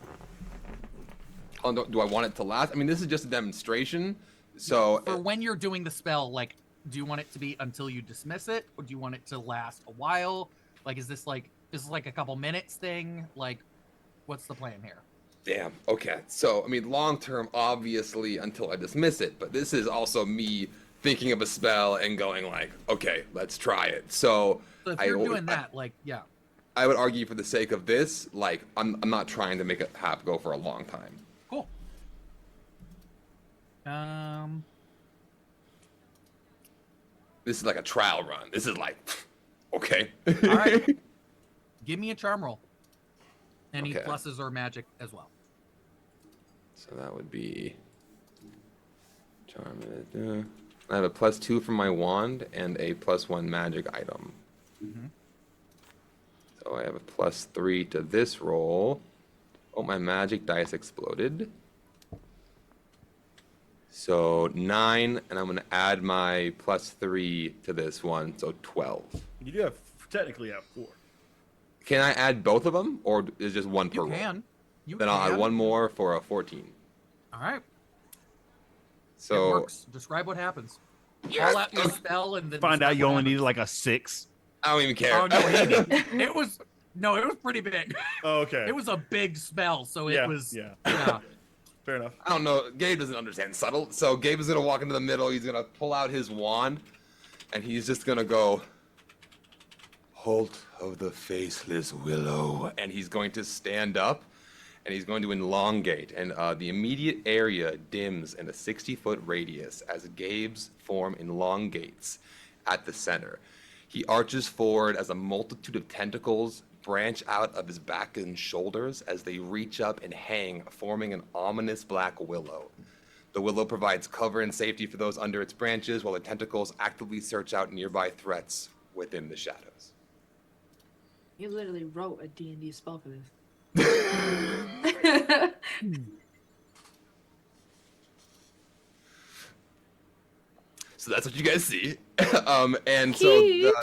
How long do I want it to last? I mean, this is just a demonstration. So, For when you're doing the spell, like, do you want it to be until you dismiss it, or do you want it to last a while? Like, is this like a couple minutes thing? Like, what's the plan here? damn. Okay. So, I mean, long term, obviously, until I dismiss it. But this is also me thinking of a spell and going like, okay, let's try it. So, So if I you're always- doing that, like, yeah. I would argue for the sake of this, like, I'm not trying to make it go for a long time. Cool. This is like a trial run. This is like, okay. All right. Give me a charm roll. Any Okay. pluses or magic as well. So that would be charm. I have a +2 from my wand and a +1 magic item. Mhm. So I have a +3 to this roll. Oh, my magic dice exploded. So 9, and I'm gonna add my +3 to this one, so 12. You do technically have 4. Can I add both of them, or is just one per You roll? can. You Then I'll can. add one more for a 14. All right. It So works. Describe what happens. Yes! Call out your spell and then Find out describe you what only needed happens. like a 6. I don't even care. Oh no, it was pretty big. Oh, okay. It was a big spell, so Yeah, it was yeah. yeah. Fair enough. I don't know. Gabe doesn't understand subtle. So Gabe is gonna walk into the middle. He's gonna pull out his wand, and he's just gonna go, "Halt of the faceless willow," and he's going to stand up, and he's going to elongate, and the immediate area dims in a 60-foot radius as Gabe's form elongates at the center. He arches forward as a multitude of tentacles branch out of his back and shoulders as they reach up and hang, forming an ominous black willow. The willow provides cover and safety for those under its branches, while the tentacles actively search out nearby threats within the shadows. You literally wrote a D&D spell for this. So that's what you guys see. And so Cute.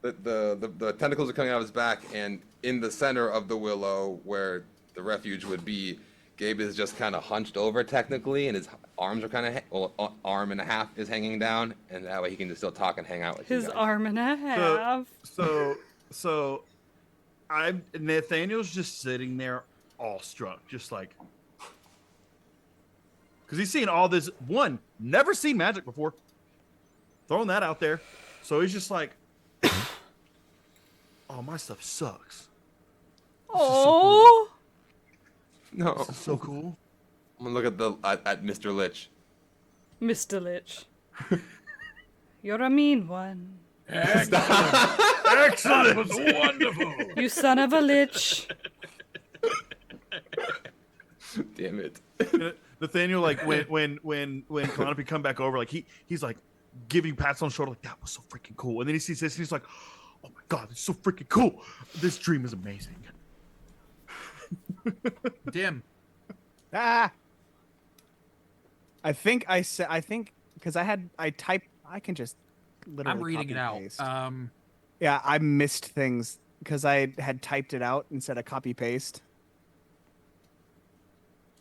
the tentacles are coming out of his back, and in the center of the willow, where the refuge would be, Gabe is just kind of hunched over technically, and his arms are kind of arm and a half is hanging down, and that way he can just still talk and hang out with you His guys. arm and a half. So Nathaniel's just sitting there awestruck, just like because he's seen all this. One, never seen magic before. Throwing that out there, so he's just like, "Oh, my stuff sucks." Oh, No. This is so cool. I'm gonna look at Mr. Lich. Mr. Lich. You're a mean one. Excellent! Was wonderful! You son of a lich. Damn it. Nathaniel, like when Canopi come back over, like he's like giving pats on the shoulder, like that was so freaking cool. And then he sees this, and he's like, "Oh my god, it's so freaking cool! This dream is amazing." Dim. Ah. I think because I typed. I can just literally. I'm reading copy it and out. paste. Yeah, I missed things because I had typed it out instead of copy paste.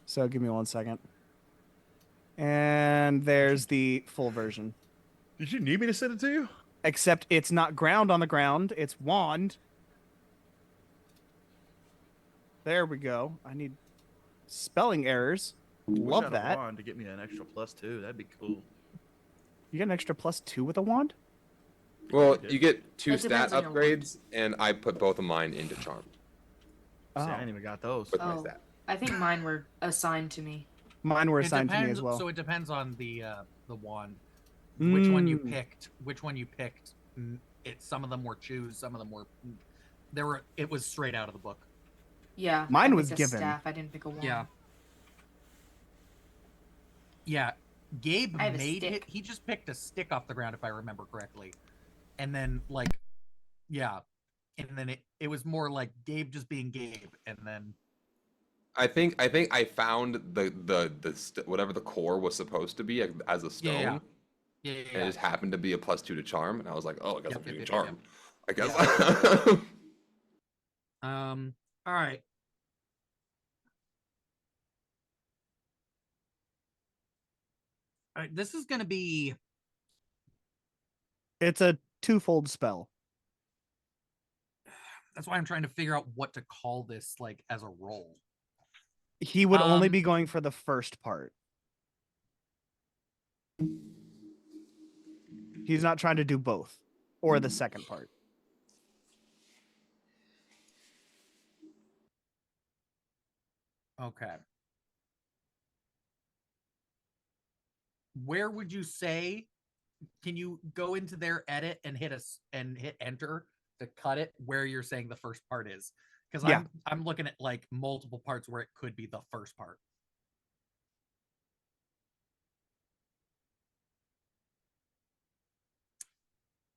So give me 1 second. And there's the full version. Did you need me to send it to you? Except it's not ground on the ground, it's wand. There we go. I need spelling errors. Wish I Love had a that. wand to get me an extra +2. That'd be cool. You get an extra +2 with a wand? Well, you get 2 It stat depends on your upgrades, and I put both of mine into charm See, Oh. I ain't even got those. with my Oh. stat. I think mine were assigned to me. Mine were it assigned to me depends. as well. So it depends on the wand, which one you Mm. picked. Which one you picked. Some of them were choose. Some of them were. There were. It was straight out of the book. Yeah. Mine I was picked a given. Staff. I didn't pick a wand. Yeah. Yeah, Gabe I have a made it. stick. He just picked a stick off the ground, if I remember correctly, and then like, yeah, and then it was more like Gabe just being Gabe, and then I think I found whatever the core was supposed to be as a stone. yeah. And it just happened to be a +2 to charm, and I was like, "Oh, I guess Yep, I'm doing yep, charm." I guess. All right. All right. This is gonna be. It's a twofold spell. That's why I'm trying to figure out what to call this, like, as a roll. He would only Um, be going for the first part. He's not trying to do both or the second part. Okay. Where would you say? Can you go into their edit and hit enter to cut it where you're saying the first part is? Because Yeah. I'm looking at like multiple parts where it could be the first part.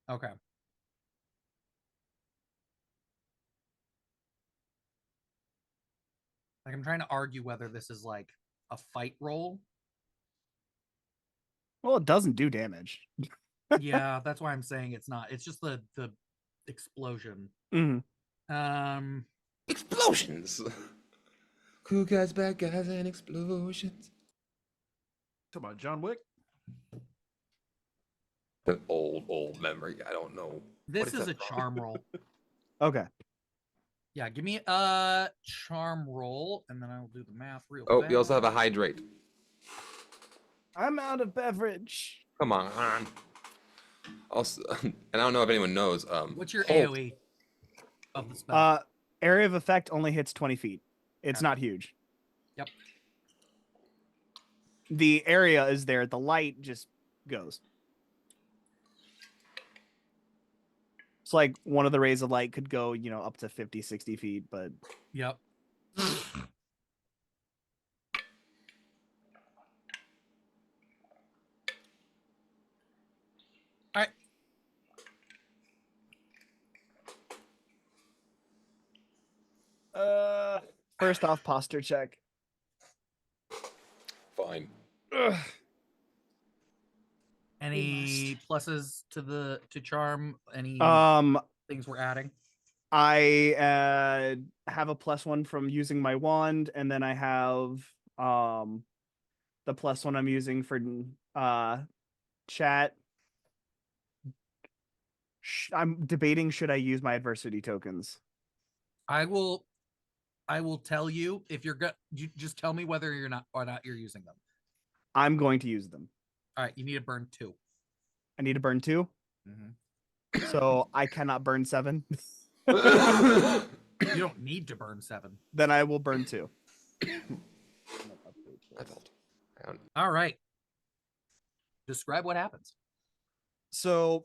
Okay. Like I'm trying to argue whether this is like a fight roll. Well, it doesn't do damage. Yeah, that's why I'm saying it's not. It's just the explosion. Mhm. Explosions. Cool guys, bad guys, and explosions. Talking about John Wick. An old memory. I don't know. This is that a charm roll. Okay. Yeah, give me a charm roll, and then I will do the math real Oh, fast. you also have a hydrate. I'm out of beverage. Come on. Also, and I don't know if anyone knows. What's your Holt- AoE of the spell? Area of effect only hits 20 feet. It's Okay. not huge. Yep. The area is there. The light just goes. It's like one of the rays of light could go, up to 50, 60 feet, but Yep. All right. first off, posture check. Fine. Any pluses to charm? Any Um, things we're adding? I have a +1 from using my wand, and then I have the +1 I'm using for chat. I'm debating should I use my adversity tokens. I will tell you if you're you just tell me whether you're not or not you're using them. I'm going to use them. All right, you need to burn 2. I need to burn 2, Mm-hmm. so I cannot burn 7. You don't need to burn 7. Then I will burn 2. I thought. All right. Describe what happens. So,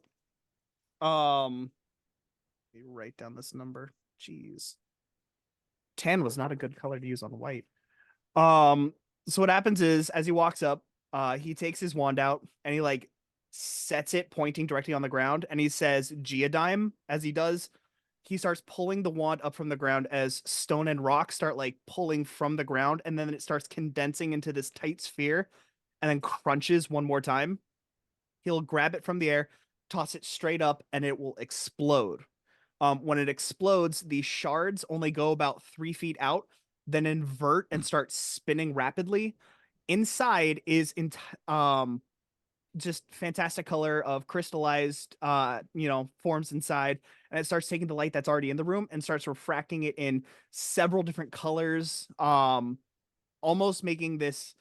let me write down this number. Jeez. Tan was not a good color to use on white. So what happens is, as he walks up, he takes his wand out and he like sets it pointing directly on the ground, and he says Geodime. As he does, he starts pulling the wand up from the ground as stone and rock start like pulling from the ground, and then it starts condensing into this tight sphere and then crunches one more time. He'll grab it from the air, toss it straight up, and it will explode. When it explodes, the shards only go about 3 feet out, then invert and start spinning rapidly. Inside is just fantastic color of crystallized forms inside, and it starts taking the light that's already in the room and starts refracting it in several different colors, almost making this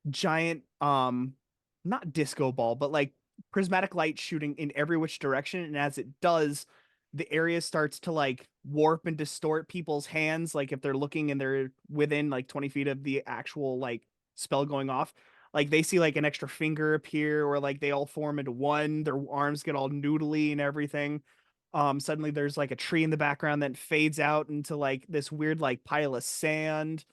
giant not disco ball, but like prismatic light shooting in every which direction. And as it does, the area starts to like warp and distort people's hands, like if they're looking and they're within like 20 feet of the actual like spell going off. Like they see like an extra finger appear, or like they all form into one, their arms get all noodly and everything. Suddenly there's like a tree in the background that fades out into like this weird like pile of sand.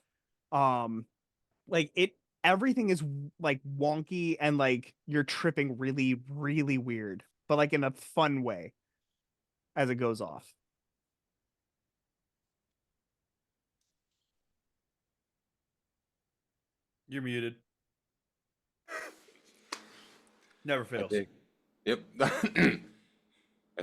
Like everything is like wonky and like you're tripping really, really weird, but like in a fun way as it goes off. You're muted. Never I fails. think, yep. I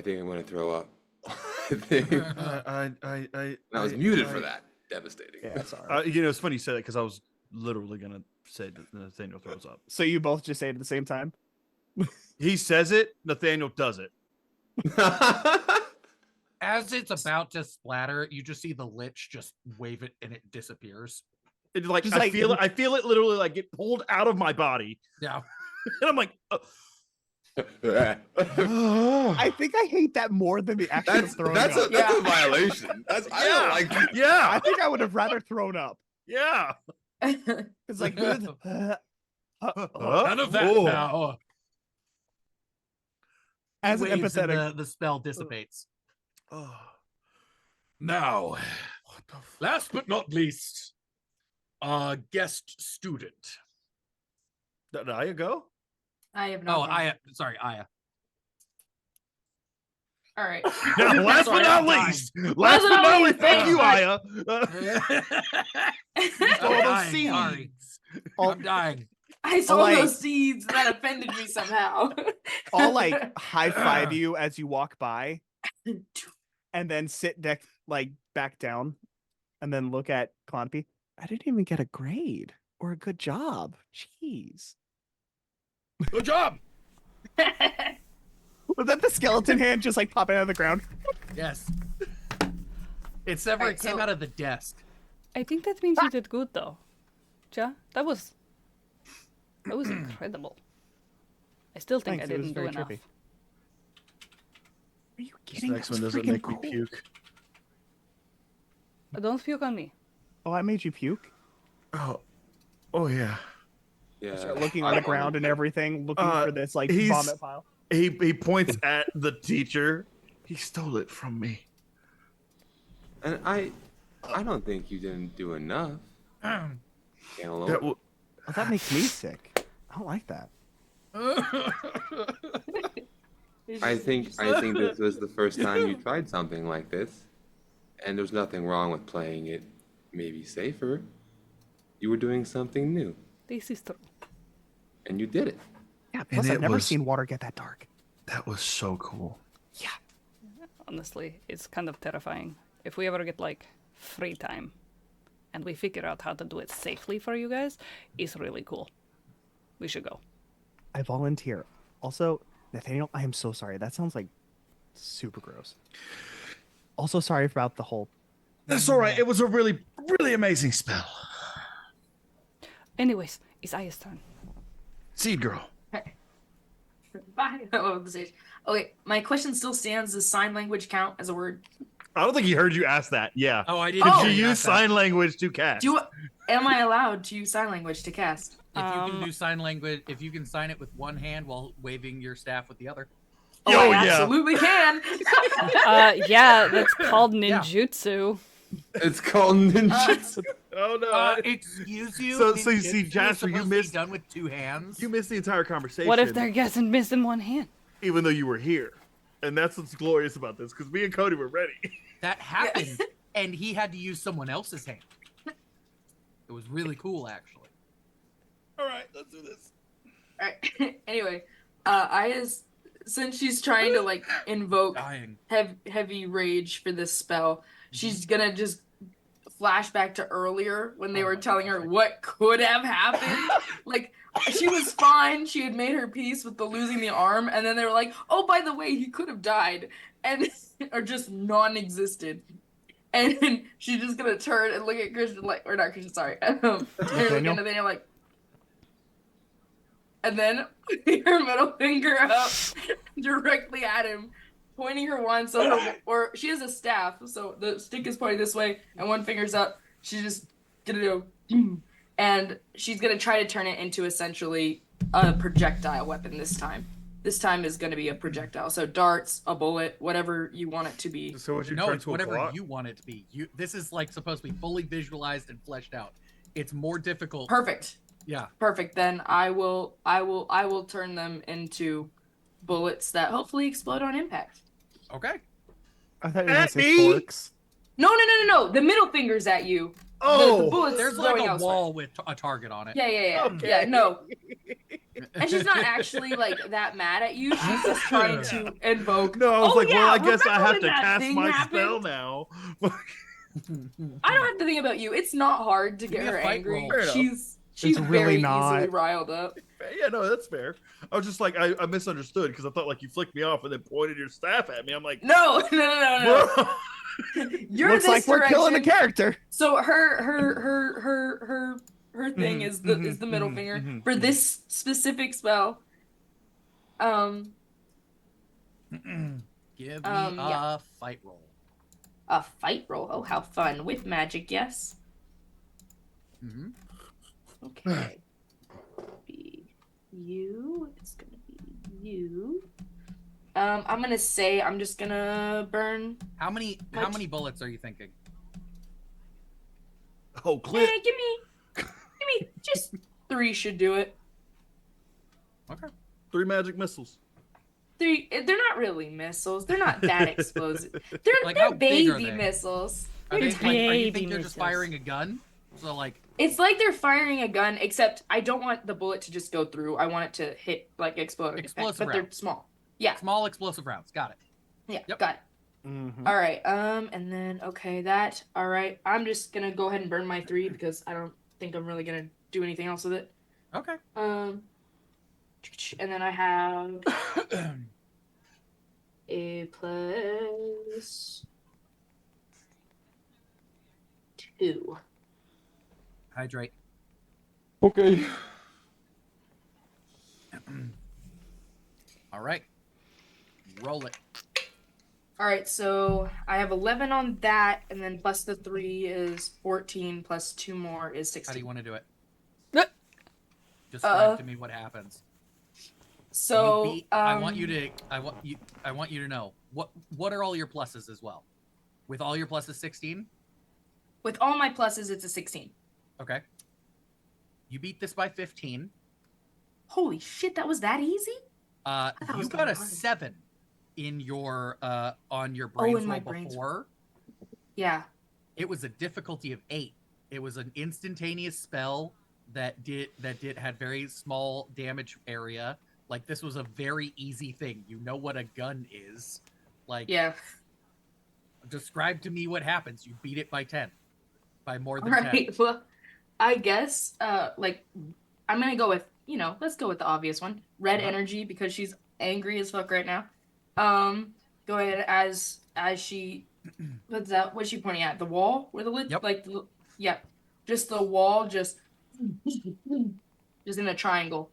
think I'm gonna throw up. I think I was muted for that. Devastating. Yeah, sorry. It's funny you said that because I was literally gonna say that Nathaniel throws up. So you both just say it at the same time? He says it, Nathaniel does it. As it's about to splatter, you just see the lich just wave it and it disappears. It's like Just I like- feel it. I feel it literally like get pulled out of my body, Yeah. and I'm like, I think I hate that more than the action of throwing up. That's a violation. I don't like that. yeah, I think I would have rather thrown up. yeah. It's like None of that Oh. now. as an Waves and empathetic. the spell dissipates. Oh, Now, what the f- last but not least, our guest student. Did I go? I have not. Oh, Aya. Sorry, Aya. All right. Now, last Sorry, but not I'm dying. least, last but not least, thank you, Aya. I'm All those dying, seeds. sorry. All, I'm dying. I saw like- those seeds that offended me somehow. I'll like high five you as you walk by, and then sit back down, and then look at Clompy. I didn't even get a grade or a good job. Jeez. Good job. Was that the skeleton hand just like popping out of the ground? Yes. It's never. Right, It came so- out of the desk. I think that means you did good, though. Ja, that was incredible. I still think Thanks, I it was didn't do very enough. trippy. Are you This kidding? next That's one doesn't freaking make me cool. puke. Don't puke on me. Oh, I made you puke. Oh yeah. Yeah. Start looking on the ground and everything, looking for this like he's- vomit pile. He points at the teacher. He stole it from me. And I don't think you didn't do enough. Cantaloupe. That w- Oh, that makes me sick. I don't like that. I think this was the first time you tried something like this, and there's nothing wrong with playing it maybe safer. You were doing something new, This is true. and you did it. Yeah, plus it I've never was- seen water get that dark. that was so cool. Yeah. Honestly, it's kind of terrifying. If we ever get like free time and we figure out how to do it safely for you guys, it's really cool. We should go. I volunteer. Also, Nathaniel, I am so sorry. That sounds like super gross. Also, sorry about the whole. That's all right. It was a really, really amazing spell. Anyways, it's Aya's turn. Seed girl. Bye. Oh, the stage. Okay, my question still stands. Does sign language count as a word? I don't think he heard you ask that. Yeah. Oh, I didn't. Oh. Did hear you you use ask that. sign language to cast? Am I allowed to use sign language to cast? If you can do sign language, if you can sign it with one hand while waving your staff with the other. Oh, I absolutely can. Yeah, that's called ninjutsu. It's called ninjutsu. Oh no. Excuse you. So you see, ninjutsu is Jasper, you supposed to be missed. done with 2 hands. You missed the entire conversation. What if they're guessing missing one hand? even though you were here? And that's what's glorious about this, because me and Cody were ready. That happened, and he had to use someone else's hand. It was really cool, actually. All right, let's do this. All right. Anyway, since she's trying to like invoke Dying. heavy rage for this spell, she's gonna just flash back to earlier when they were telling her what could have happened. Like, she was fine. She had made her peace with the losing the arm, and then they were like, "Oh, by the way, he could have died," and or just non-existed. And then she's just gonna turn and look at Christian like, or not Christian, sorry. They're looking and then you're like, and then her middle finger up directly at him, pointing her wand. So or she has a staff, so the stick is pointing this way, and one finger's up. She's just gonna go, and she's gonna try to turn it into essentially a projectile weapon this time. This time is gonna be a projectile. So darts, a bullet, whatever you want it to be. So what you No, turn it's to a whatever clock? you want it to be. This is like supposed to be fully visualized and fleshed out. It's more difficult. Perfect. Yeah. Perfect. Then I will turn them into bullets that hopefully explode on impact. Okay. I thought you were gonna At say me? forks. No. The middle finger's at you. Oh, the bullets There's like going a elsewhere. wall with a target on it. Yeah. Okay. Yeah, no. And she's not actually like that mad at you. She's just trying to invoke. no, I was Oh, like, well, yeah, I guess I remember have when to that cast thing my happened? spell now. I don't have to think about you. It's not hard to Give get me a her fight angry. roll. Fair enough. She's really very not. easily riled up. Yeah, no, that's fair. I was just like, I misunderstood because I thought like you flicked me off and then pointed your staff at me. I'm like, No. bro. You're Looks this like we're killing the direction. character. So her thing is the middle finger for this specific spell. Give me yeah. a fight roll. A fight roll. Oh, how fun with magic. Yes. Mm-hmm. Okay. Be you. It's gonna be you. I'm gonna say I'm just gonna burn. How many bullets are you thinking? Oh, clip. Hey, give me just 3 should do it. Okay. 3 magic missiles. 3. They're not really missiles. They're not that explosive. They're Like, how big are baby they? missiles. Are They're they tiny. like? Are you baby think they're just missiles. firing a gun? So like, It's like they're firing a gun, except I don't want the bullet to just go through. I want it to hit, like, explode. Explosive but they're rounds. small. Yeah, small explosive rounds. Got it. yeah, got it. Mhm. All right, and then, okay, that, all right. I'm just gonna go ahead and burn my 3 because I don't think I'm really gonna do anything else with it. Okay. And then I have a plus 2. Hydrate. Okay. All right. Roll it. All right, so I have 11 on that, and then plus the 3 is 14, plus 2 more is 16. How do you want to do it? Uh, Describe to me what happens. So, You beat- I want you to know what are all your pluses as well. With all your pluses, 16. with all my pluses, it's a 16. Okay. You beat this by 15. Holy shit, that was that easy? thought it You was got gonna a be harder. 7 in your on your in brains my roll brains. before. Yeah. It was a difficulty of 8. It was an instantaneous spell that had very small damage area. Like, this was a very easy thing. You know what a gun is. Like, Yeah. describe to me what happens. You beat it by 10. By more All than 10. right. Well, I guess, like, I'm gonna go with, let's go with the obvious one. Red Uh-huh. energy, because she's angry as fuck right now. Go ahead as she, what's she pointing at? The wall? Where the lid? Yep. Like, yeah. Just the wall, just in a triangle.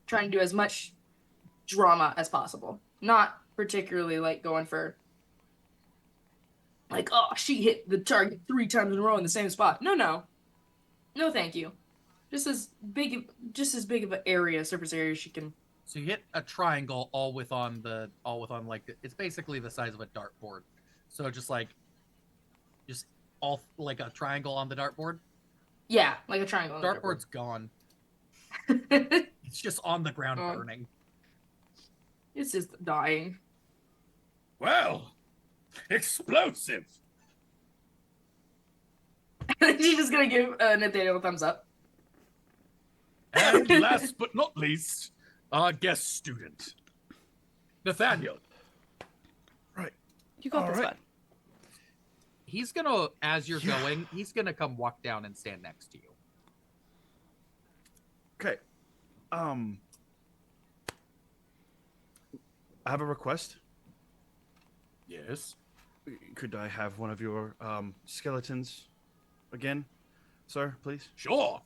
trying to do as much drama as possible. Not particularly like going for like, oh, she hit the target 3 times in a row in the same spot. No, thank you. Just as big of an area, surface area as she can. So you hit a triangle all within like it's basically the size of a dartboard. So just all like a triangle on the dartboard. Yeah, like a triangle. Dartboard's gone. dartboard. It's just on the ground Oh. burning. It's just dying. Well, explosive. She's just gonna give Nathaniel a thumbs up. And last but not least, our guest student, Nathaniel. Right. You got All this, right. bud. He's gonna, as you're going, he's gonna come walk down and stand next to you. Okay. I have a request. Yes. Could I have one of your skeletons again, sir, please? Sure.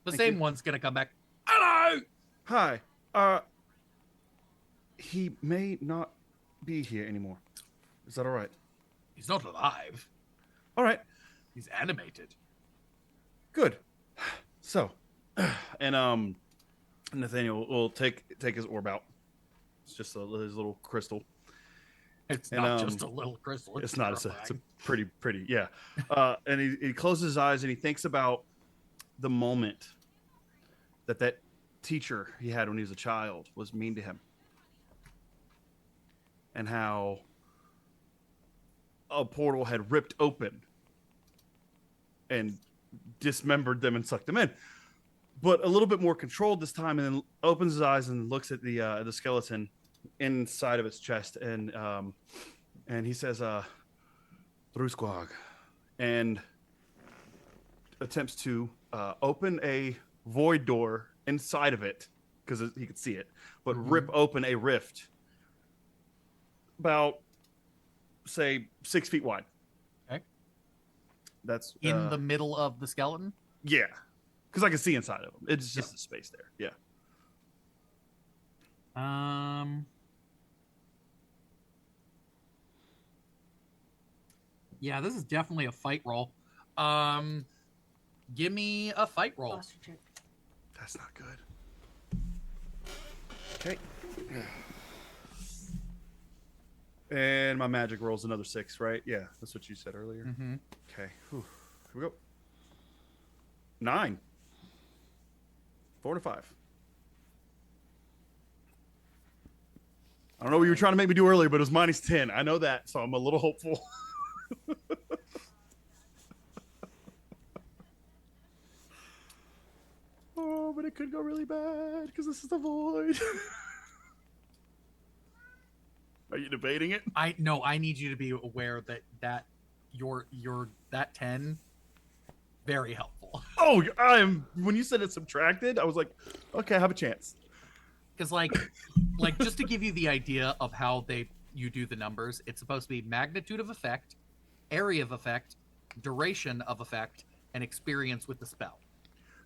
The Thank same you. one's gonna come back. Hello. Hi. He may not be here anymore. Is that all right? He's not alive. All right. He's animated. Good. So, and Nathaniel will take his orb out. It's just his little crystal. It's And, not just a little crystal. It's not. It's a terrifying. pretty. Yeah. And he closes his eyes and he thinks about the moment that teacher he had when he was a child was mean to him, and how a portal had ripped open and dismembered them and sucked them in, but a little bit more controlled this time. And then opens his eyes and looks at the skeleton inside of its chest, and he says, "Brusquag," and attempts to open a void door inside of it because he could see it, but rip open a rift about, say, 6 feet wide. Okay. That's In the middle of the skeleton. yeah, because I can see inside of them. It's just a space there. Yeah. Yeah, this is definitely a fight roll. Give me a fight roll. Foster check. That's not good. Okay. And my magic rolls another 6, right? Yeah, that's what you said earlier. Mm-hmm. Okay. Whew. Here we go. 9. 4 to 5. I don't know what you were trying to make me do earlier, but it was minus 10. I know that, so I'm a little hopeful. Oh, but it could go really bad because this is the void. Are you debating it? I need you to be aware that your that 10 very helpful. Oh, I am. When you said it's subtracted, I was like, okay, I have a chance. Because like just to give you the idea of how you do the numbers, it's supposed to be magnitude of effect, area of effect, duration of effect, and experience with the spell.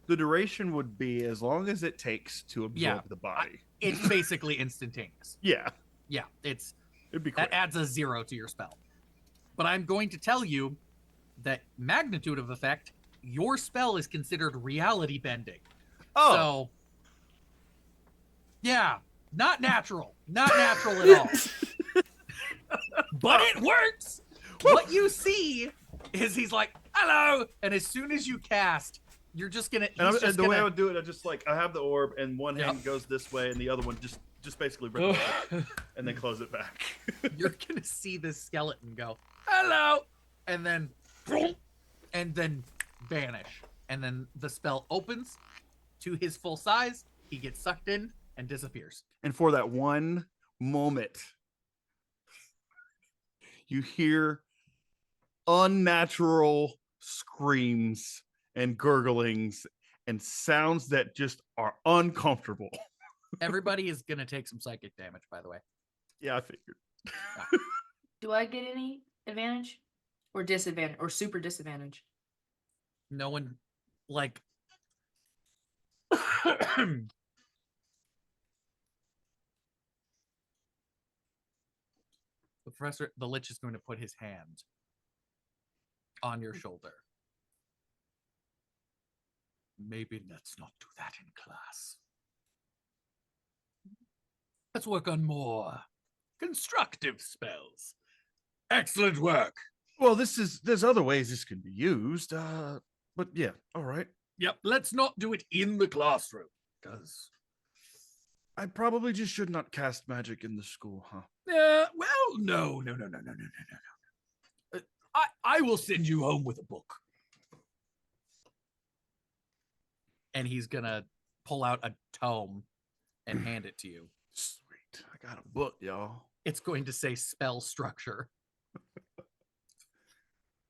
The duration would be as long as it takes to absorb Yeah, the body. It's basically instantaneous. Yeah, Yeah, it'd be quick. that adds a 0 to your spell. But I'm going to tell you that magnitude of effect, your spell is considered reality bending. Oh, So, yeah, not natural at all. But it works. What you see is he's like, "Hello," and as soon as you cast, you're just gonna. and, He's just the way I gonna would do it, I just I have the orb, and one hand Yep. goes this way, and the other one just basically rip it open, and then close it back. you're gonna see this skeleton go, "Hello," and then vanish, and then the spell opens to his full size. He gets sucked in and disappears. And for that one moment, you hear unnatural screams and gurglings and sounds that just are uncomfortable. Everybody is gonna take some psychic damage, by the way. Yeah, I figured. Do I get any advantage or disadvantage or super disadvantage? No one, like, the Lich is going to put his hand on your shoulder. Maybe let's not do that in class. Let's work on more constructive spells. Excellent work. Well, there's other ways this can be used. But yeah, all right. Yep, let's not do it in the classroom, because I probably just should not cast magic in the school, huh? well, no. I will send you home with a book. And he's gonna pull out a tome and hand it to you. Sweet. I got a book, y'all. It's going to say spell structure.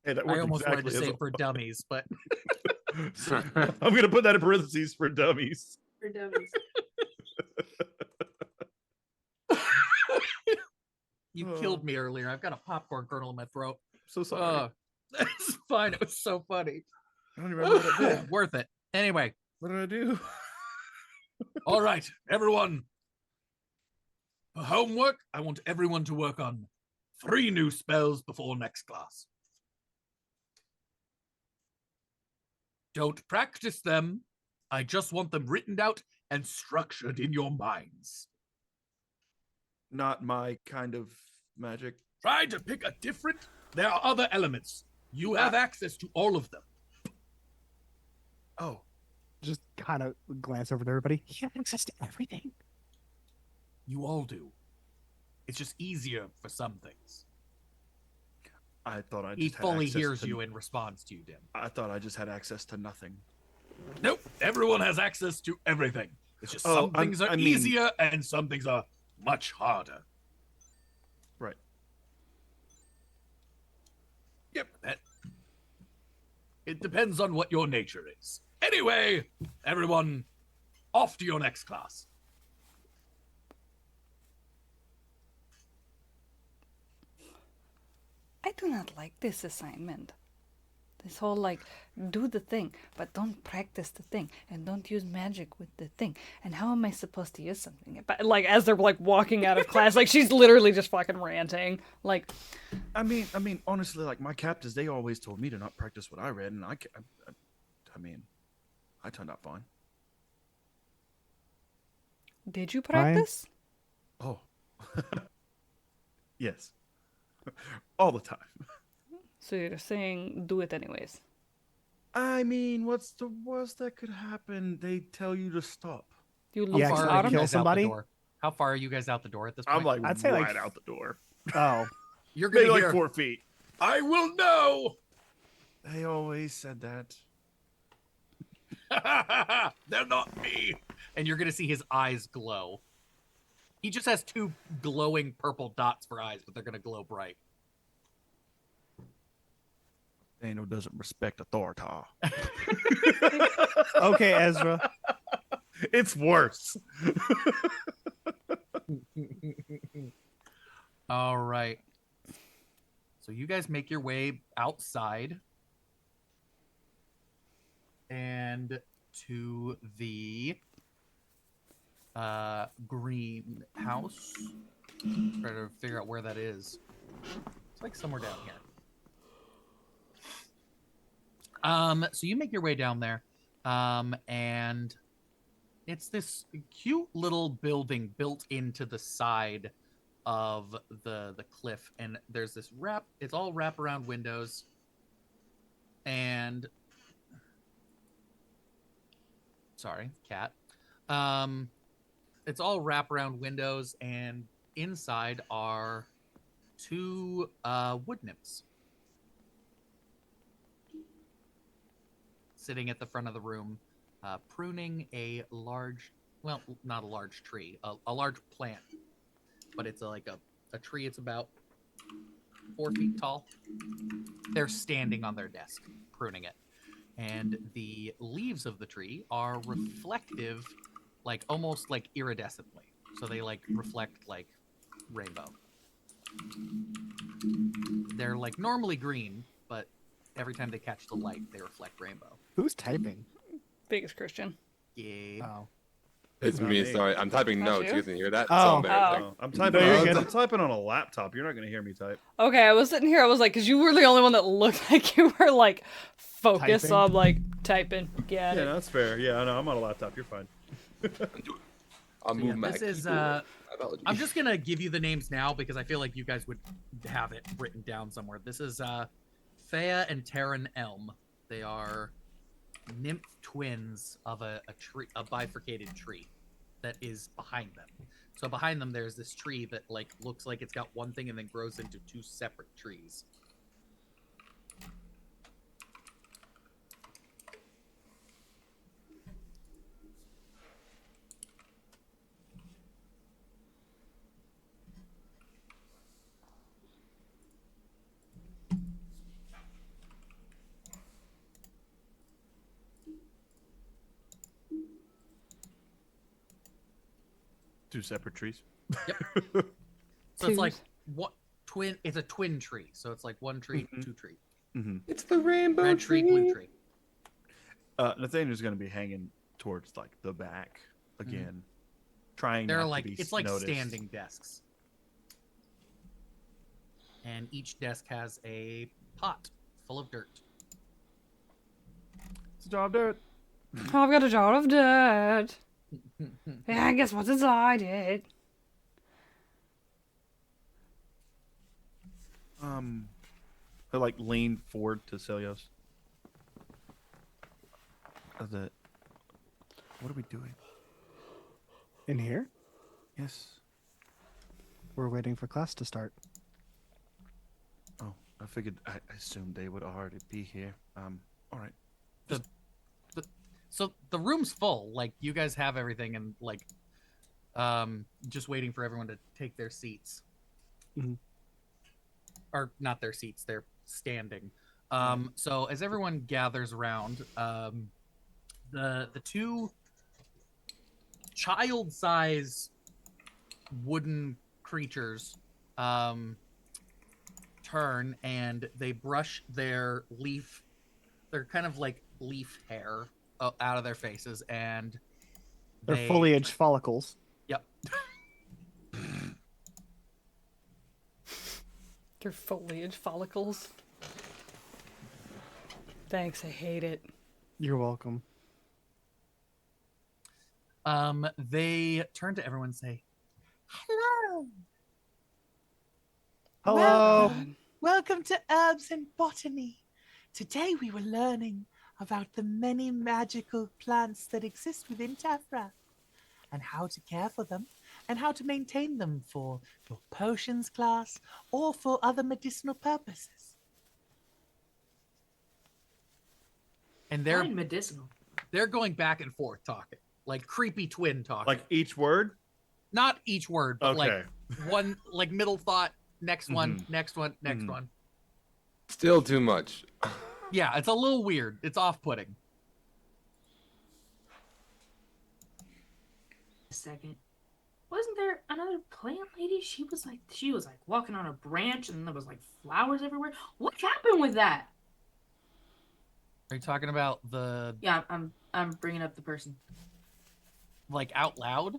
Hey, that I worked almost wanted to exactly say as for dummies, but I'm gonna put that in parentheses for dummies. For dummies. you killed me earlier. I've got a popcorn kernel in my throat. So sorry. That's fine. It was so funny. I don't even remember what I did. Worth it. Anyway, What did I do? all right, everyone. For homework, I want everyone to work on 3 new spells before next class. Don't practice them. I just want them written out and structured in your minds. Not my kind of magic. Try to pick a different. There are other elements. You have access to all of them. Oh, Just kind of glance over to everybody. You have access to everything. You all do. It's just easier for some things. I thought I just He had fully access hears to- you and responds to you, Dim. I thought I just had access to nothing. Nope. Everyone has access to everything. It's just Oh, some things are I mean- easier and some things are much harder. Right. Yep. It depends on what your nature is. Anyway, everyone, off to your next class. I do not like this assignment. This whole like, do the thing, but don't practice the thing, and don't use magic with the thing. And how am I supposed to use something? But like, as they're like walking out of class, like she's literally just fucking ranting. Like, I mean, honestly, like my captors, they always told me to not practice what I read, and I turned out fine. did you Ryan? practice? Oh, yes, all the time. So you're saying do it anyways. I mean, what's the worst that could happen? They tell you to stop. You Yeah, lose accidentally Autumn? kill guys out the somebody? door? How far are you guys out the door at this point? I'm like I'd say, right like, out the door. Oh, You're gonna Maybe hear, like 4 feet. I will know. They always said that. They're not me. And you're gonna see his eyes glow. He just has 2 glowing purple dots for eyes, but they're gonna glow bright. Daniel doesn't respect authority. okay, Ezra. It's worse. All right. So you guys make your way outside and to the greenhouse. Try to figure out where that is. It's like somewhere down here. So you make your way down there, and it's this cute little building built into the side of the cliff, and there's this it's all wraparound windows, and sorry, cat. It's all wraparound windows, and inside are 2 wood nymphs sitting at the front of the room, pruning a large, well, not a large tree, a large plant, but it's like a tree. It's about 4 feet tall. They're standing on their desk, pruning it. And the leaves of the tree are reflective, like almost like iridescently. So they like reflect like rainbow. They're like normally green, but every time they catch the light, they reflect rainbow. Who's typing? Biggest Christian. Yeah. Oh. It's Not me. me. Sorry, I'm typing Not notes. you? You guys can hear that? Oh. It's all embarrassing. Oh, I'm typing. No, you're on, good. I'm typing on a laptop. You're not gonna hear me type. Okay, I was sitting here. I was like, because you were the only one that looked like you were like focused. So Typing? I'm like typing. Yeah, Get it. no, that's fair. Yeah, no, I'm on a laptop. You're fine. I'll So, move yeah, my this is, keyboard. Apologies. I'm just gonna give you the names now because I feel like you guys would have it written down somewhere. This is Thea and Terran Elm. They are nymph twins of a tree, a bifurcated tree that is behind them. So behind them, there's this tree that like looks like it's got one thing and then grows into two separate trees. Two separate trees. Yep. So it's like Twos. what twin? It's a twin tree. So it's like one tree, Mhm. two tree, It's the rainbow red tree, blue tree. Nathaniel's gonna be hanging towards like the back again, trying. They're not like to be it's like noticed. standing desks, and each desk has a pot full of dirt. It's a job, dirt. Oh, I've got a jar of dirt. Yeah, I guess what's inside it. I like lean forward to Celios. What are we doing? In here, Yes. we're waiting for class to start. Oh, I figured. I assumed they would already be here. All right. So the room's full. Like you guys have everything, and like, just waiting for everyone to take their seats. Mhm. Or not their seats. They're standing. So as everyone gathers around, the two child-size wooden creatures turn and they brush their leaf. They're kind of like leaf hair out of their faces, and They're they- foliage follicles. Yep. Your foliage follicles. Thanks, I hate it. You're welcome. They turn to everyone and say, "Hello, Hello. God. Welcome to Herbs and Botany. Today we were learning about the many magical plants that exist within Tephra, and how to care for them, and how to maintain them for your potions class or for other medicinal purposes. and Fine medicinal. they're going back and forth talking, like creepy twin talking. Like each word. not each word, but Okay. like one, like middle thought, next one, Mhm. next one, next Mhm. one. Still too much. Yeah, it's a little weird. It's off-putting. A second. Wasn't there another plant lady? She was like walking on a branch and there was like flowers everywhere. What happened with that? Are you talking about the Yeah, I'm bringing up the person. like out loud?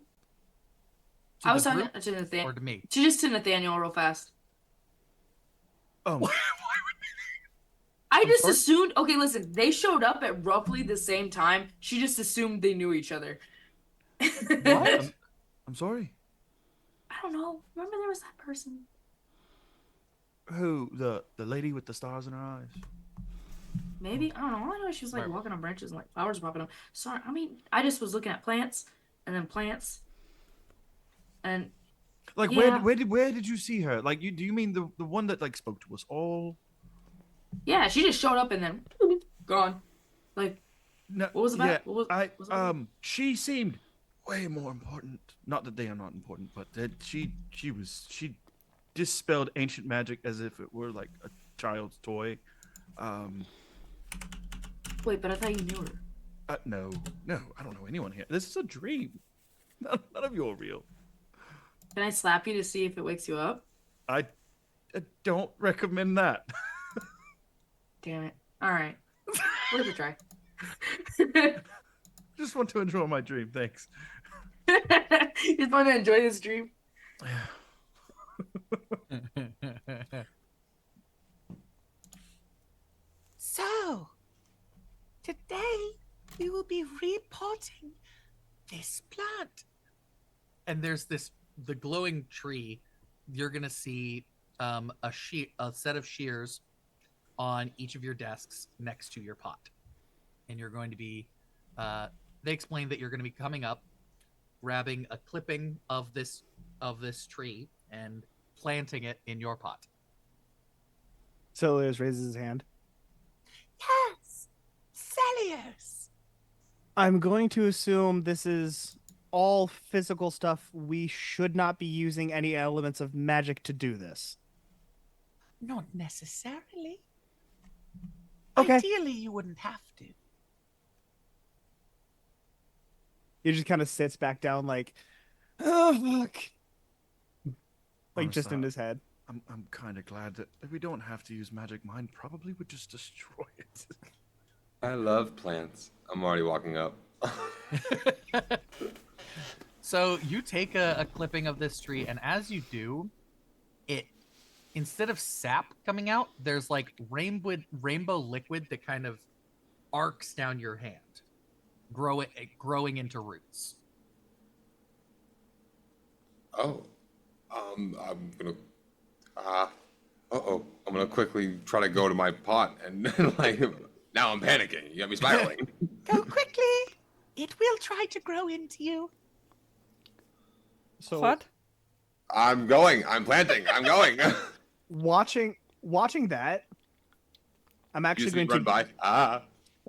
To I was the talking group to or Nathaniel. to me? Just to Nathaniel real fast. Um. I just sorry? assumed. Okay, listen. They showed up at roughly the same time. She just assumed they knew each other. What? I'm sorry. I don't know. Remember there was that person. Who? The lady with the stars in her eyes. Maybe I don't know. All I know is she was like Right. walking on branches and like flowers popping up. Sorry, I mean I just was looking at plants and then plants, and Like Yeah. where did you see her? Like do you mean the one that like spoke to us all? yeah, she just showed up and then gone. Like No. What was it about? Yeah, What was it about? she seemed way more important. Not that they are not important, but that she dispelled ancient magic as if it were like a child's toy. wait, but I thought you knew her. No, I don't know anyone here. This is a dream. None of you are real. Can I slap you to see if it wakes you up? I don't recommend that. Damn it. All right, worth a try. Just want to enjoy my dream. Thanks. He's going to enjoy this dream. So, today we will be repotting this plant. And there's the glowing tree. You're gonna see a set of shears on each of your desks next to your pot, and you're going to be. They explained that you're going to be coming up, grabbing a clipping of this tree and planting it in your pot. Celios raises his hand. Yes, Celios. I'm going to assume this is all physical stuff. We should not be using any elements of magic to do this. Not necessarily. Okay. Ideally, you wouldn't have to. He just kind of sits back down like, oh, fuck. Like, just in Honestly, his head. I'm kind of glad that we don't have to use magic. Mine probably would just destroy it. I love plants. I'm already walking up. So you take a clipping of this tree, and as you do, it instead of sap coming out, there's like rainbow liquid that kind of arcs down your hand, growing into roots. Oh, I'm gonna. I'm gonna quickly try to go to my pot and like. Now I'm panicking. You got me spiraling. Go quickly. It will try to grow into you. So What? I'm going. I'm planting. I'm going. watching that, I'm actually Excuse me, going run to by.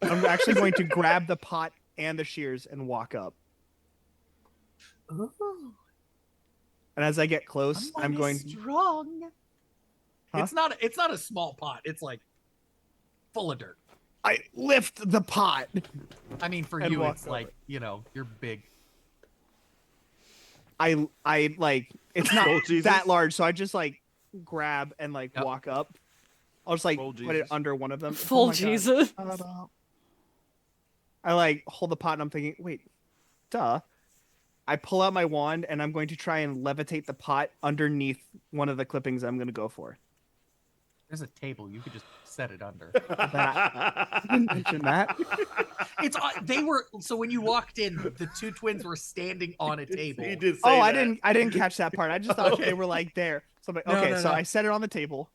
I'm actually going to grab the pot and the shears and walk up. Ooh, And as I get close, I'm going. strong. Huh? It's not a small pot. It's like full of dirt. I lift the pot. I mean, for And you, walk it's over. like, you're big. I like it's not Oh, Jesus. that large, so I just like grab and like Yep. walk up. I'll just like Full put it Jesus. under one of them. Full Oh my God. Jesus. I like hold the pot and I'm thinking, wait, duh. I pull out my wand and I'm going to try and levitate the pot underneath one of the clippings I'm going to go for. There's a table. You could just set it under. I didn't mention that. It's they were so when you walked in, the two twins were standing on a table. He did say Oh, I that. didn't catch that part. I just thought Okay. they were like there. So I'm like, No, okay, no, so no. I set it on the table.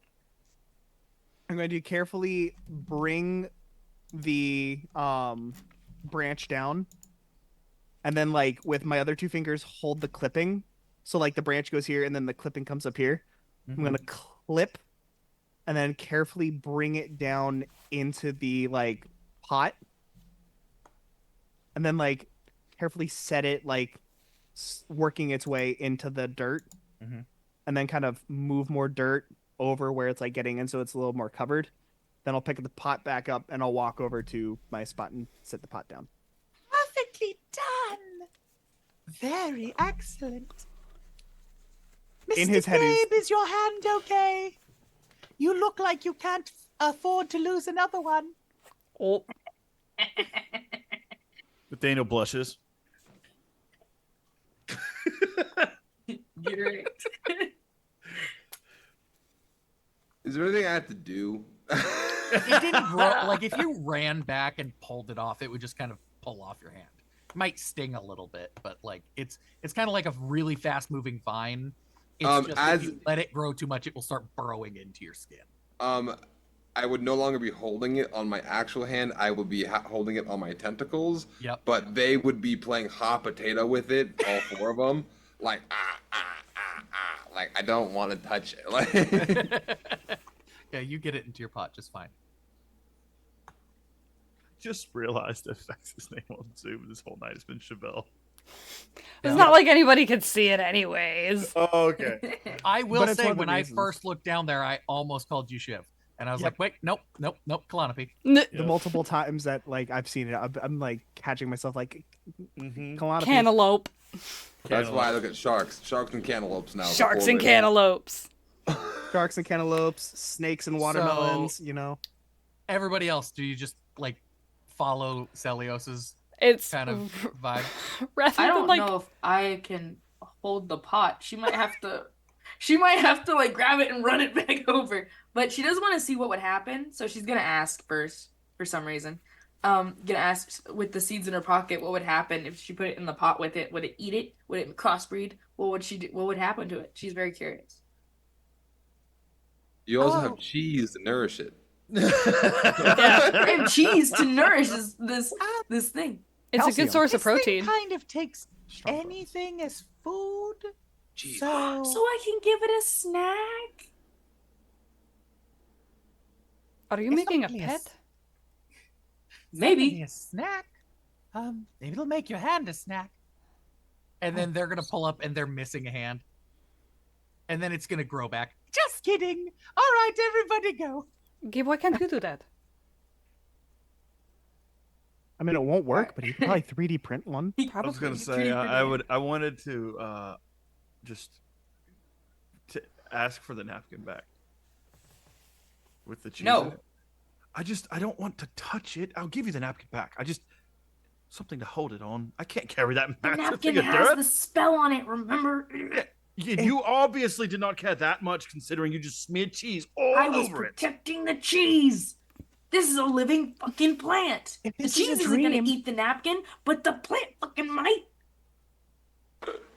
I'm going to carefully bring the branch down, and then like with my other two fingers hold the clipping. So like the branch goes here, and then the clipping comes up here. I'm gonna clip, and then carefully bring it down into the like pot, and then like carefully set it like working its way into the dirt, Mhm. and then kind of move more dirt over where it's like getting in, so it's a little more covered. Then I'll pick the pot back up and I'll walk over to my spot and set the pot down. Perfectly done. Very excellent. Mr. In his head is- Gabe, is your hand okay? You look like you can't afford to lose another one. Oh, Nathaniel blushes. You're right. Is there anything I have to do? It didn't grow. Like if you ran back and pulled it off, it would just kind of pull off your hand. It might sting a little bit, but like it's kind of like a really fast moving vine. It's just if you let it grow too much, it will start burrowing into your skin. I would no longer be holding it on my actual hand. I would be holding it on my tentacles. Yep. But they would be playing hot potato with it, all four of them. Like, like I don't want to touch it. Like, Yeah, you get it into your pot just fine. Just realized that Vex's name on Zoom this whole night has been Chevelle. it's not like anybody could see it anyways. Oh, okay. I will But it's say one of the when I reasons. first looked down there, I almost called you Shiv, and I was Yep. like, wait, nope, Kalanopi. The multiple times that like I've seen it, I'm like catching myself like, Mm-hmm. come on, Cantaloupe. that's why I look at sharks. Sharks and cantaloupes now. Sharks before and they- cantaloupes. sharks and cantaloupes, snakes and watermelons. You know, Everybody else, do you just like follow Celios's It's kind of vibe. rather I than don't like know if I can hold the pot. She might have to. She might have to like grab it and run it back over. But she does want to see what would happen, so she's gonna ask first for some reason. Gonna ask with the seeds in her pocket what would happen if she put it in the pot with it. Would it eat it? Would it crossbreed? What would she do? What would happen to it? She's very curious. You also Oh. have cheese to nourish it. I have cheese to nourish this thing. it's a good Calcium. source of This thing protein. kind of takes Strong protein. anything as food. Cheese. So, So I can give it a snack. Are you It's making a not really a pet? s- it's not really Maybe. a snack. Maybe it'll make your hand a snack. And then they're gonna pull up and they're missing a hand. And then it's gonna grow back. Just kidding. All right, everybody go. Gabe, why can't you do that? I mean, it won't work, but you could probably 3D print one. I was gonna Probably. say I wanted to just to ask for the napkin back with the cheese. No. in it. I don't want to touch it. I'll give you the napkin back. I just something to hold it on. I can't carry that The massive napkin thing of has dirt. the spell on it, remember? You obviously did not care that much, considering you just smeared cheese all I was over it. protecting the cheese. This is a living fucking plant. If The this is cheese a isn't gonna dream- eat the napkin, but the plant fucking might.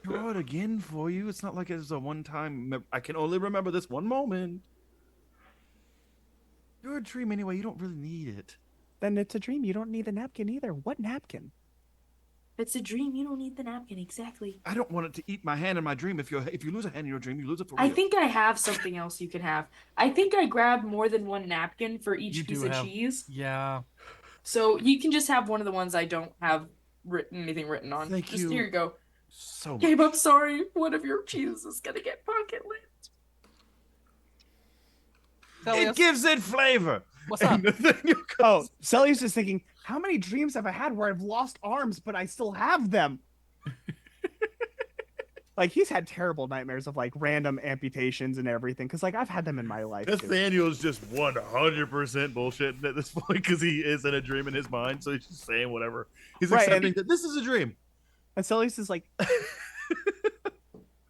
Draw it again for you. It's not like it's a one-time. I can only remember this one moment. You're a dream anyway. You don't really need it. Then it's a dream. You don't need a napkin either. What napkin? If it's a dream, you don't need the napkin, exactly. I don't want it to eat my hand in my dream. If you lose a hand in your dream, you lose it for I real. think I have something else you can have. I think I grabbed more than one napkin for each You piece do of have- cheese. Yeah. So you can just have one of the ones I don't have anything written on. Thank just you. here you go. so much. Gabe, I'm sorry. One of your cheeses is gonna get pocket lit. Celios, It gives it flavor. What's up? And Nathaniel Oh, goes, Celly's just thinking, how many dreams have I had where I've lost arms, but I still have them? Like, he's had terrible nightmares of, like, random amputations and everything, because, like, I've had them in my life, too. Nathaniel's just 100% bullshitting at this point because he is in a dream in his mind, so he's just saying whatever. He's Right, and- accepting that this is a dream. And Celly's is like,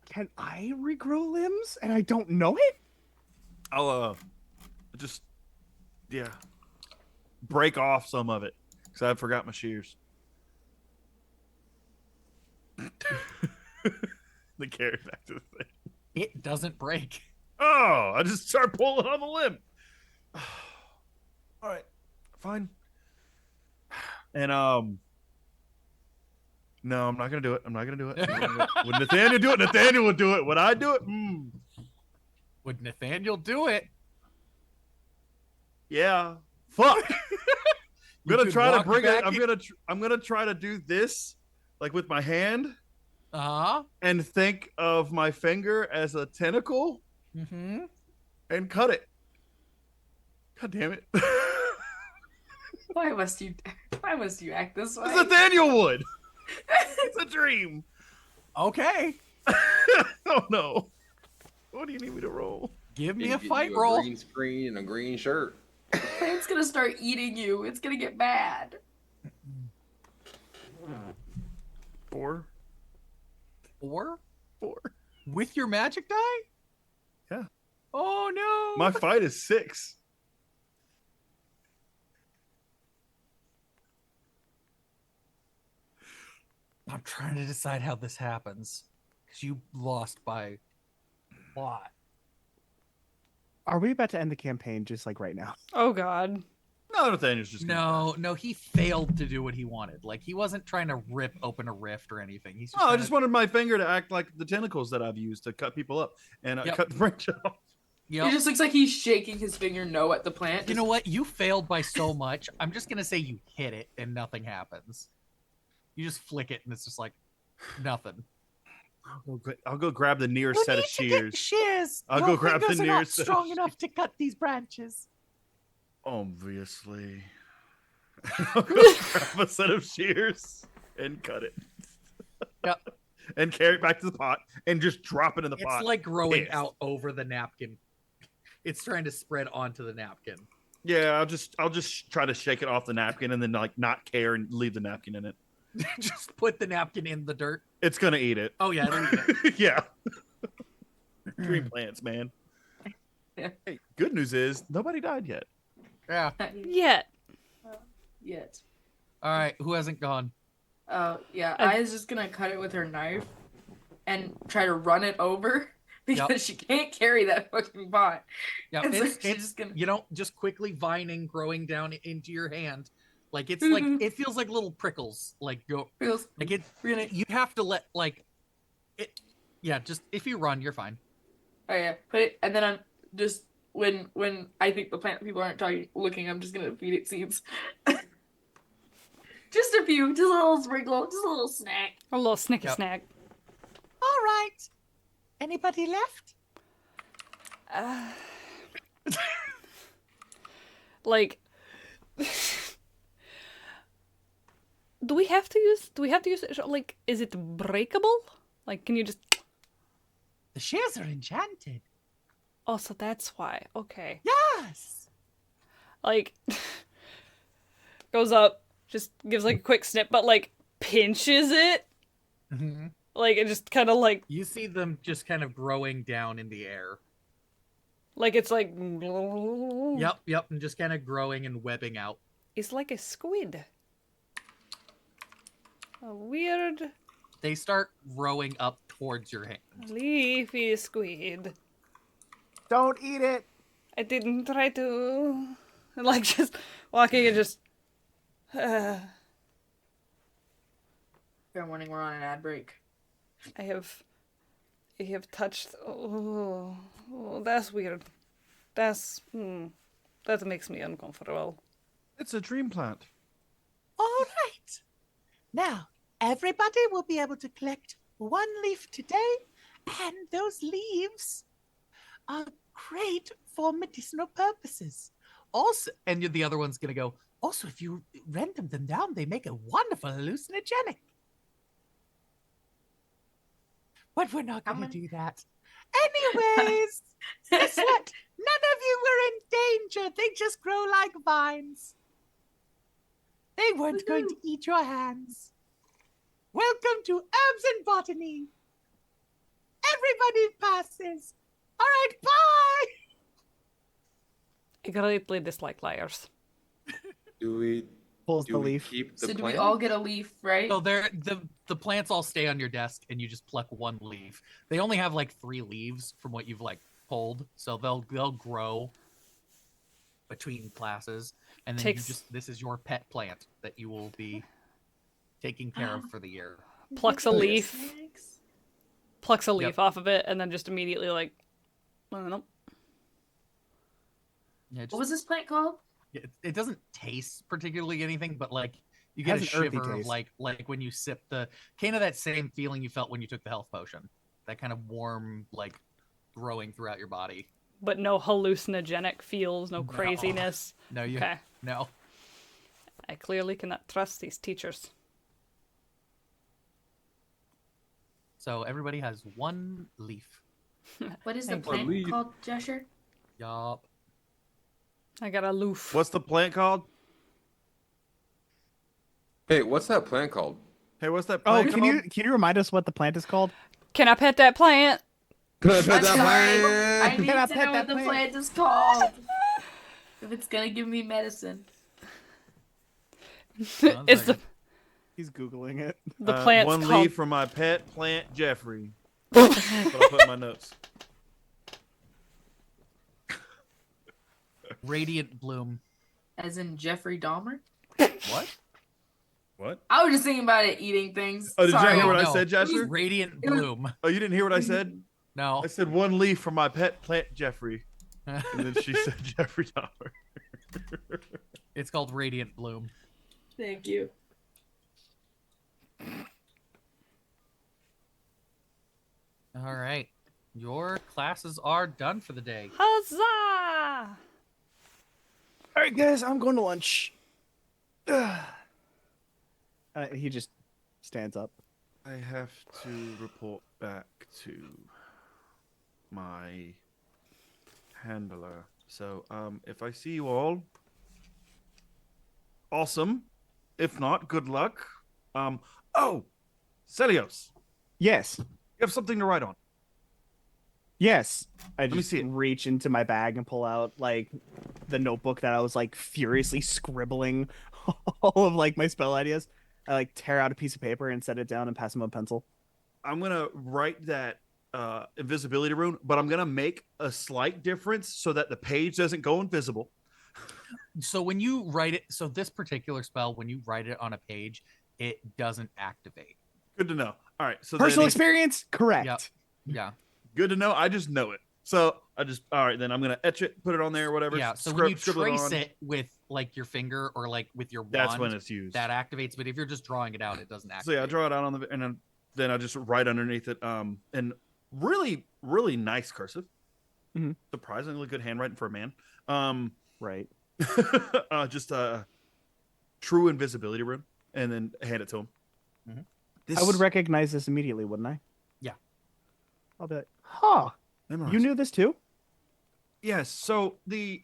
can I regrow limbs? And I don't know it? I'll just break off some of it because I forgot my shears. They carry it back to the thing. It doesn't break. Oh, I just start pulling on the limb. All right, fine. And no, I'm not gonna do it. I'm not gonna do it. Would Nathaniel do it? Nathaniel would do it. Would I do it? Would Nathaniel do it? Yeah. Fuck. I'm You gonna could try to walk bring it. back I'm gonna try to do this, like with my hand, Uh-huh. and think of my finger as a tentacle Mm-hmm. and cut it. God damn it. Why must you act this way? Nathaniel would. It's a dream. Okay. Oh no. What do you need me to roll? Give me You a get fight you roll. green screen and a green shirt. Plant's gonna start eating you. It's gonna get bad. 4. 4? 4. With your magic die? Yeah. Oh no. My fight is 6. I'm trying to decide how this happens. Because you lost by a lot. Are we about to end the campaign just like right now? oh god. No, Nathaniel's just gonna No, he failed to do what he wanted. Like, he wasn't trying to rip open a rift or anything. He's just Oh, I trying just to- wanted my finger to act like the tentacles that I've used to cut people up and Yep. cut the branch off. Yep. It just looks like he's shaking his finger no at the plant. You know what? You failed by so much. I'm just gonna say you hit it and nothing happens. You just flick it and it's just like nothing. I'll go grab the nearest You set need of to get shears. shears. I'll Your go grab the fingers are not nearest set of strong enough to cut these branches. Obviously. I'll go grab a set of shears and cut it. Yep. And carry it back to the pot and just drop it in the It's pot. like growing Pissed. out over the napkin. It's trying to spread onto the napkin. Yeah, I'll just try to shake it off the napkin and then like not care and leave the napkin in it. Just put the napkin in the dirt. It's gonna eat it. Oh yeah, it'll eat it. Yeah. Dream plants, man. Yeah. Hey, good news is nobody died yet. Yeah. Yet. Yet. All right. Who hasn't gone? Oh yeah, I- I was just gonna cut it with her knife and try to run it over because Yep. she can't carry that fucking pot. Yeah. And so It's she's just gonna. you know, just quickly vining, growing down into your hand. Like it's like it feels like little prickles. Like go Feels like it. really. You have to let like it. Yeah. Just if you run, you're fine. Oh yeah, put it, and then I'm just when I think the plant people aren't looking, I'm just gonna feed it seeds. Just a few, just a little sprinkle, just a little snack. A little snicker Yep. snack. All right. Anybody left? Like, do we have to use it? Like, is it breakable? Like, can you just? The shears are enchanted. Oh, so that's why. Okay. Yes. Like, goes up, just gives like a quick snip, but like pinches it. Like it just kind of like You see them just kind of growing down in the air. it's like. Yep, and just kind of growing and webbing out. It's like a squid. A weird They start growing up towards your hand. leafy squid. Don't eat it. I didn't try to. Like just walking and just. Fair warning, we're on an ad break. I have touched. Oh, that's weird. That makes me uncomfortable. It's a dream plant. All right. Now, everybody will be able to collect one leaf today, and those leaves are great for medicinal purposes. Also, And the other one's gonna go, also, if you random them down, they make a wonderful hallucinogenic. But we're not How going to many- do that. Anyways, guess what? None of you were in danger. They just grow like vines. They weren't going to eat your hands. Welcome to Herbs and Botany. Everybody passes. All right, bye. I greatly dislike liars. Do we Pulls do the we leaf. keep the So do plant? we all get a leaf, right? so the plants all stay on your desk, and you just pluck one leaf. They only have like 3 leaves from what you've like pulled, so they'll grow between classes, and then Takes- this is your pet plant that you will be taking care of for the year. Plucks a leaf. Snacks? Plucks a leaf Yep. off of it, and then just immediately like. Nope. Yeah, What was this plant called? it doesn't taste particularly anything, but like you Has get a an earthy shiver of taste. like when you sip the kind of that same feeling you felt when you took the health potion. That kind of warm like growing throughout your body. But no hallucinogenic feels, no No. craziness. No, you Okay. no. I clearly cannot trust these teachers. So everybody has 1 leaf. What is the Thank you. plant Leaf. called, Jasher? Yup. I got a loof. What's the plant called? Hey, what's that plant called? Hey, what's that Oh, plant can you remind us what the plant is called? Can I pet that plant? Can I I'm pet that sorry. I plant? need Can I to pet know that what the plant? plant is called. If it's gonna give me medicine. It's the He's googling it. plant's one called. leaf from my pet plant, Jeffrey. That's what I put in my notes. Radiant bloom. As in Jeffrey Dahmer? What? What? I was just thinking about it eating things. Oh, did you Sorry. hear what I No. said, Jasher? Radiant It was- bloom. Oh, you didn't hear what I said? No. I said one leaf from my pet plant, Jeffrey. And then she said Jeffrey Dahmer. It's called radiant bloom. Thank you. All right. Your classes are done for the day. Huzzah! All right, guys, I'm going to lunch. He just stands up. I have to report back to my handler So, if I see you all, awesome. If not, good luck. Oh, Celios, Yes. you have something to write on. Yes. I me just see it. reach into my bag and pull out like the notebook that I was like furiously scribbling all of like my spell ideas. I like tear out a piece of paper and set it down and pass him a pencil. I'm gonna write that invisibility rune, but I'm gonna make a slight difference so that the page doesn't go invisible. So when you write it, so this particular spell, when you write it on a page, it doesn't activate. Good to know. All right, so Personal then experience? Correct. Yep. Yeah. good to know. I just know it. So I just all right. Then I'm gonna etch it, put it on there, whatever. Yeah. So scrib- when you scribble trace on. it with like your finger or like with your wand, That's when it's used. that activates. But if you're just drawing it out, it doesn't activate. So yeah, I draw it out on the and then I just write underneath it. And really, really nice cursive. Mhm. Surprisingly good handwriting for a man. Right. Just a true invisibility rune, and then hand it to him. Mhm. This, I would recognize this immediately, wouldn't I? Yeah. I'll be like, huh. memorize. You knew this too? Yes. So the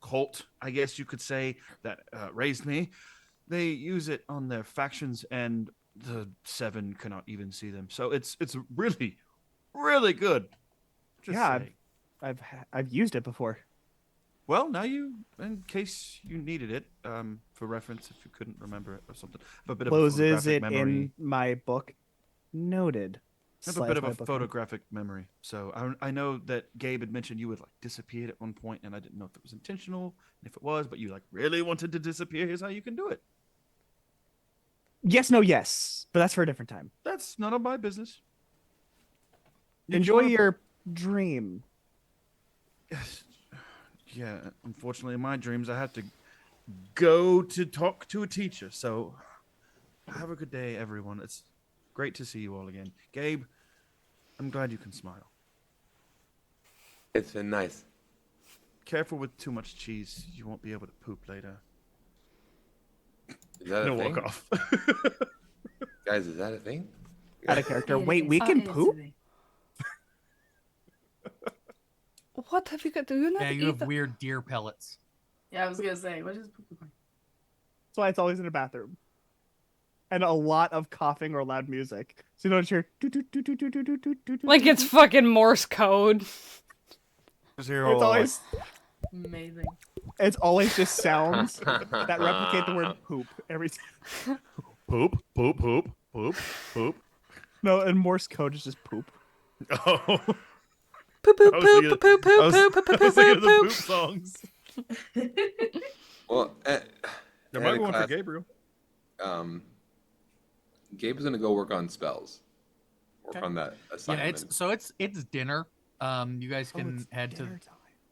cult, I guess you could say, that raised me, they use it on their factions, and the Seven cannot even see them. So it's really, really good. Just Yeah, saying. I've used it before. Well, now in case you needed it, for reference, if you couldn't remember it or something. I have a bit of a Closes photographic it memory. in my book. Noted. I have a Slides bit of my a book in. photographic memory. So I know that Gabe had mentioned you had like disappeared at one point, and I didn't know if it was intentional, and if it was, but you like really wanted to disappear. Here's how you can do it. Yes, no, yes. But that's for a different time. That's none of my business. You Enjoy wanna- your dream. Yeah, unfortunately, in my dreams, I have to go to talk to a teacher. So have a good day, everyone. It's great to see you all again. Gabe, I'm glad you can smile. It's been nice. Careful with too much cheese. You won't be able to poop later. Is that a No thing? walk off. Guys, is that a thing? Out of character. It Wait, is. we can It is poop? today. What have you got? Do you not Yeah, you eat have the- weird deer pellets. Yeah, I was gonna say, what is poop? That's why it's always in a bathroom. And a lot of coughing or loud music. So you don't hear Like it's fucking Morse code. it's always just sounds that replicate the word poop every time. poop, poop, poop, poop, poop. No, and Morse code is just poop. Oh. Poop poop I was poop thinking- poop poop I was- poop poop I was poop thinking of the poop. poop songs. Well, There I might had be a one for class- Gabriel. Gabe's gonna go work on spells. Work Okay. on that Yeah, assignment. it's dinner. You guys can head to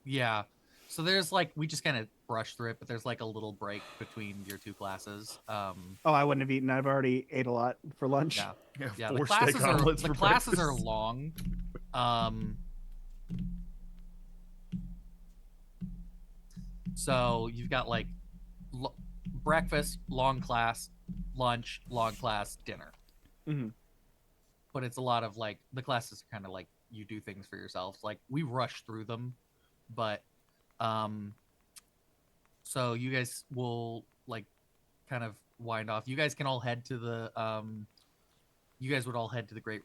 yeah. So there's like we just kind of brush through it, but there's like a little break between your two classes. Oh, I wouldn't have eaten. I've already ate a lot for lunch. Yeah. Yeah, Yeah, four the steak classes are omelets the for classes are breakfast. long. So you've got like breakfast, long class, lunch, long class, dinner. Mhm. But it's a lot of like the classes are kind of like you do things for yourselves. Like we rush through them, but so you guys will like kind of wind off. You guys can all head to the you guys would all head to the great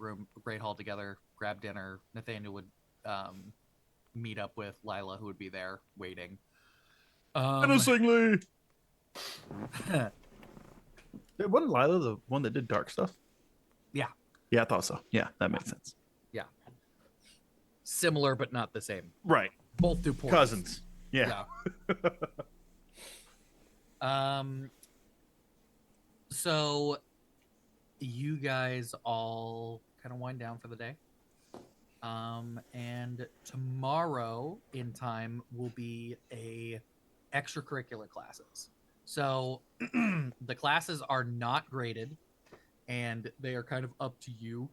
hall together, grab dinner. Nathaniel would meet up with Lila, who would be there waiting. Menacingly. Wasn't Lila the one that did dark stuff? Yeah. Yeah, I thought so. Yeah, that makes sense. Similar but not the same. Right. Both do portals. Cousins. Yeah. So you guys all kind of wind down for the day. And tomorrow in time will be a extracurricular classes. So the classes are not graded and they are kind of up to you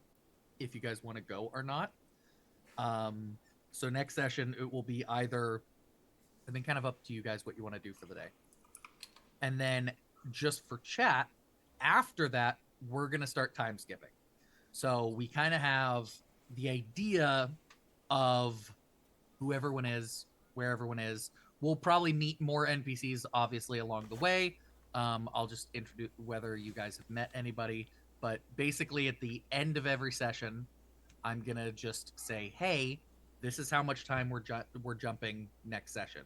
if you guys want to go or not. So next session it will be either I think kind of up to you guys what you want to do for the day. And then just for chat, after that, we're going to start time skipping. So we kind of have the idea of who everyone is, where everyone is. We'll probably meet more NPCs, obviously, along the way. I'll just introduce whether you guys have met anybody. But basically, at the end of every session, I'm going to just say, hey, this is how much time we're jumping next session.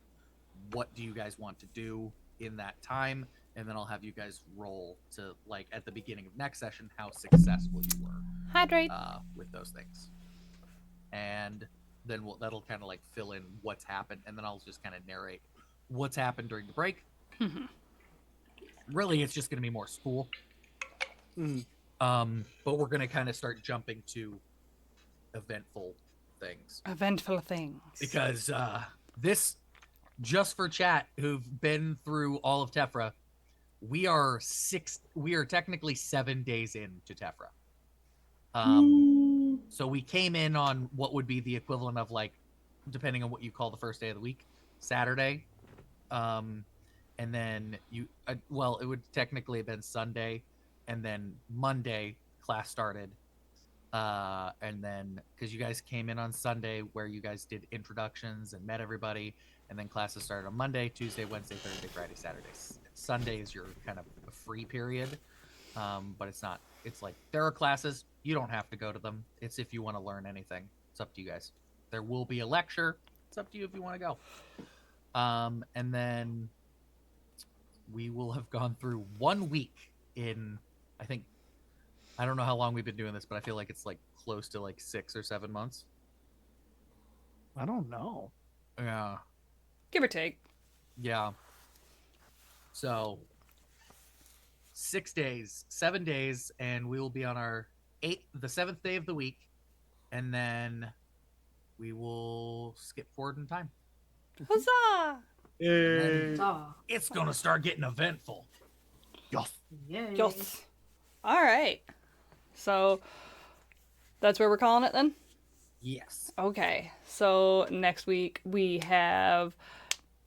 What do you guys want to do in that time? And then I'll have you guys roll to, like, at the beginning of next session, how successful you were Hydrate. with those things. And then that'll kind of, like, fill in what's happened. And then I'll just kind of narrate what's happened during the break. Really, it's just going to be more school. But we're going to kind of start jumping to eventful things. Eventful things. Because this, just for chat, who've been through all of Tephra, we are technically 7 days into Tephra. So we came in on what would be the equivalent of, like, depending on what you call the first day of the week, Saturday. And then it would technically have been Sunday, and then Monday class started. And then, because you guys came in on Sunday, where you guys did introductions and met everybody, and then classes started on Monday, Tuesday, Wednesday, Thursday, Friday, Saturday. Sunday is your kind of a free period, but it's not. It's like, there are classes, you don't have to go to them. It's if you want to learn anything. It's up to you guys. There will be a lecture. It's up to you if you want to go. And then we will have gone through 1 week in, I don't know how long we've been doing this, but I feel like it's like close to like 6 or 7 months. I don't know. Yeah. Give or take. Yeah. So 6 days, 7 days, and we will be on the 7th day of the week, and then we will skip forward in time. Huzzah! It's gonna start getting eventful. Yay. Yes. All right. So that's where we're calling it then? Yes. Okay. So next week we have,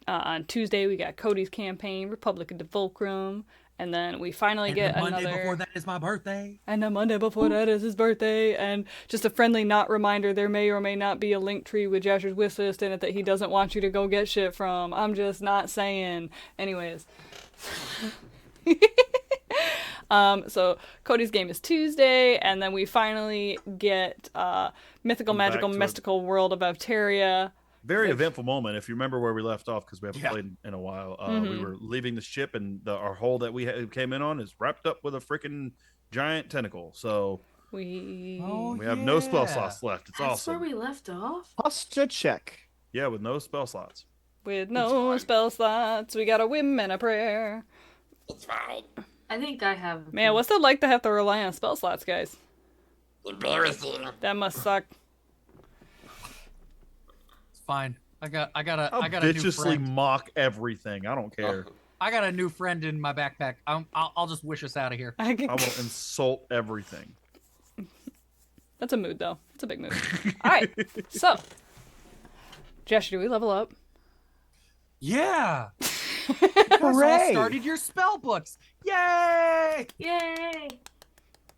on Tuesday, we got Cody's campaign, Republic of the Fulcrum. And then we finally get the Monday another. before that is my birthday. And the Monday before that is his birthday. And just a friendly not reminder, there may or may not be a link tree with Jasher's wish list in it that he doesn't want you to go get shit from. I'm just not saying. Anyways. So Cody's game is Tuesday, and then we finally get Mythical, Magical, Mystical World of Altaria. Very eventful moment. If you remember where we left off, because we haven't Yeah. played in a while, we were leaving the ship, and our hole that we came in on is wrapped up with a freaking giant tentacle. So We we have no spell slots left. It's That's awesome. where we left off. Posture check. Yeah, with no spell slots. with no spell slots, we got a whim and a prayer. It's fine. I think I have. Man, what's it like to have to rely on spell slots, guys? Embarrassing. That must suck. It's fine. I got I'll a new viciously friend. mock everything. I don't care. I got a new friend in my backpack. I'll just wish us out of here. I will insult everything. That's a mood, though. It's a big mood. All right. So, Josh, do we level up? Yeah. You guys all Hooray! started your spell books. Yay! Yay!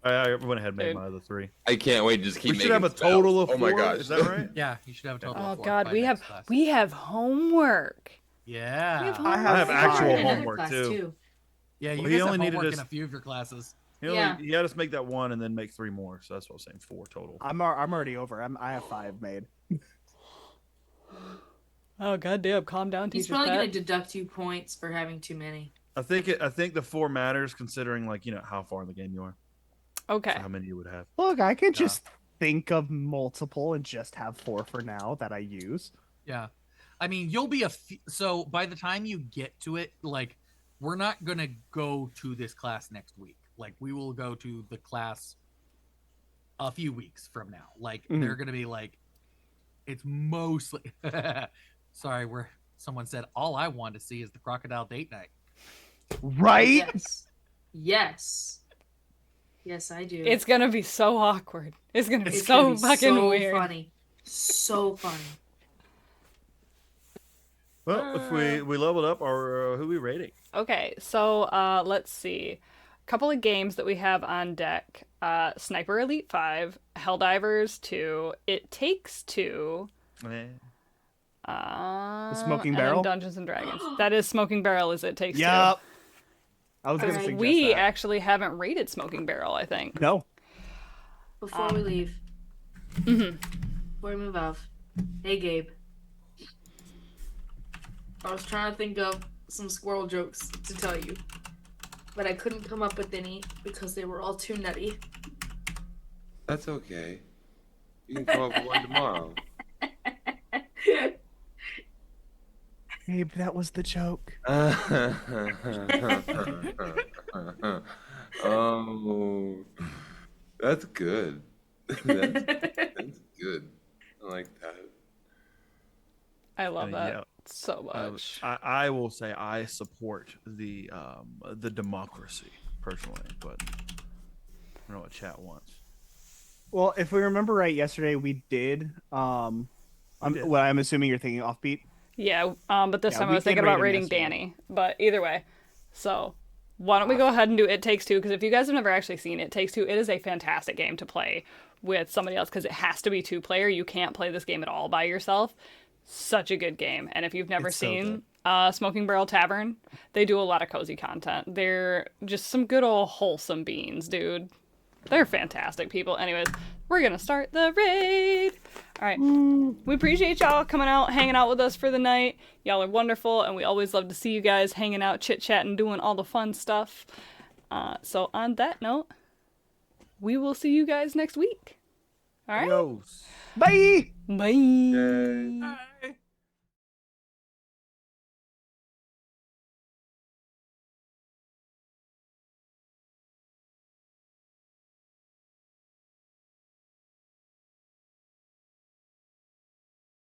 I went ahead and made Dude. my other 3. I can't wait to just keep We should making have a spells. total of 4. Oh my gosh. Is that right? Yeah, you should have a total Oh of 4 God, by we next have class. homework. Yeah. We have I I have Fine. actual And another homework class, too. Yeah, you Well, he guys have only needed homework us- in a few of your classes. He Yeah. had us make that 1 and then make 3 more. So that's what I was saying. 4 total. I'm already over. I have 5 made. Oh goddamn! Calm down, He's teacher. probably Pat. gonna deduct you points for having too many. I think the 4 matters considering how far in the game you are. Okay. So how many you would have. Look, I could just think of multiple and just have 4 for now that I use. Yeah. I mean, you'll be so by the time you get to it, like, we're not going to go to this class next week. Like, we will go to the class a few weeks from now. Like, Mhm. they're going to be like, it's mostly, sorry, someone said, all I want to see is the crocodile date night. Right? Yes. Yes. Yes, I do. It's gonna be so awkward. It's gonna be It's so gonna be fucking so weird. funny. So funny. Well, if we leveled up, our who we rating? Okay, so let's see. A couple of games that we have on deck. Sniper Elite 5, Helldivers 2, It Takes Two, Eh. Smoking and Barrel? Dungeons and Dragons. That is Smoking Barrel. Is It Takes Yup. I was gonna Alright. suggest We that. actually haven't rated Smoking Barrel. I think. No. Before we leave, Mhm. before we move off, hey Gabe. I was trying to think of some squirrel jokes to tell you, but I couldn't come up with any because they were all too nutty. That's okay. You can come up with one tomorrow. Gabe, that was the joke. Oh, that's good. That's good. I like that. I love that Yeah. so much. I will say I support the democracy personally, but I don't know what chat wants. Well, if we remember right, yesterday we did. Well, I'm assuming you're thinking offbeat. Yeah, but this Yeah, time I we was did thinking rate about him rating yesterday. Danny. But either way, so why don't we go ahead and do It Takes Two? Because if you guys have never actually seen It Takes Two, it is a fantastic game to play with somebody else because it has to be 2-player. You can't play this game at all by yourself. Such a good game. And if you've never It's so seen Smoking Barrel Tavern, they do a lot of cozy content. They're just some good old wholesome beans, dude. They're fantastic people. Anyways, we're going to start the raid. All right. We appreciate y'all coming out, hanging out with us for the night. Y'all are wonderful, and we always love to see you guys hanging out, chit-chatting, doing all the fun stuff. So on that note, we will see you guys next week. All right? Adios. Bye. Bye. Yay.